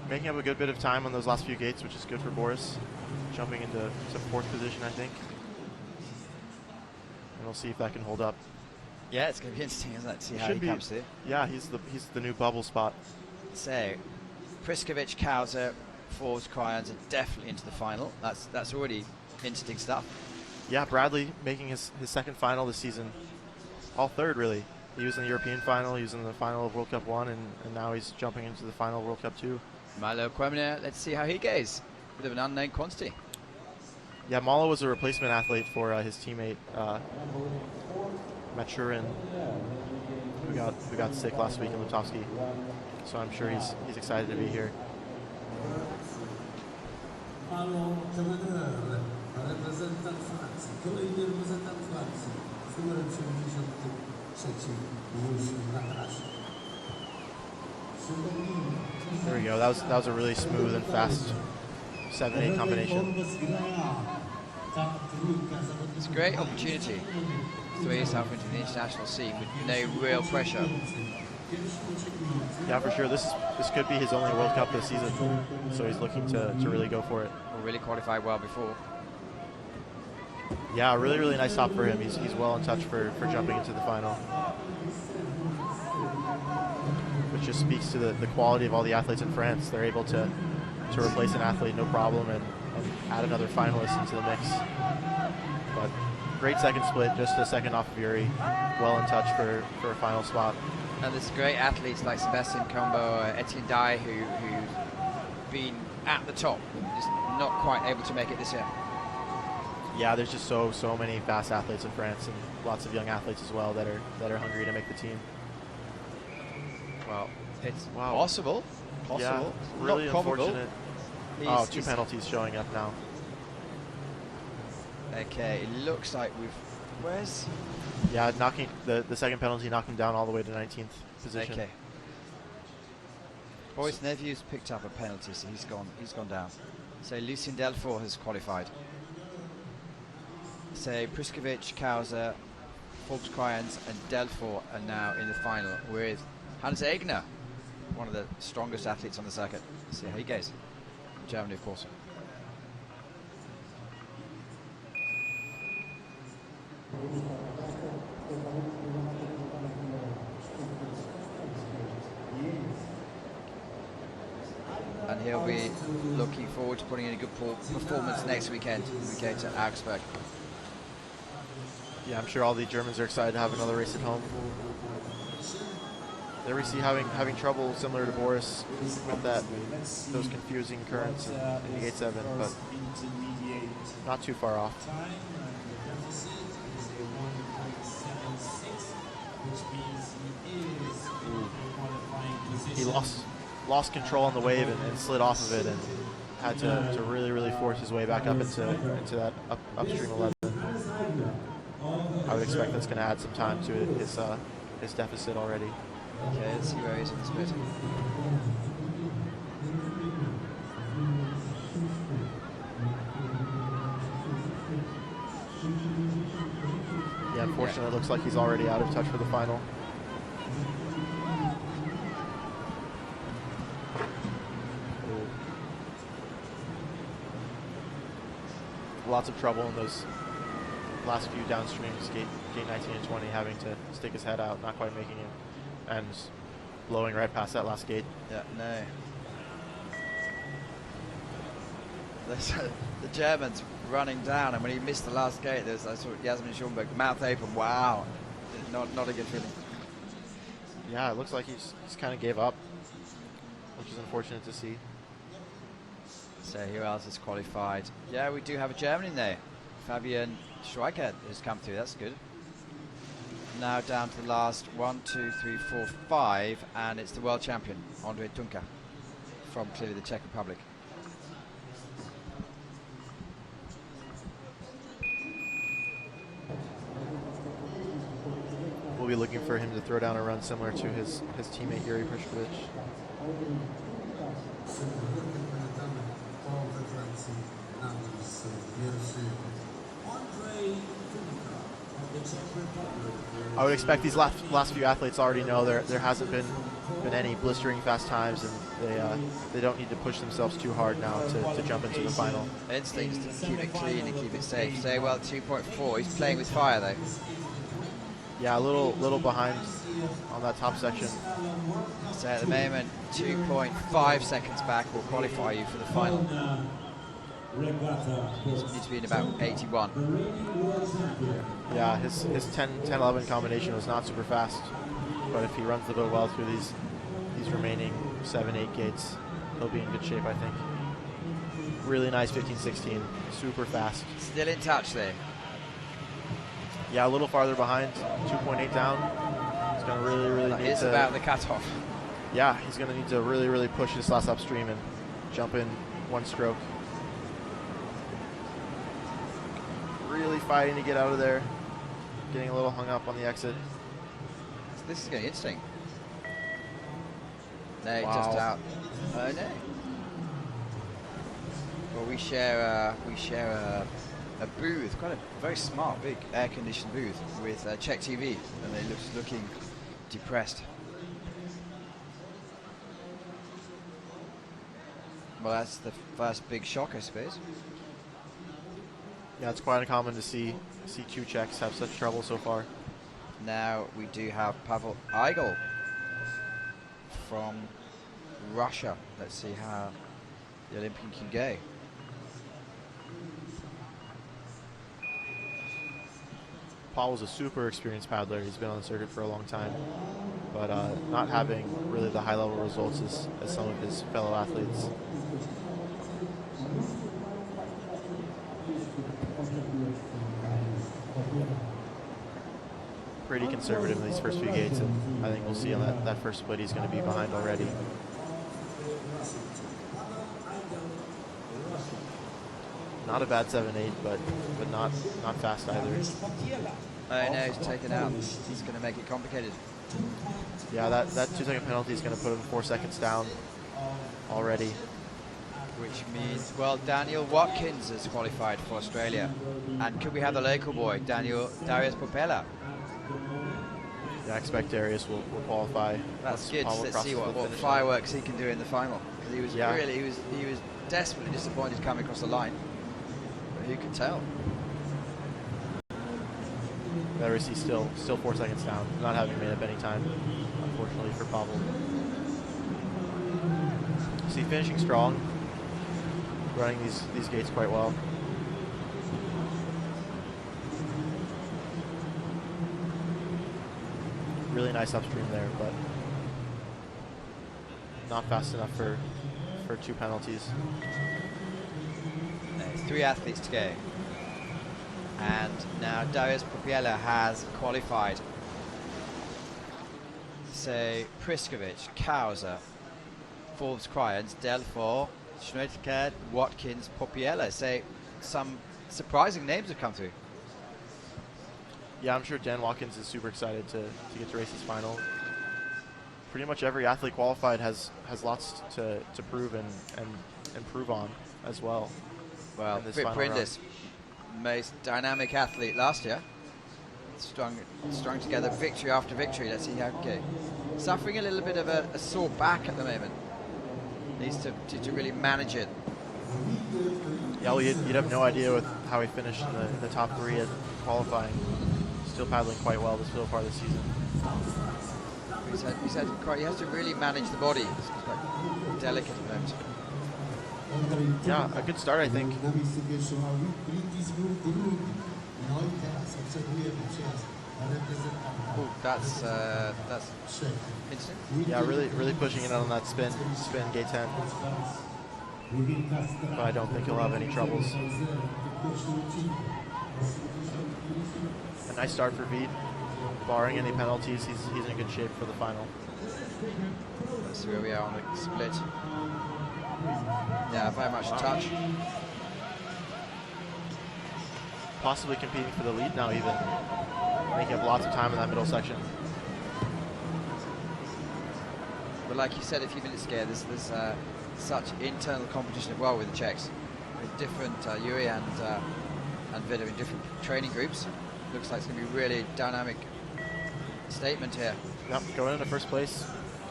Making up a good bit of time on those last few gates, which is good for Boris. Jumping into 4th position, I think. And we'll see if that can hold up. Yeah, it's going to be interesting, isn't it? See how he comes through. Yeah, he's the new bubble spot. So, Priskovich, Kauser, Forbes, Cryans are definitely into the final. That's already interesting stuff. Yeah, Bradley making his second final this season. All third, really. He was in the European final, he was in the final of World Cup 1, and now he's jumping into the final of World Cup 2. Milo Quemner, let's see how he goes. Bit of an unknown quantity. Yeah, Malo was a replacement athlete for his teammate Maturin, who got sick last week in Lutovsky. So I'm sure he's excited to be here. There we go. That was a really smooth and fast 7-8 combination. It's a great opportunity to throw yourself into the international scene with no real pressure. Yeah, for sure. This could be his only World Cup this season, so he's looking to really go for it. Or really qualified well before. Yeah, really, really nice stop for him. He's well in touch for jumping into the final. Which just speaks to the quality of all the athletes in France. They're able to replace an athlete no problem and add another finalist into the mix. But great second split, just a second off of Yuri. Well in touch for a final spot. And there's great athletes like Sebastian Combo, Etienne Dai, who've been at the top, just not quite able to make it this year. Yeah, there's just so many fast athletes in France, and lots of young athletes as well that are hungry to make the team. Well, it's possible. Yeah, really not unfortunate. Oh, 2 penalties showing up now. Okay, it looks like where's? Yeah, knocking the second penalty knocked him down all the way to 19th position. Okay. Boris Neview's picked up a penalty, so he's gone down. So Lucien Delfour has qualified. So Priskovich, Kauser, Forbes Cryans and Delfour are now in the final with Hans Egner, one of the strongest athletes on the circuit. Let's see how he goes. Germany, of course. And he'll be looking forward to putting in a good performance next weekend when we go to Augsburg. Yeah, I'm sure all the Germans are excited to have another race at home. There we see having trouble similar to Boris with those confusing currents in gate 7, but not too far off. He lost control on the wave and slid off of it and had to really force his way back up into that upstream 11. I would expect that's going to add some time to his deficit already. Okay, let's see where he is in the split. Yeah, unfortunately, it looks like he's already out of touch for the final. Lots of trouble in those last few downstreams, gate 19 and 20, having to stick his head out, not quite making it, and blowing right past that last gate. Yeah, no. The German's running down, and when he missed the last gate, I saw Yasmin Schumberg, mouth open. Wow, not a good feeling. Yeah, it looks like he's kind of gave up, which is unfortunate to see. So who else is qualified? Yeah, we do have a German in there. Fabian Schweiker has come through. That's good. Now down to the last 1, 2, 3, 4, 5, and it's the world champion, André Tunka, from clearly the Czech Republic. We'll be looking for him to throw down a run similar to his teammate Yuri Prishkovich. I would expect these last few athletes already know there hasn't been any blistering fast times, and they don't need to push themselves too hard now to jump into the final. Instincts to keep it clean and keep it safe. So well, 2.4. He's playing with fire though. Yeah, a little behind on that top section. So at the moment, 2.5 seconds back will qualify you for the final. You need to be in about 81. Yeah, his 10-11 combination was not super fast, but if he runs the boat well through these remaining 7-8 gates, he'll be in good shape, I think. Really nice 15-16, super fast. Still in touch there. Yeah, a little farther behind, 2.8 down. He's going to really need to... It's about the cutoff. Yeah, he's going to need to really push this last upstream and jump in one stroke. Really fighting to get out of there. Getting a little hung up on the exit. This is getting interesting. No, Wow. just out. Oh no. Well, we share a booth, quite a very smart, big air-conditioned booth with Czech TV, and they looking depressed. Well, that's the first big shock, I suppose. Yeah, it's quite uncommon to see two Czechs have such trouble so far. Now we do have Pavel Eigel from Russia. Let's see how the Olympian can go. Pavel's a super experienced paddler. He's been on the circuit for a long time, but not having really the high-level results as some of his fellow athletes. Pretty conservative in these first few gates, and I think we'll see on that first split he's going to be behind already. Not a bad 7-8, but not fast either. Oh no, he's taken out. He's going to make it complicated. Yeah, that 2-second penalty is going to put him 4 seconds down already. Which means, well, Daniel Watkins has qualified for Australia. And could we have the local boy, Darius Popella? Yeah, I expect Darius will qualify. That's good. Pavel Let's see crosses what the finish fireworks he can do in the final. Because he was Yeah. really, he was desperately disappointed coming across the line. But who could tell? line. Darius is still 4 seconds down, not having made up any time, unfortunately for Pavel. See, finishing strong, running these gates quite well. Really nice upstream there, but not fast enough for 2 penalties. No, 3 athletes to go. And now Darius Popiela has qualified. So Priskovich, Kauser, Forbes Cryans, Delfor, Schneiderkert, Watkins, Popiela. So some surprising names have come through. Yeah, I'm sure Dan Watkins is super excited to get to race his final. Pretty much every athlete qualified has lots to prove and improve on as well. Well, in this Britt final round. Brindis, most dynamic athlete last year. strung together victory after victory. Let's see how it goes. Suffering a little bit of a sore back at the moment. Needs to really manage it. Yeah, well, you'd have no idea with how he finished in the top 3 at qualifying. Still paddling quite well so far this season. He has to really manage the body. It's quite delicate at the moment. Yeah, a good start, I think. Oh, that's interesting. Yeah, really pushing it on that spin gate 10. But I don't think he'll have any troubles. A nice start for Veed. Barring any penalties, he's in good shape for the final. Let's see where we are on the split. Yeah, very much touch. Possibly competing for the lead now even. Making up lots of time in that middle section. But like you said a few minutes ago, there's such internal competition as well with the Czechs. With different, Yuri and Vida in different training groups. Looks like it's going to be really dynamic statement here. Yep, going into first place.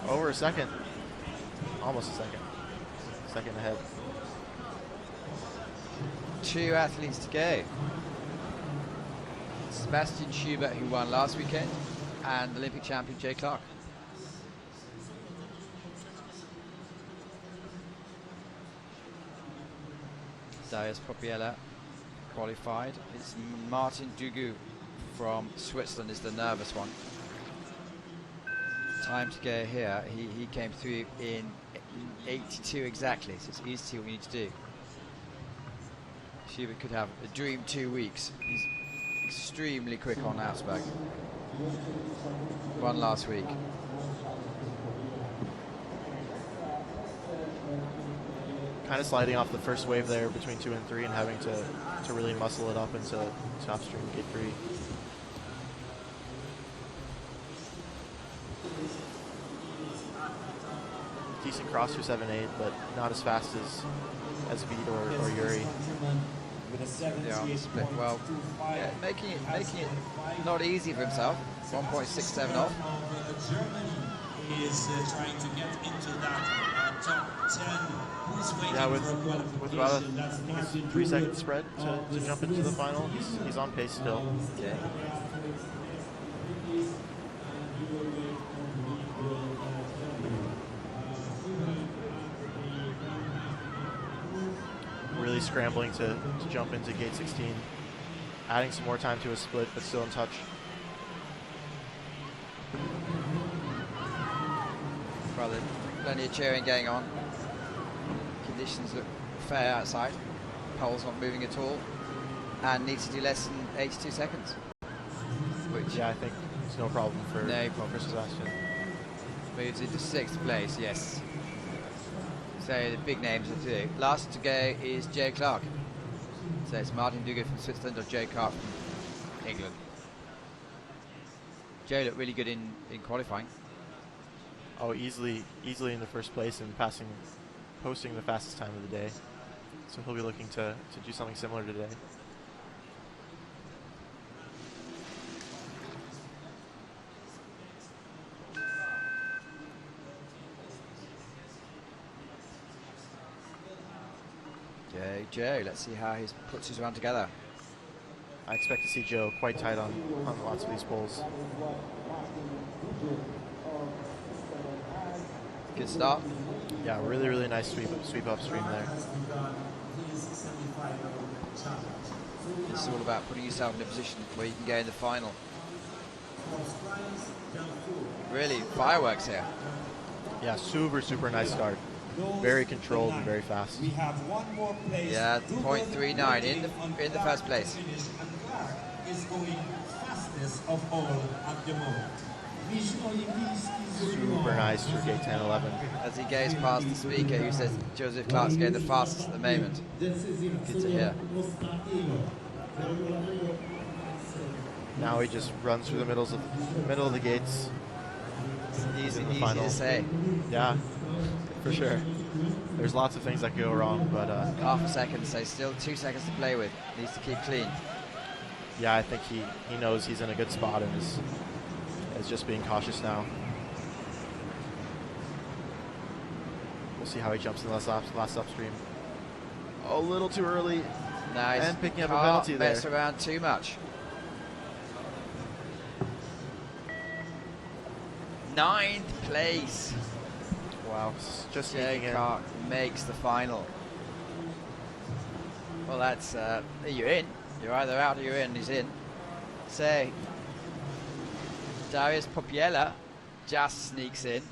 Over a second. Almost a second. Second ahead. 2 athletes to go. Sebastian Schubert, who won last weekend, and Olympic champion Jay Clark. Darius Popiela qualified. It's Martin Dugu from Switzerland is the nervous one. Time to go here. He came through in 82 exactly, so it's easy to see what we need to do. Schubert could have a dream 2 weeks. He's extremely quick on outsback. Won last week. Kind of sliding off the first wave there between 2 and 3 and having to really muscle it up into upstream gate 3. Decent cross for 7-8, but not as fast as Veed or Yuri. Yeah, on the split. Well, yeah, making it not easy for himself. 1.67 off. Germany is trying to get into that top 10. Who's waiting Yeah, for with about a 3-second spread to jump into the final, he's on pace still. Okay. Really scrambling to jump into gate 16. Adding some more time to his split, but still in touch. Well, there's plenty of cheering going on. Conditions look fair outside. Pole's not moving at all. And needs to do less than 82 seconds. Which, Yeah, I think it's no problem for Sebastian. Moves into 6th place, yes. So the big names are two. Last to go is Jay Clark. So it's Martin Dugu from Switzerland or Jay Clark from England. Jay looked really good in qualifying. Oh, easily in the first place and posting the fastest time of the day. So he'll be looking to do something similar today. Joe, let's see how he puts his round together. I expect to see Joe quite tight on lots of these poles. Good start. Yeah, really nice sweep upstream there. It's all about putting yourself in a position where you can go in the final. Really, fireworks here. Yeah, super nice start. Very controlled and very fast. We have one more place. Yeah, 0.39 in the first place. And Clark is going fastest of all at the moment. Super nice for gate 10-11. As he goes past the speaker who says Joseph Clark's going the fastest at the moment. Good to hear. Now he just runs through the middle of the gates. Easy final. to say. Yeah, for sure. There's lots of things that go wrong, but Half a second, so still 2 seconds to play with. Needs to keep clean. Yeah, I think he knows he's in a good spot and is just being cautious now. We'll see how he jumps in the last upstream. A little too early. Nice. And picking up a penalty there. Mess around too much. 9th place. Wow, just Jay sneaking in. Clark makes the final. Well, that's you're in. You're either out or you're in. He's in. So Darius Popiela just sneaks in.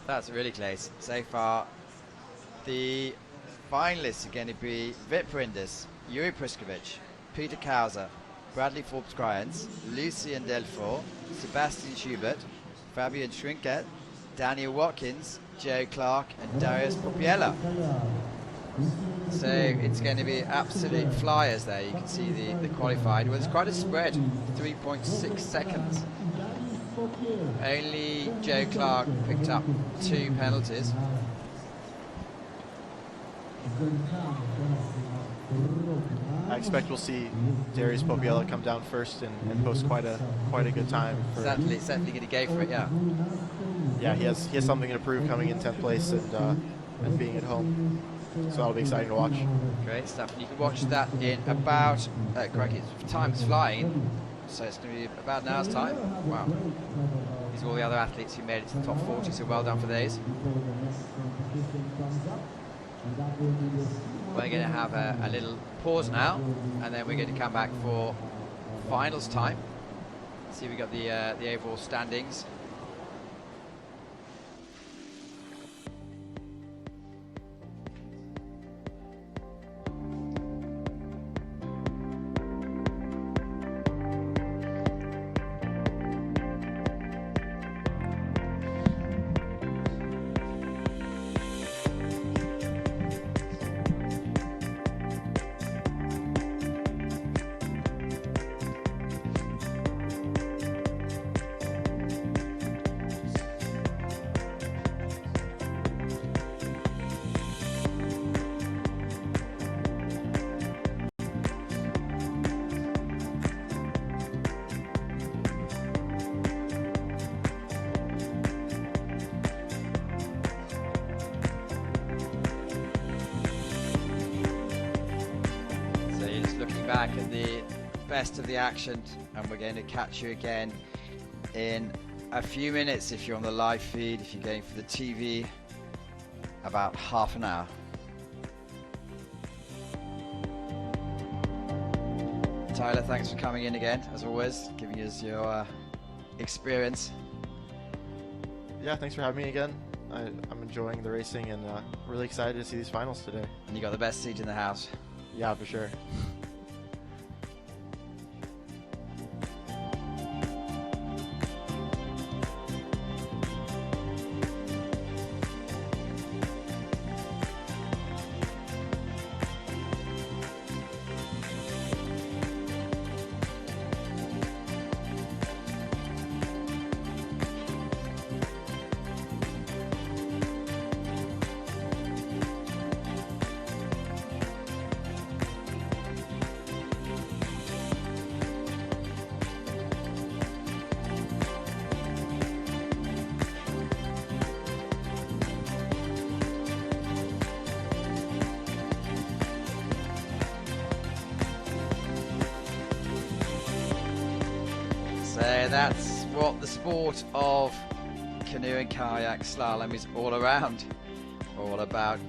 That's really close. So far, the finalists are going to be Vip Brindis, Yuri Priskovic, Peter Kauser, Bradley Forbes-Cryans, Lucien Delfort, Sebastian Schubert, Fabian Schrinket, Daniel Watkins, Joe Clark, and Darius Popiela. So it's going to be absolute flyers there. You can see the qualified. Well, it's quite a spread, 3.6 seconds. Only Joe Clark picked up 2 penalties. I expect we'll see Darius Popiela come down first and post quite a good time. Certainly going to go for it, yeah. Yeah, he has something to prove coming in 10th place and being at home. So that'll be exciting to watch. Great stuff. And you can watch that in about, crikey, time's flying. So it's going to be about an hour's time. Wow. These are all the other athletes who made it to the top 40, so well done for those. We're going to have a little pause now, and then we're going to come back for finals time. See, we got the overall standings. Back at the best of the action, and we're going to catch you again in a few minutes if you're on the live feed. If you're going for the TV, about half an hour. Tyler, thanks for coming in again, as always, giving us your experience. Yeah, thanks for having me again. I'm enjoying the racing and really excited to see these finals today. And you got the best seat in the house. Yeah, for sure. So that's what the sport of canoe and kayak slalom is all around. All about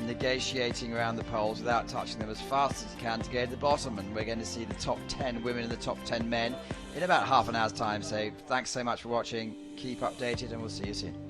negotiating around the poles without touching them as fast as you can to go to the bottom. And we're going to see the top 10 women and the top 10 men in about half an hour's time. So thanks so much for watching. Keep updated and we'll see you soon.